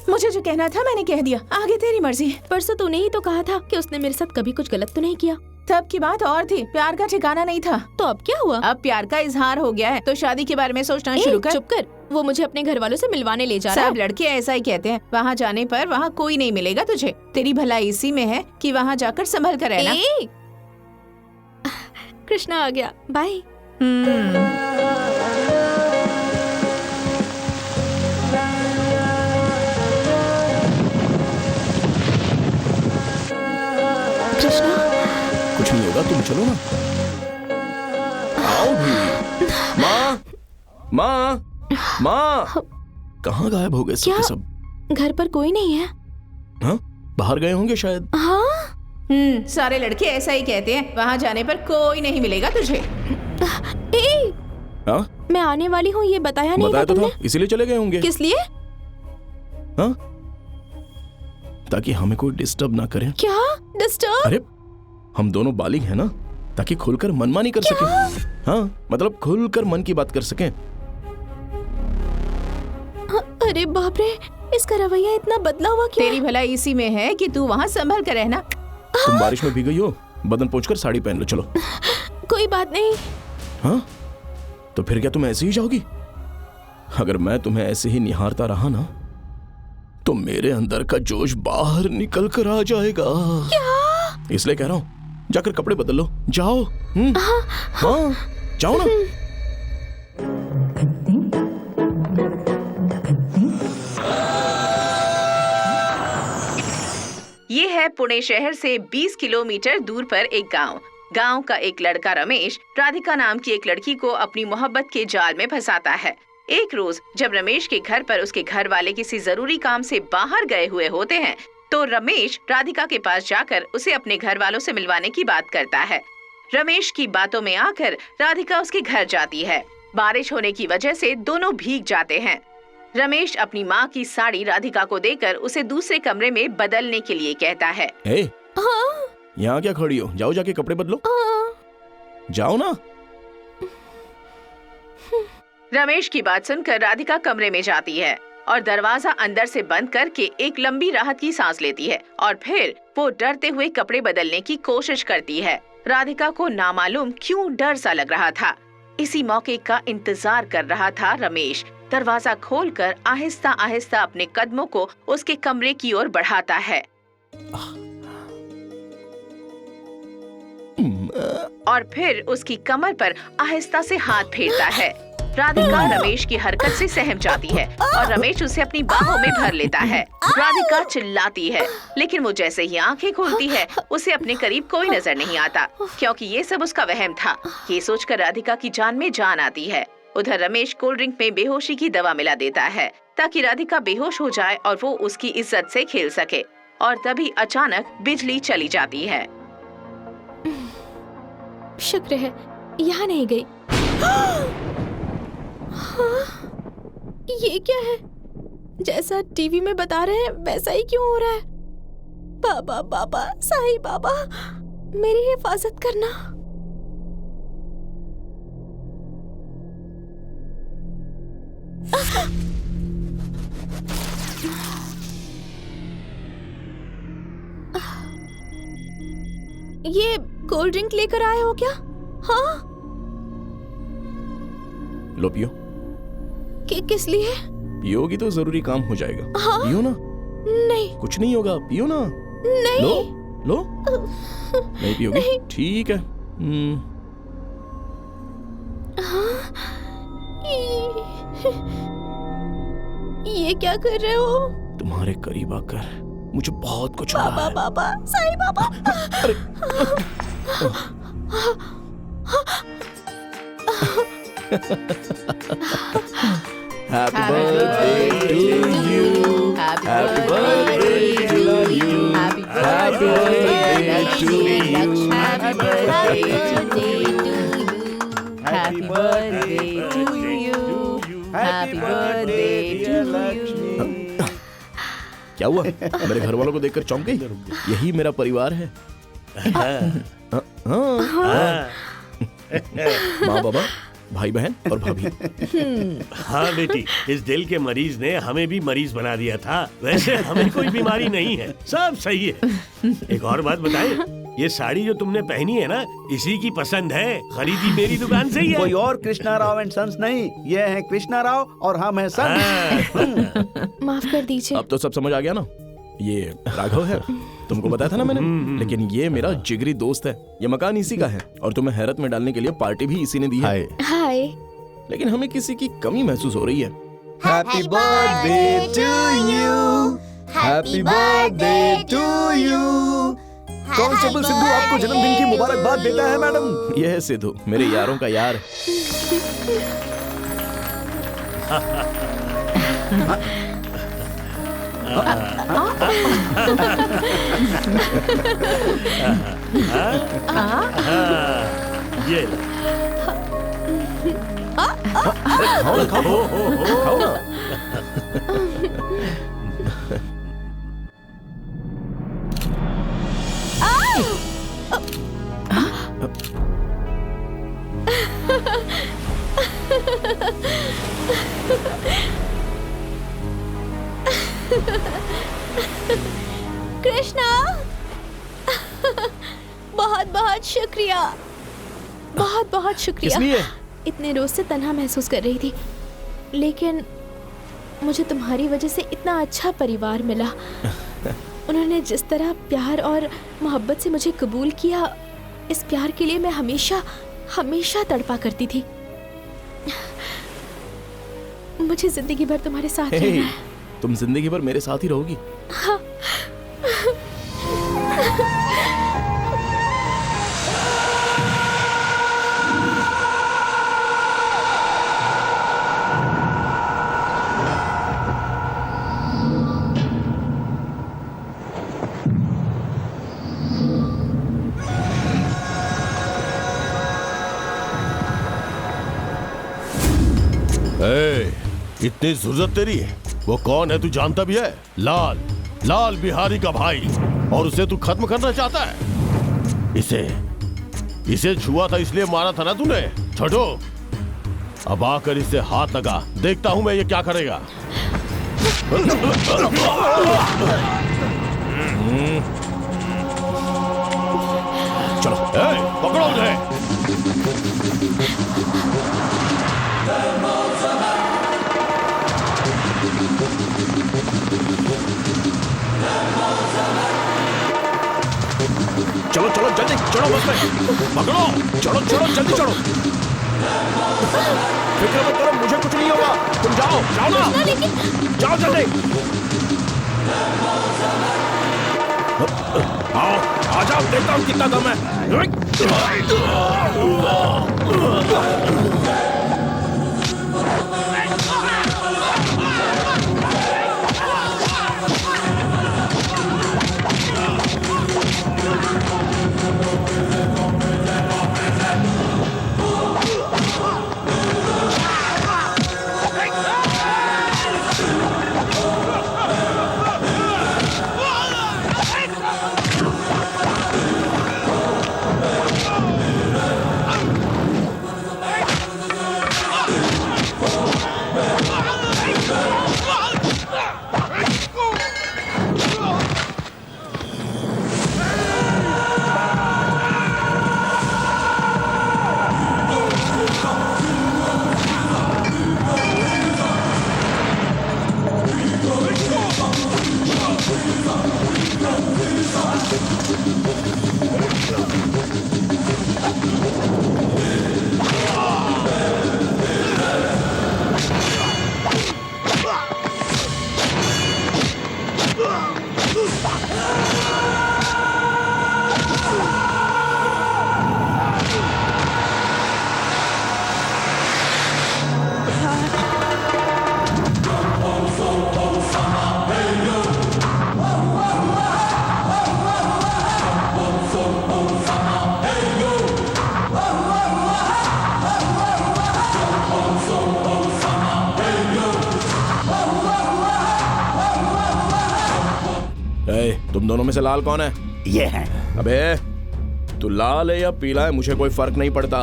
S9: मुझे जो कहना था मैंने कह दिया, आगे तेरी मर्जी।
S3: परसों तूने ही तो कहा था कि उसने मेरे साथ कभी कुछ गलत तो नहीं किया।
S9: तब की बात और थी, प्यार का ठिकाना नहीं था।
S3: तो अब क्या हुआ?
S9: अब प्यार का इजहार हो गया है, तो शादी के बारे में सोचना शुरू कर।
S3: चुप कर, वो मुझे अपने घर वालों से मिलवाने ले जा रहा है।
S9: सब लड़के ऐसा ही कहते हैं, वहाँ जाने पर वहाँ कोई नहीं मिलेगा तुझे। तेरी भलाई इसी में है कि वहाँ जाकर संभल कर रहना।
S3: कृष्णा आ गया, बाय। कृष्णा,
S8: कुछ नहीं होगा, तुम चलो ना। आओ भी। माँ, माँ, माँ, कहाँ गायब हो गए सब के सब?
S3: घर पर कोई नहीं है।
S8: हाँ, बाहर गए होंगे शायद।
S9: हाँ, सारे लड़के ऐसा ही कहते हैं, वहाँ जाने पर कोई नहीं मिलेगा तुझे।
S3: हाँ? मैं आने वाली हूँ ये बताया नहीं था तुमने?
S8: इसीलिए चले गए होंगे।
S3: किस लिए?
S8: हाँ? ताकि हमें कोई डिस्टर्ब ना करे।
S3: क्या डिस्टर्ब?
S8: अरे हम दोनों बालिग हैं ना, ताकि खुलकर मनमानी कर सकें। हाँ, मतलब खुलकर मन की बात कर सकें।
S3: अरे बाप रे, इसका रवैया इतना बदला हुआ क्यों?
S9: तेरी भलाई इसी में है कि तू वहाँ संभल कर रहना।
S8: तुम बारिश में भीग गई हो, बदन पोंछकर साड़ी पहन लो, चलो।
S3: कोई बात नहीं।
S8: हाँ? तो फिर क्या तुम ऐसे ही जाओगी? अगर मैं तुम्हें ऐसे ही निहारता रहा ना, तो मेरे अंदर का जोश बाहर निकल कर आ जाएगा।
S3: क्या?
S8: इसलिए कह रहा हूँ, जाकर कपड़े बदल लो, जाओ। हाँ, जाओ ना।
S9: ये है पुणे शहर से 20 किलोमीटर दूर पर एक गांव। गांव का एक लड़का रमेश राधिका नाम की एक लड़की को अपनी मोहब्बत के जाल में फंसाता है। एक रोज जब रमेश के घर पर उसके घर वाले किसी जरूरी काम से बाहर गए हुए होते हैं, तो रमेश राधिका के पास जाकर उसे अपने घर वालों से मिलवाने की बात करता है। रमेश की बातों में आकर राधिका उसके घर जाती है। बारिश होने की वजह से दोनों भीग जाते हैं। रमेश अपनी माँ की साड़ी राधिका को देकर उसे दूसरे कमरे में बदलने के लिए कहता है।
S3: हाँ?
S8: यहाँ क्या खड़ी हो? जाओ जाके कपड़े बदलो। जाओ ना।
S9: रमेश की बात सुनकर राधिका कमरे में जाती है और दरवाजा अंदर से बंद करके एक लंबी राहत की सांस लेती है और फिर वो डरते हुए कपड़े बदलने की कोशिश करती है। राधिका को नामालूम क्यों डर सा लग रहा था। इसी मौके का इंतजार कर रहा था रमेश। दरवाजा खोलकर आहिस्ता आहिस्ता अपने कदमों को उसके कमरे की ओर बढ़ाता है और फिर उसकी कमर पर आहिस्ता से हाथ फेरता है। राधिका रमेश की हरकत से सहम जाती है और रमेश उसे अपनी बाहों में भर लेता है। राधिका चिल्लाती है, लेकिन वो जैसे ही आंखें खोलती है उसे अपने करीब कोई नजर नहीं आता, क्योंकि ये सब उसका वहम था। ये सोचकर राधिका की जान में जान आती है। उधर रमेश कोल्ड ड्रिंक में बेहोशी की दवा मिला देता है ताकि राधिका बेहोश हो जाए और वो उसकी इज्जत से खेल सके। और तभी अचानक बिजली चली जाती है।
S3: शुक्र है यहाँ नहीं गई। ये क्या है? जैसा टीवी में बता रहे हैं वैसा ही क्यों हो रहा है? बाबा बाबा साईं बाबा, मेरी हिफाजत करना। ये कोल्ड ड्रिंक लेकर आए हो क्या? हाँ।
S8: लो पियो।
S3: किस लिए?
S8: पियोगी तो जरूरी काम हो जाएगा।
S3: हाँ?
S8: पियो ना।
S3: नहीं।
S8: कुछ नहीं होगा, पियो ना।
S3: नहीं।
S8: लो। नहीं पियोगी? ठीक है।
S3: हाँ? ये क्या कर रहे हो?
S8: तुम्हारे करीब आकर मुझे बहुत कुछ हो रहा
S3: बाबा
S8: है।
S3: बाबा साईं बाबा।
S8: अरे Happy birthday to you. Happy birthday to you. Happy birthday to you.
S9: Happy birthday to you. Happy birthday to you. Happy birthday to you.
S8: क्या हुआ? मेरे घर वालों को देखकर चौंक गई? यही मेरा परिवार है। माँ बाबा, भाई बहन और भाभी।
S2: हाँ बेटी, इस दिल के मरीज ने हमें भी मरीज बना दिया था। वैसे हमें कोई बीमारी नहीं है, सब सही है। एक और बात बताएं, ये साड़ी जो तुमने पहनी है ना, इसी की पसंद है, खरीदी मेरी दुकान से ही है।
S4: कोई और कृष्णा राव एंड सन्स नहीं, ये है कृष्णा राव और हम हैं सन्स।
S3: माफ कर दीजिए।
S8: अब तो सब समझ आ गया ना, ये राघव है, तुमको बताया था ना मैंने। लेकिन ये मेरा जिगरी दोस्त है, ये मकान इसी का है और तुम्हें हैरत में डालने के लिए पार्टी भी इसी ने दी है।
S3: हाय।
S8: लेकिन हमें किसी की कमी महसूस हो रही है।
S7: Happy birthday to you, happy birthday to you. Constable Sidhu आपको जन्मदिन की मुबारकबाद देता है मैडम।
S8: यह है सिद्धू, मेरे यारों का यार।
S2: ये
S8: खाओ ना, खाओ ना।
S3: कृष्णा, बहुत बहुत शुक्रिया, बहुत बहुत शुक्रिया।
S8: किस लिए?
S3: इतने रोज से तन्हा महसूस कर रही थी, लेकिन मुझे तुम्हारी वजह से इतना अच्छा परिवार मिला। उन्होंने जिस तरह प्यार और मोहब्बत से मुझे कबूल किया, इस प्यार के लिए मैं हमेशा हमेशा तड़पा करती थी। मुझे जिंदगी भर तुम्हारे साथ रहना है।
S8: तुम जिंदगी भर मेरे साथ ही रहोगी।
S3: हाँ।
S11: इतनी जरूरत तेरी है? वो कौन है तू जानता भी है? लाल, लाल बिहारी का भाई, और उसे तू खत्म करना चाहता है? इसे छुआ था इसलिए मारा था ना तूने? छोटो, अब आकर इससे हाथ लगा, देखता हूं मैं ये क्या करेगा।
S8: चलो,
S11: पकड़ो उन्हें।
S8: चलो चलो जल्दी चढ़ो बस में, पकड़ो, चलो चलो जल्दी चढ़ो। फिक्र मत करो, मुझे कुछ नहीं होगा, तुम जाओ जाओ ना, जाओ जल्दी। आओ आ जाओ, देखता हूँ कितना दम है। तुम दोनों में से लाल कौन है?
S13: ये है।
S8: अबे तू लाल है या पीला है मुझे कोई फर्क नहीं पड़ता।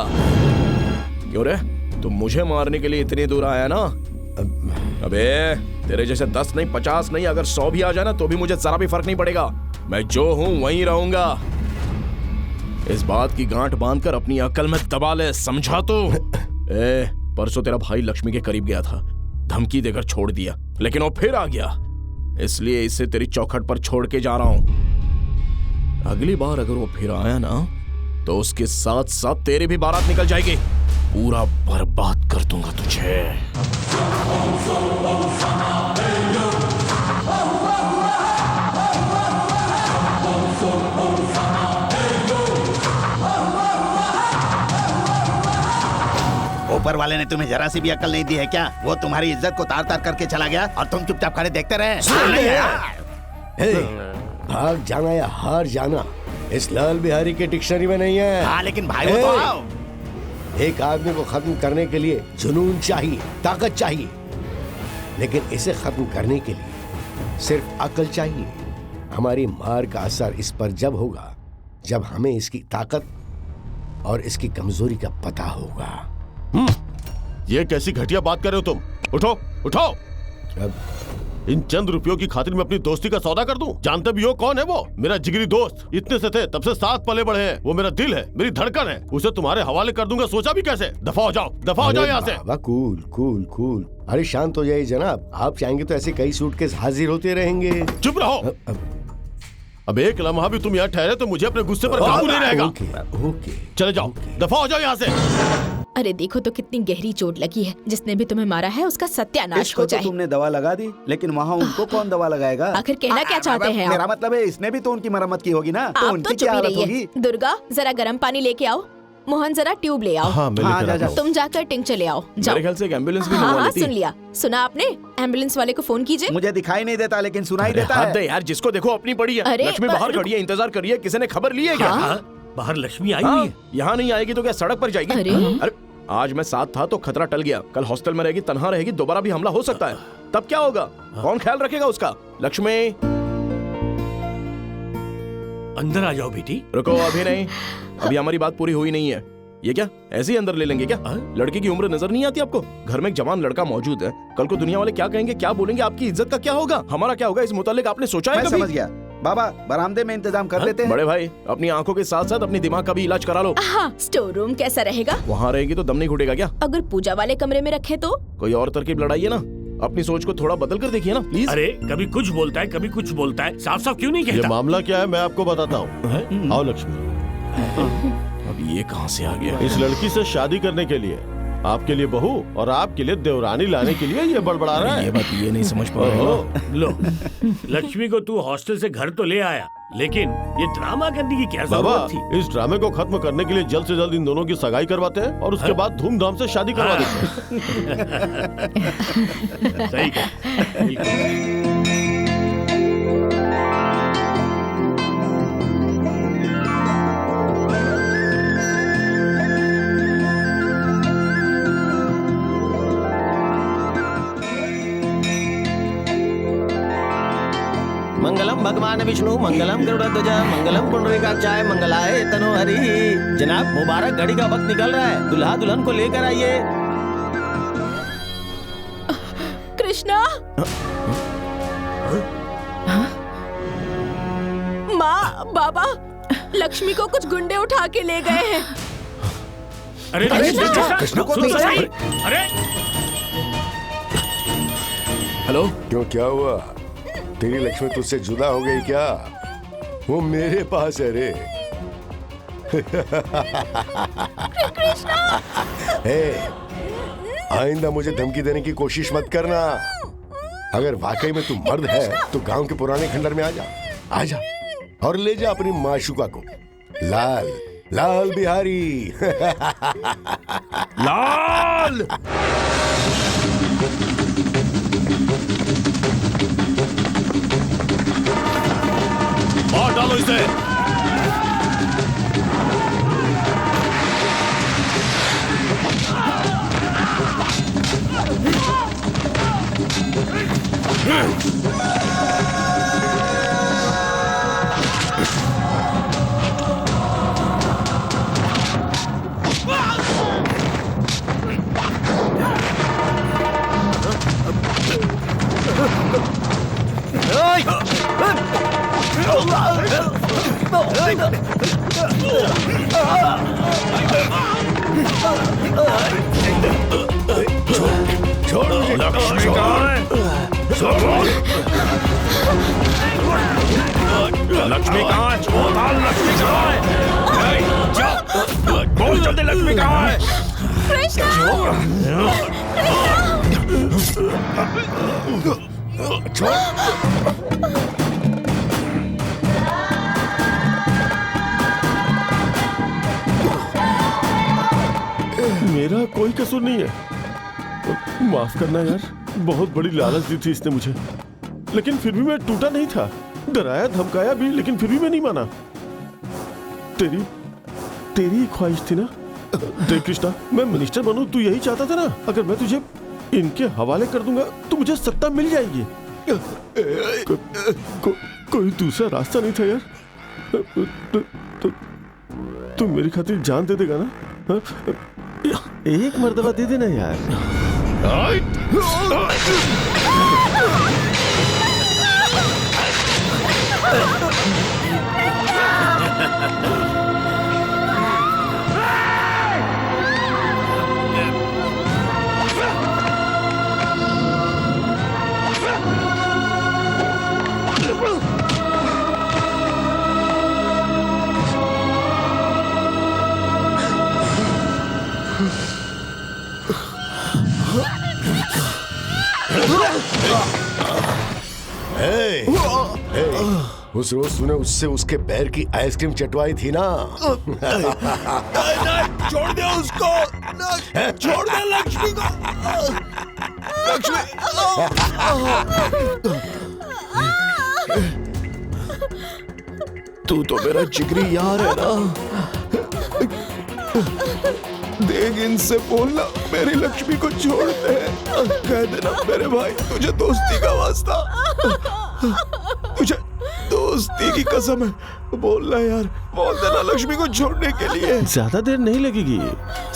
S8: क्यों रे, तू मुझे मारने के लिए इतनी दूर आया ना? अबे तेरे जैसे 10 नहीं 50 नहीं, अगर 100 भी आ जाए ना तो भी मुझे जरा भी फर्क नहीं पड़ेगा। मैं जो हूं वहीं रहूंगा। इस बात की गांठ बांधकर अपनी अकल में दबा ले, समझा? तो परसों तेरा भाई लक्ष्मी के करीब गया था, धमकी देकर छोड़ दिया, लेकिन वो फिर आ गया, इसलिए इसे तेरी चौखट पर छोड़ के जा रहा हूं। अगली बार अगर वो फिर आया ना तो उसके साथ साथ तेरी भी बारात निकल जाएगी। पूरा बर्बाद कर दूंगा तुझे।
S13: ऊपर वाले ने तुम्हें जरा सी भी अकल नहीं दी है क्या? वो तुम्हारी इज्जत को तार तार करके चला गया और तुम चुपचाप खड़े देखते रहे।
S17: भाग जाना या हार जाना इस लाल बिहारी के डिक्शनरी में नहीं है।
S13: हाँ लेकिन भाई वो तो आओ।
S17: एक आदमी को खत्म करने के लिए जुनून चाहिए, ताकत चाहिए, लेकिन इसे खत्म करने के लिए सिर्फ अकल चाहिए। हमारी मार का असर इस पर जब होगा जब हमें इसकी ताकत और इसकी कमजोरी का पता होगा।
S11: ये कैसी घटिया बात कर रहे हो तुम? उठो उठो। अब इन चंद रुपयों की खातिर मैं अपनी दोस्ती का सौदा कर दूं? जानते भी हो कौन है वो? मेरा जिगरी दोस्त, इतने से थे तब से साथ पले बड़े हैं। वो मेरा दिल है, मेरी धड़कन है, उसे तुम्हारे हवाले कर दूंगा सोचा भी कैसे? दफा हो जाओ, दफा हो जाओ यहाँ से।
S17: Cool cool cool. अरे शांत हो जाइए जनाब, आप चाहेंगे तो ऐसे कई सूटकेस हाजिर होते रहेंगे।
S11: चुप रहो। अब एक लम्हा भी तुम यहाँ ठहरे तो मुझे अपने गुस्से पर काबू नहीं रहेगा।
S17: ओके,
S11: चले जाओ, दफा हो जाओ यहाँ से।
S3: अरे देखो तो कितनी गहरी चोट लगी है। जिसने भी तुम्हें मारा है उसका सत्यानाश हो जाए।
S4: तुमने दवा लगा दी, लेकिन वहाँ उनको कौन दवा लगाएगा?
S3: आखिर कहना क्या चाहते हैं
S4: मेरा
S3: आप?
S4: मतलब है इसने भी तो उनकी मरम्मत की होगी ना, तो
S3: आप
S4: उनकी
S3: तो
S4: क्या
S3: चुप
S4: हालत
S3: ही
S4: होगी?
S3: रहिए। दुर्गा जरा गर्म पानी लेके आओ। मोहन जरा ट्यूब ले आओ।
S11: हाँ,
S4: जा।
S3: तुम जाकर टिंचर ले आओ। जाओ।
S8: मेरे ख्याल से एक एम्बुलेंस भी
S3: हाँ,
S8: मंगवा
S3: हाँ,
S8: लेती।
S3: सुन लिया, सुना आपने? एम्बुलेंस वाले को फोन कीजिए।
S4: मुझे दिखाई नहीं देता लेकिन सुनाई देता
S8: हद है
S4: है।
S8: यार, जिसको देखो अपनी पड़ी है।
S3: अरे,
S8: लक्ष्मी बाहर खड़ी है, इंतजार कर रही है, किसी ने खबर ली है क्या?
S2: बाहर लक्ष्मी आई हुई है।
S8: यहाँ नहीं आएगी तो क्या सड़क पर जाएगी? अरे आज मैं साथ था तो खतरा टल गया, कल हॉस्टल में रहेगी, तन्हा रहेगी, दोबारा भी हमला हो सकता है, तब क्या होगा? कौन ख्याल रखेगा उसका? लक्ष्मी
S2: अंदर आ जाओ बेटी।
S8: रुको, अभी नहीं, अभी हमारी बात पूरी हुई नहीं है। ये क्या ऐसे ही अंदर ले लेंगे क्या? लड़के की उम्र नजर नहीं आती आपको? घर में एक जवान लड़का मौजूद है, कल को दुनिया वाले क्या कहेंगे, क्या बोलेंगे, आपकी इज्जत का क्या होगा, हमारा क्या होगा? इस मुतालिक आपने सोचा है
S4: मैं
S8: कभी?
S4: समझ गया बाबा, बरामदे में इंतजाम कर देते हैं।
S8: बड़े भाई, अपनी आंखों के साथ साथ अपनी दिमाग का भी इलाज करा लो।
S3: हाँ, स्टोर रूम कैसा रहेगा?
S8: वहाँ रहेगी तो दम नहीं घुटेगा क्या?
S3: अगर पूजा वाले कमरे में रखे तो?
S8: कोई और तरकीब लड़ाइए ना, अपनी सोच को थोड़ा बदल कर देखिए ना प्लीज।
S2: अरे कभी कुछ बोलता है, कभी कुछ बोलता है, साफ साफ क्यों नहीं कहता?
S11: ये मामला क्या है मैं आपको बताता हूँ। आओ लक्ष्मी।
S8: अब ये कहाँ से आ गया?
S11: इस लड़की से शादी करने के लिए आपके लिए बहू और आपके लिए देवरानी लाने के लिए ये बड़बड़ा रहा है।
S8: ये बात ये नहीं समझ पा रहे हो।
S2: लो, लक्ष्मी को तू हॉस्टल से घर तो ले आया, लेकिन ये ड्रामा करने की क्या
S11: बाबा,
S2: जरूरत थी?
S11: इस ड्रामे को खत्म करने के लिए जल्द से जल्द इन दोनों की सगाई करवाते हैं और उसके बाद धूमधाम से शादी करवा देते हैं।
S2: सही कहा।
S5: मंगलम भगवान विष्णु, मंगलम गरुड़ध्वज, मंगलम पुंडरीकाक्षाय, मंगलाय तनोहरि। जनाब मुबारक, घड़ी का वक्त निकल रहा है, दुल्हा दुल्हन को लेकर आइए।
S3: कृष्णा, माँ, बाबा, लक्ष्मी को कुछ गुंडे उठा के ले गए हैं।
S2: अरे
S17: कृष्णा को
S2: अरे
S8: हेलो,
S17: क्यों, क्या हुआ? तेरी लक्ष्मी तुझसे जुदा हो गई क्या? वो मेरे पास है रे। आइंदा मुझे धमकी देने की कोशिश मत करना। अगर वाकई में तू मर्द है तो गांव के पुराने खंडर में आ जा और ले जा अपनी माशुका को। लाल लाल बिहारी।
S2: लाल
S11: मार डालो इसे।
S2: छोड़ लक्ष्मी कहाँ है? लक्ष्मी कहाँ है? लक्ष्मी कहाँ है? बोल जल्दी, लक्ष्मी कहाँ है?
S11: मेरा कोई कसूर नहीं है। माफ करना यार, बहुत बड़ी लालच दी थी इसने मुझे, लेकिन फिर भी मैं टूटा नहीं था। डराया धमकाया भी, लेकिन फिर भी मैं नहीं माना। तेरी ख्वाहिश थी ना। देख कृष्णा, मैं मिनिस्टर बनूं, तू यही चाहता था ना। अगर मैं तुझे इनके हवाले कर दूंगा तो मुझे सत्ता मिल जाएगी। कोई दूसरा रास्ता नहीं था यार। तू मेरी खातिर जान दे देगा ना? एक मर्तबा दे देना यार।
S17: उस रोज तूने उससे उसके पैर की आइसक्रीम चटवाई थी ना।
S2: छोड़ दे उसको, छोड़ दे लक्ष्मी को।
S8: तू तो मेरा जिगरी यार है ना। देख, इनसे बोलना मेरी लक्ष्मी को छोड़ दे। कह देना मेरे भाई, तुझे दोस्ती का वास्ता, तुझे दोस्ती की कसम है। बोलना यार, बोल देना लक्ष्मी को छोड़ने के लिए।
S11: ज्यादा देर नहीं लगेगी,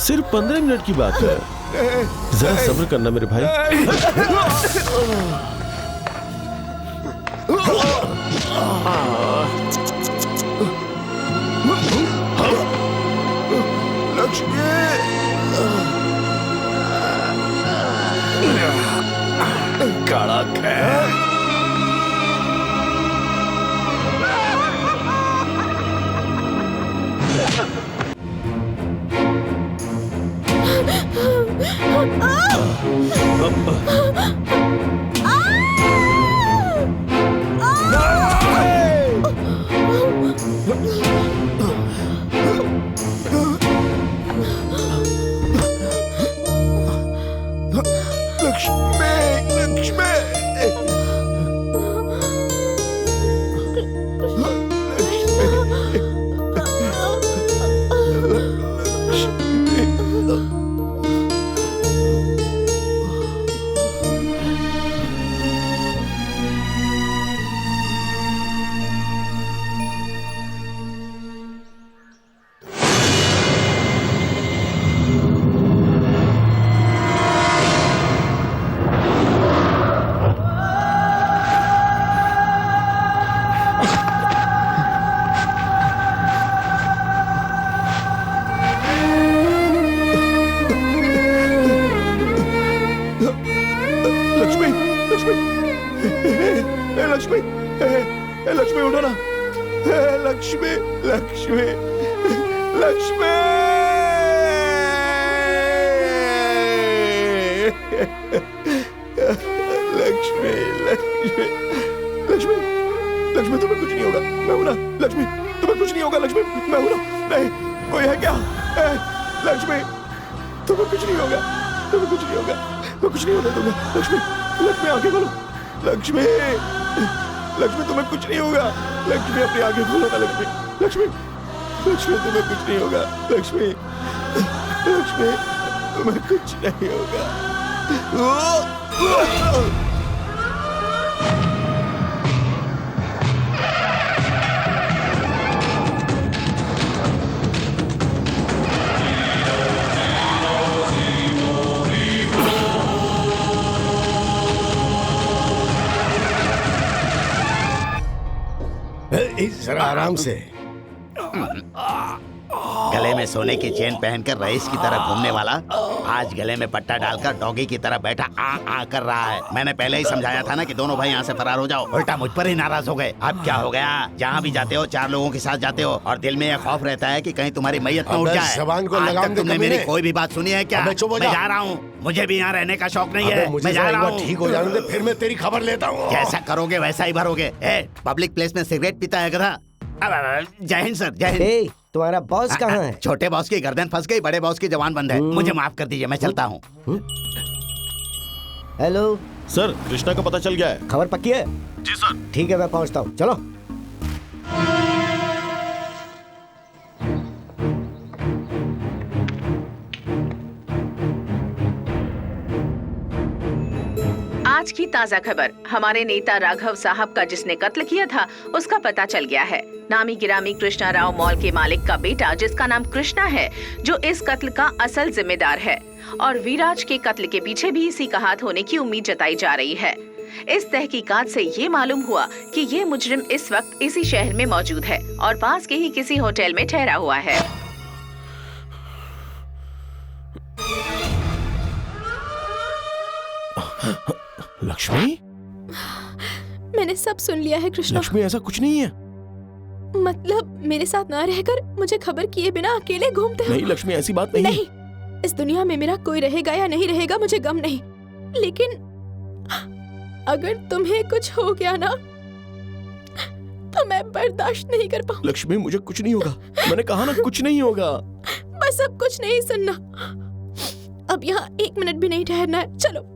S11: सिर्फ 15 मिनट की बात है। जरा सब्र करना मेरे भाई।
S8: लक्ष्मी, कड़क है। लक्ष्मी उठो ना। लक्ष्मी, लक्ष्मी, लक्ष्मी, लक्ष्मी, लक्ष्मी, लक्ष्मी, लक्ष्मी, तुम्हें कुछ नहीं होगा, मैं हूं ना। लक्ष्मी, तुम्हें कुछ नहीं होगा। लक्ष्मी, मैं हूं ना। नहीं, कोई है क्या? लक्ष्मी, तुम्हें कुछ नहीं होगा, तुम्हें कुछ नहीं होगा, मैं कुछ नहीं होने दूंगा। लक्ष्मी, लक्ष्मी, आंखें खोलो। लक्ष्मी, लक्ष्मी, तुम्हें कुछ नहीं होगा। लक्ष्मी, अपनी आंखें खोलो ना। लक्ष्मी, लक्ष्मी, लक्ष्मी, तुम्हें कुछ नहीं होगा। लक्ष्मी, लक्ष्मी, तुम्हें कुछ नहीं होगा।
S17: भाई जरा आराम से।
S13: गले में सोने की चेन पहनकर रईस की तरह घूमने वाला आज गले में पट्टा डालकर डॉगी की तरह बैठा आ कर रहा है। मैंने पहले ही समझाया था ना कि दोनों भाई यहाँ से फरार हो जाओ, उल्टा मुझ पर ही नाराज हो गए। अब क्या हो गया? जहाँ भी जाते हो 4 लोगों के साथ जाते हो और दिल में यह खौफ रहता है कि कहीं तुम्हारी मैयत न उठ जाए।
S17: जबान को
S13: आज
S17: लगाम
S13: तक
S17: दे
S13: तुमने
S17: कमीने।
S13: मेरी कोई भी बात सुनी है क्या? मैं जा रहा हूँ, मुझे भी यहाँ रहने का शौक नहीं है।
S17: मुझे
S13: मैं जा रहा
S17: हूँ, ठीक हो जाने दे, फिर मैं तेरी खबर लेता हूँ।
S13: जैसा करोगे वैसा ही भरोगे। पब्लिक प्लेस में सिगरेट पीता है गधा। जय हिंद सर, जय हिंद।
S5: तुम्हारा बॉस कहाँ है?
S13: छोटे बॉस की गर्दन फंस गई, बड़े बॉस की जवान बंद है। मुझे माफ कर दीजिए, मैं चलता हूँ।
S5: हेलो
S11: सर, कृष्णा का पता चल गया है।
S5: खबर पक्की है?
S11: जी सर।
S5: ठीक है, मैं पहुंचता हूँ, चलो।
S9: आज की ताजा खबर, हमारे नेता राघव साहब का जिसने कत्ल किया था उसका पता चल गया है। नामी गिरामी कृष्णा राव मॉल के मालिक का बेटा, जिसका नाम कृष्णा है, जो इस कत्ल का असल जिम्मेदार है। और विराज के कत्ल के पीछे भी इसी का हाथ होने की उम्मीद जताई जा रही है। इस तहकीकात से ये मालूम हुआ कि ये मुजरिम इस वक्त इसी शहर में मौजूद है और पास के ही किसी होटल में ठहरा हुआ है।
S8: लक्ष्मी,
S3: मैंने सब सुन लिया है कृष्णा।
S8: लक्ष्मी, ऐसा कुछ नहीं है।
S3: मतलब मेरे साथ ना रहकर मुझे खबर किए बिना अकेले घूमते हो?
S8: नहीं लक्ष्मी, ऐसी बात नहीं।
S3: नहीं, इस दुनिया में मेरा कोई रहेगा या नहीं रहेगा मुझे गम नहीं, लेकिन अगर तुम्हें कुछ हो गया ना तो मैं बर्दाश्त नहीं कर पाऊँ।
S8: लक्ष्मी, मुझे कुछ नहीं होगा, मैंने कहा ना कुछ नहीं होगा।
S3: बस अब कुछ नहीं सुनना, अब यहाँ 1 मिनट भी नहीं ठहरना है। चलो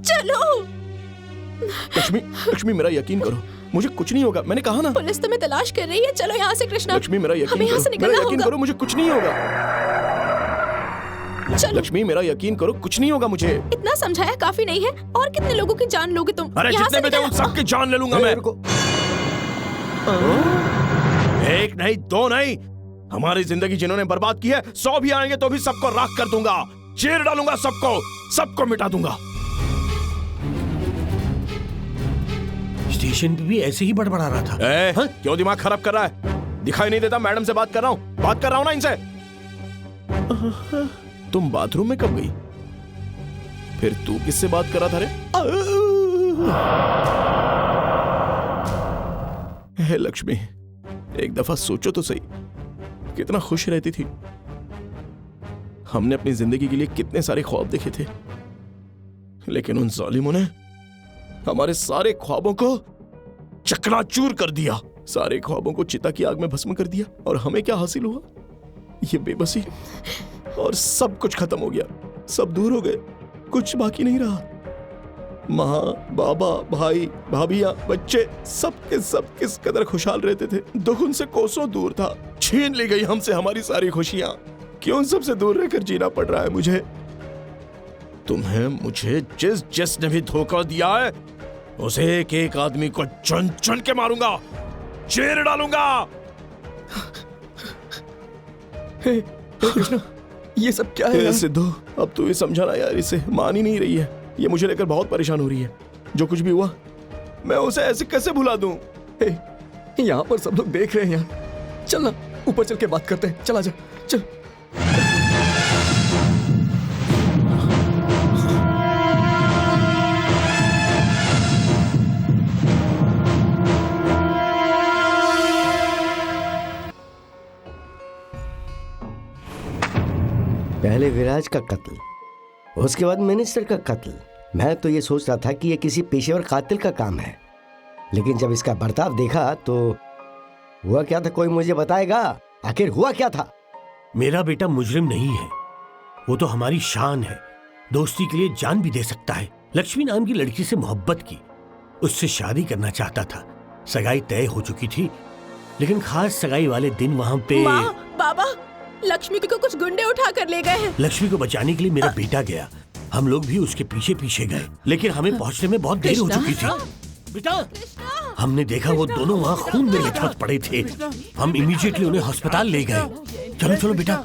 S3: चलो।
S8: लक्ष्मी, लक्ष्मी मेरा यकीन करो, मुझे कुछ नहीं होगा, मैंने कहा ना।
S3: पुलिस तुम्हें तलाश कर रही है, चलो यहाँ से कृष्णा।
S8: लक्ष्मी मेरा यकीन
S3: हमें यहाँ से
S8: करो, मेरा
S3: निकलना
S8: यकीन
S3: होगा।
S8: करो, मुझे कुछ नहीं होगा। लक्ष्मी मेरा यकीन करो, कुछ नहीं होगा मुझे।
S3: इतना समझाया काफी नहीं है, और कितने लोगों की जान लोगे तुम?
S8: अरे
S3: यहाँ
S8: जितने
S3: से
S8: भी थे उन
S3: निकलना।
S8: सबकी जान ले लूंगा मैं। एक नहीं, 2 नहीं, हमारी जिंदगी जिन्होंने बर्बाद की है 100 भी आएंगे तो भी सबको राख कर दूंगा, चीर डालूंगा सबको मिटा दूंगा।
S2: स्टेशन पे भी ऐसे ही बड़बड़ा रहा था।
S8: क्यों दिमाग खराब कर रहा है? दिखाई नहीं देता मैडम से बात कर रहा हूँ ना इनसे। तुम बाथरूम में कब गई? फिर तू किससे बात कर रहा था रे? हे लक्ष्मी, एक दफा सोचो तो सही, कितना खुश रहती थी। हमने अपनी जिंदगी के लिए कितने सारे ख्वाब देखे थे, लेकिन उन जालिमों ने हमारे सारे ख्वाबों को चकनाचूर कर दिया, सारे ख्वाबों को चिता की आग में भस्म कर दिया। और हमें क्या हासिल हुआ? ये बेबसी, और सब कुछ खत्म हो गया, सब दूर हो गए, कुछ बाकी नहीं रहा। माँ, बाबा, भाई, भाभियां, बच्चे, सब के सब किस कदर खुशहाल रहते थे। दुख उनसे कोसों दूर था, छीन ली गई हमसे हमारी सारी खुशियां। क्यों सबसे दूर रहकर जीना पड़ रहा है मुझे? तुम्हें, मुझे जिसने भी धोखा दिया है उसे एक एक आदमी को चुन चुन के मारूंगा, चीर डालूंगा।
S7: कृष्णा, ये सब क्या है?
S8: सिद्धू, अब तू ये समझाना यार, इसे मान ही नहीं रही है। ये मुझे लेकर बहुत परेशान हो रही है। जो कुछ भी हुआ मैं उसे ऐसे कैसे भुला दूं?
S7: यहाँ पर सब लोग देख रहे हैं यार, चल ना ऊपर चल के बात करते हैं, चला जा, चल।
S5: पहले विराज का कत्ल, उसके बाद मिनिस्टर का कत्ल। मैं तो ये सोच रहा था कि ये किसी पेशेवर कातिल का काम है, लेकिन जब इसका बर्ताव देखा तो हुआ क्या था, कोई मुझे बताएगा? आखिर हुआ क्या था?
S2: मेरा बेटा मुजरिम नहीं है, वो तो हमारी शान है, दोस्ती के लिए जान भी दे सकता है। लक्ष्मी नाम की लड़की से मोहब्बत की, उससे शादी करना चाहता था, सगाई तय हो चुकी थी, लेकिन खास सगाई वाले दिन वहाँ पे
S3: बाबा, लक्ष्मी को कुछ गुंडे उठा कर ले गए हैं।
S2: लक्ष्मी को बचाने के लिए मेरा बेटा गया, हम लोग भी उसके पीछे पीछे गए, लेकिन हमें पहुंचने में बहुत देर हो चुकी थी। बेटा, हमने देखा वो दोनों वहाँ खून में लथपथ पड़े थे, हम इमीडिएटली उन्हें अस्पताल ले गए। चलो चलो बेटा।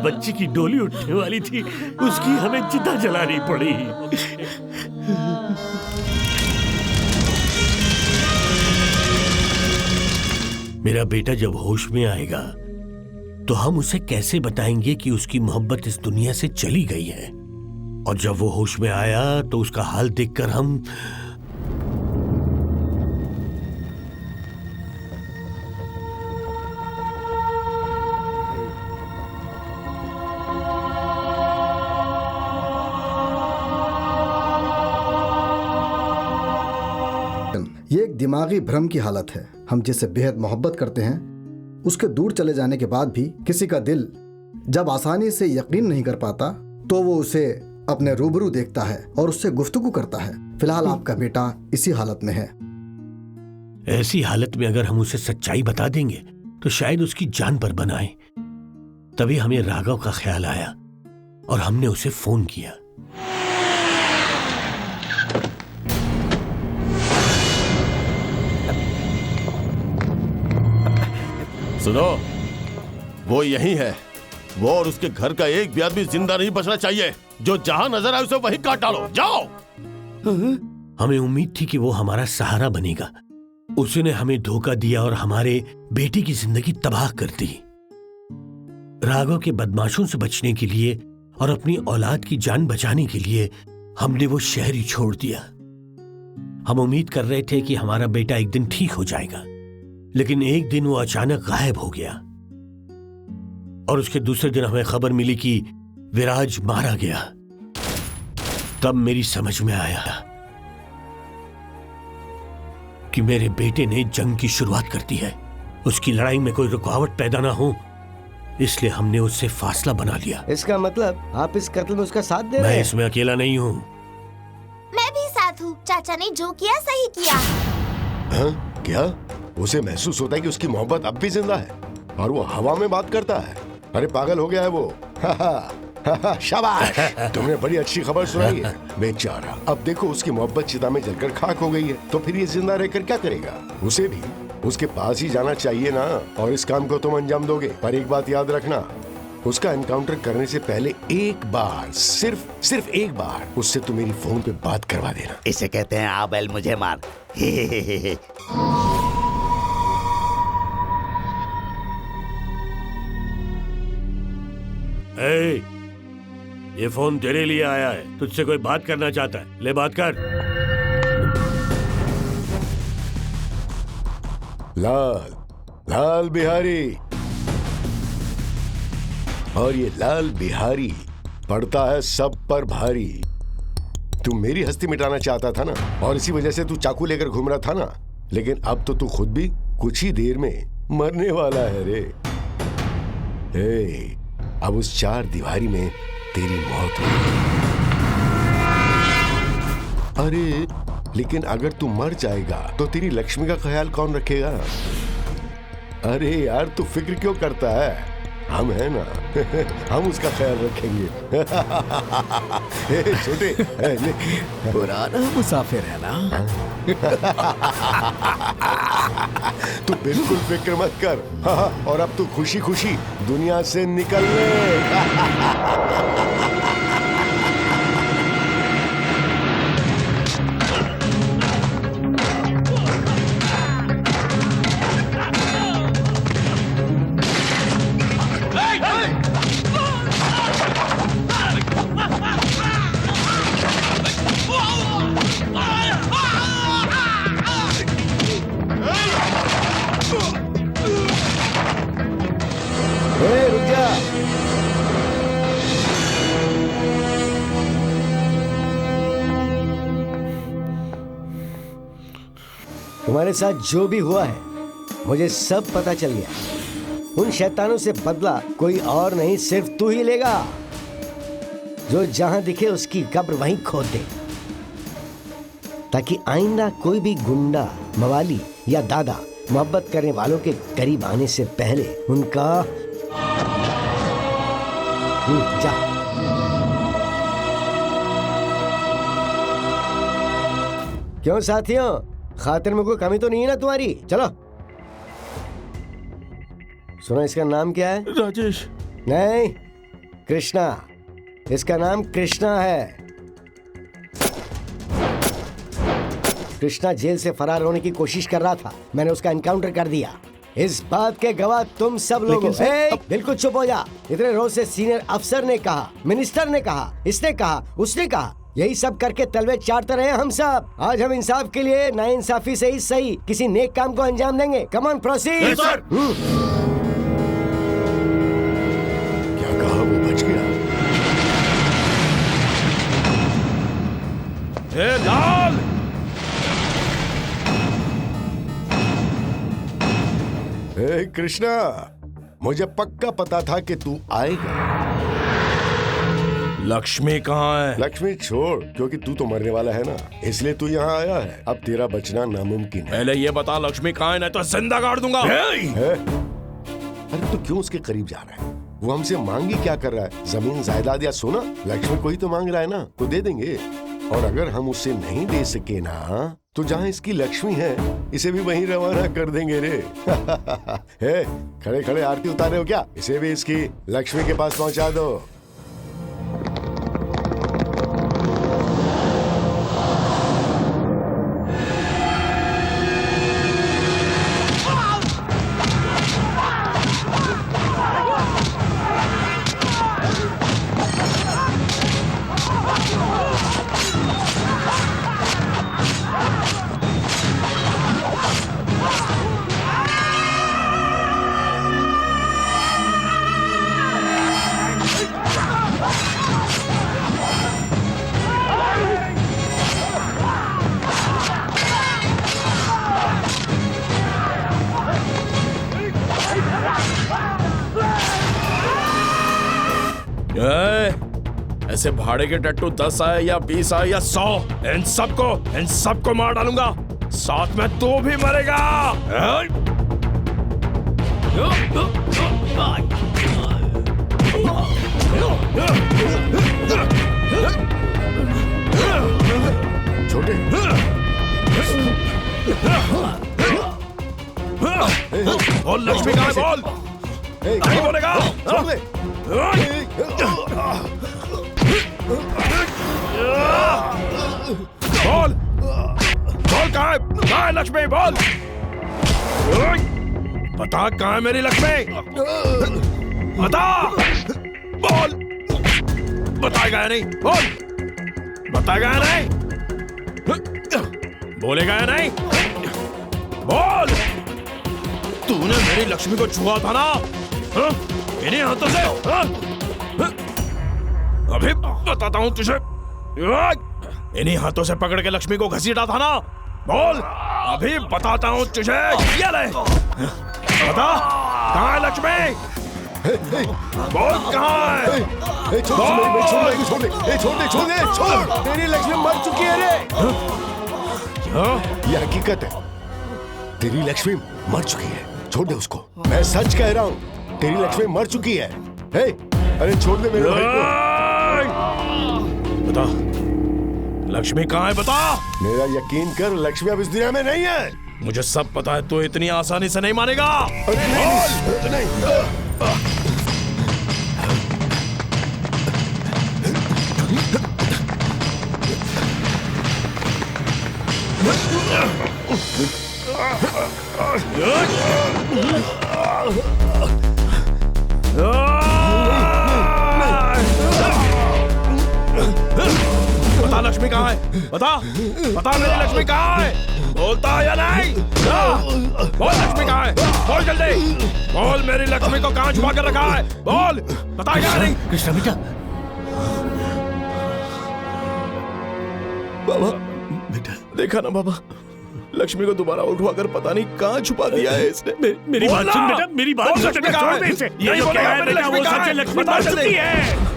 S2: बच्चे की डोली उठने वाली थी उसकी हमें चिता जलानी पड़ी। मेरा बेटा जब होश में आएगा तो हम उसे कैसे बताएंगे कि उसकी मोहब्बत इस दुनिया से चली गई है? और जब वो होश में आया तो उसका हाल देखकर हम
S6: ये एक दिमागी भ्रम की हालत है। हम जिससे बेहद मोहब्बत करते हैं उसके दूर चले जाने के बाद भी किसी का दिल जब आसानी से यकीन नहीं कर पाता तो वो उसे अपने रूबरू देखता है और उससे गुफ्तगू करता है। फिलहाल आपका बेटा इसी हालत में है।
S2: ऐसी हालत में अगर हम उसे सच्चाई बता देंगे तो शायद उसकी जान पर बनाए। तभी हमें राघव का ख्याल आया और हमने उसे फोन किया।
S11: सुनो, वो यही है। वो और उसके घर का एक भी आदमी जिंदा नहीं बचना चाहिए। जो जहां नजर आए उसे वहीं काट डालो। जाओ।
S2: हमें उम्मीद थी कि वो हमारा सहारा बनेगा। उसने हमें धोखा दिया और हमारे बेटे की जिंदगी तबाह कर दी। राघव के बदमाशों से बचने के लिए और अपनी औलाद की जान बचाने के लिए हमने वो शहर ही छोड़ दिया। हम उम्मीद कर रहे थे कि हमारा बेटा एक दिन ठीक हो जाएगा, लेकिन एक दिन वो अचानक गायब हो गया और उसके दूसरे दिन हमें खबर मिली कि विराज मारा गया। तब मेरी समझ में आया कि मेरे बेटे ने जंग की शुरुआत कर दी है। उसकी लड़ाई में कोई रुकावट पैदा ना हो, इसलिए हमने उससे फासला बना लिया।
S5: इसका मतलब आप इस कत्ल में उसका साथ दे रहे हैं?
S2: मैं इसमें अकेला नहीं हूँ।
S10: मैं भी साथ हूँ। चाचा ने जो किया सही किया।
S17: हाँ? क्या उसे महसूस होता है कि उसकी मोहब्बत अब भी जिंदा है और वो हवा में बात करता है? अरे पागल हो गया है वो। शाबाश, तुमने बड़ी अच्छी खबर सुनाई है। बेचारा, अब देखो उसकी मोहब्बत चिता में जलकर खाक हो गई है, तो फिर ये जिंदा रहकर क्या करेगा? उसे भी उसके पास ही जाना चाहिए ना। और इस काम को तुम अंजाम दोगे, पर एक बात याद रखना, उसका एनकाउंटर करने से पहले एक बार, सिर्फ एक बार उससे तुम मेरी फोन पे बात करवा देना।
S13: इसे कहते हैं आ बैल मुझे मार।
S2: ये फोन तेरे लिए आया है। तुझसे कोई बात करना चाहता है, ले बात कर।
S17: लाल बिहारी। और ये लाल बिहारी पड़ता है सब पर भारी। तू मेरी हस्ती मिटाना चाहता था ना, और इसी वजह से तू चाकू लेकर घूम रहा था ना, लेकिन अब तो तू खुद भी कुछ ही देर में मरने वाला है रे। अब उस चार दीवारी में तेरी मौत हुई। अरे लेकिन अगर तू मर जाएगा तो तेरी लक्ष्मी का ख्याल कौन रखेगा? अरे यार तू फिक्र क्यों करता है? हम है ना, हम उसका ख्याल रखेंगे। छोटे
S16: पुराना मुसाफिर है ना।
S17: तू बिल्कुल फिक्र मत कर। और अब तू खुशी खुशी दुनिया से निकल ले। तुम्हारे साथ जो भी हुआ है मुझे सब पता चल गया। उन शैतानों से बदला कोई और नहीं, सिर्फ तू ही लेगा। जो जहां दिखे उसकी कब्र वहीं खोद दे, ताकि आइंदा कोई भी गुंडा, मवाली या दादा मोहब्बत करने वालों के करीब आने से पहले उनका जा। क्यों साथियों, खातिर में कोई कमी तो नहीं है ना तुम्हारी? चलो। सुनो, इसका नाम क्या है?
S11: राजेश।
S17: नहीं,
S5: कृष्णा, इसका नाम कृष्णा है। कृष्णा जेल से फरार होने की कोशिश कर रहा था, मैंने उसका एनकाउंटर कर दिया। इस बात के गवाह तुम सब लोग हो। बिल्कुल चुप हो जा। इतने रोज से सीनियर अफसर ने कहा, मिनिस्टर ने कहा, इसने कहा, उसने कहा, यही सब करके तलवे चाटते रहे हम सब। आज हम इंसाफ के लिए नाइंसाफी से ही सही किसी नेक काम को अंजाम देंगे। Come on proceed.
S17: क्या कहा, वो बच गया?
S8: लाल!
S17: कृष्णा, मुझे पक्का पता था कि तू आएगा।
S8: लक्ष्मी कहाँ है?
S17: लक्ष्मी छोड़, क्योंकि तू तो मरने वाला है ना, इसलिए तू यहाँ आया है। अब तेरा बचना नामुमकिन है।
S8: पहले ये बता लक्ष्मी कहाँ है, नहीं तो जिंदा गाड़ दूंगा।
S17: अरे तो क्यों उसके करीब जा रहा है? वो हमसे मांगी क्या कर रहा है? जमीन जायदाद या सोना? लक्ष्मी को ही तो मांग रहा है ना, तो दे देंगे। और अगर हम उसे नहीं दे सके ना, तो जहाँ इसकी लक्ष्मी है, इसे भी वहीं रवाना कर देंगे रे। हे, खड़े खड़े आरती उतारे हो क्या? इसे भी इसकी लक्ष्मी के पास पहुंचा दो।
S8: ऐसे भाड़े के टट्टू 10 आए या 20 आए या 100, इन सबको मार डालूंगा। साथ में तू भी मरेगा।
S17: छोटे,
S8: बोल लक्ष्मी कहाँ है? बोल। नहीं बोलेगा? बोल कहाँ है लक्ष्मी? बोल, बता कहाँ है मेरी लक्ष्मी? बता, बोल। बताएगा या नहीं? बोल, बताएगा या नहीं? बोलेगा या नहीं? बोल। तूने मेरी लक्ष्मी को छुआ था ना, इन्हीं हाथों से? अभी बताता हूँ तुझे। इन्हीं हाथों से पकड़ के लक्ष्मी को घसीटा था ना। बोल, अभी बताता हूँ तुझे। ये ले, बता कहाँ है लक्ष्मी? बोल कहाँ है?
S17: छोड़, तेरी लक्ष्मी मर चुकी है रे। ये हकीकत है, तेरी लक्ष्मी मर चुकी है। छोड़ दे उसको, मैं सच कह रहा हूँ, तेरी लक्ष्मी मर चुकी है। अरे छोड़ दे मेरे भाई को।
S8: बता लक्ष्मी कहाँ है? बता।
S17: मेरा यकीन कर, लक्ष्मी अब इस दुनिया में नहीं है।
S8: मुझे सब पता है, तो इतनी आसानी से नहीं मानेगा।
S17: अरे नहीं।
S8: बता लक्ष्मी कहाँ है? बता मेरी लक्ष्मी कहाँ है? बोलता या नहीं? बोल लक्ष्मी कहाँ है? बोल जल्दी बोल, मेरी लक्ष्मी को कहाँ छुपा कर रखा है? बोल, बता या नहीं?
S2: कृष्णा बेटा,
S8: बाबा बेटा, देखा ना बाबा, लक्ष्मी को दोबारा उठवा कर पता नहीं कहाँ छुपा दिया है इसने।
S2: मेरी बात सुन बेटा, मेरी बात सुन बेटा, छोड़ दे इसे। ये जो कह रहा है बेटा, वो सच है, लक्ष्मी मर चुकी है।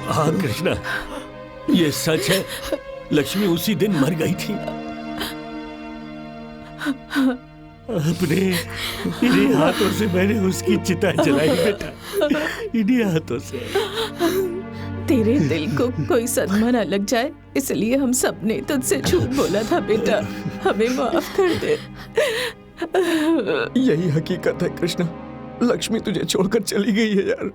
S2: हाँ कृष्णा, ये सच है, लक्ष्मी उसी दिन मर गई थी। अपने इन्हीं हाथों से मैंने उसकी चिता जलाई बेटा, इन्हीं हाथों से।
S14: तेरे दिल को कोई सदमा न लग जाए, इसलिए हम सबने तुझसे झूठ बोला था बेटा, हमें माफ कर दे।
S7: यही हकीकत है कृष्णा, लक्ष्मी तुझे छोड़कर चली गई है यार।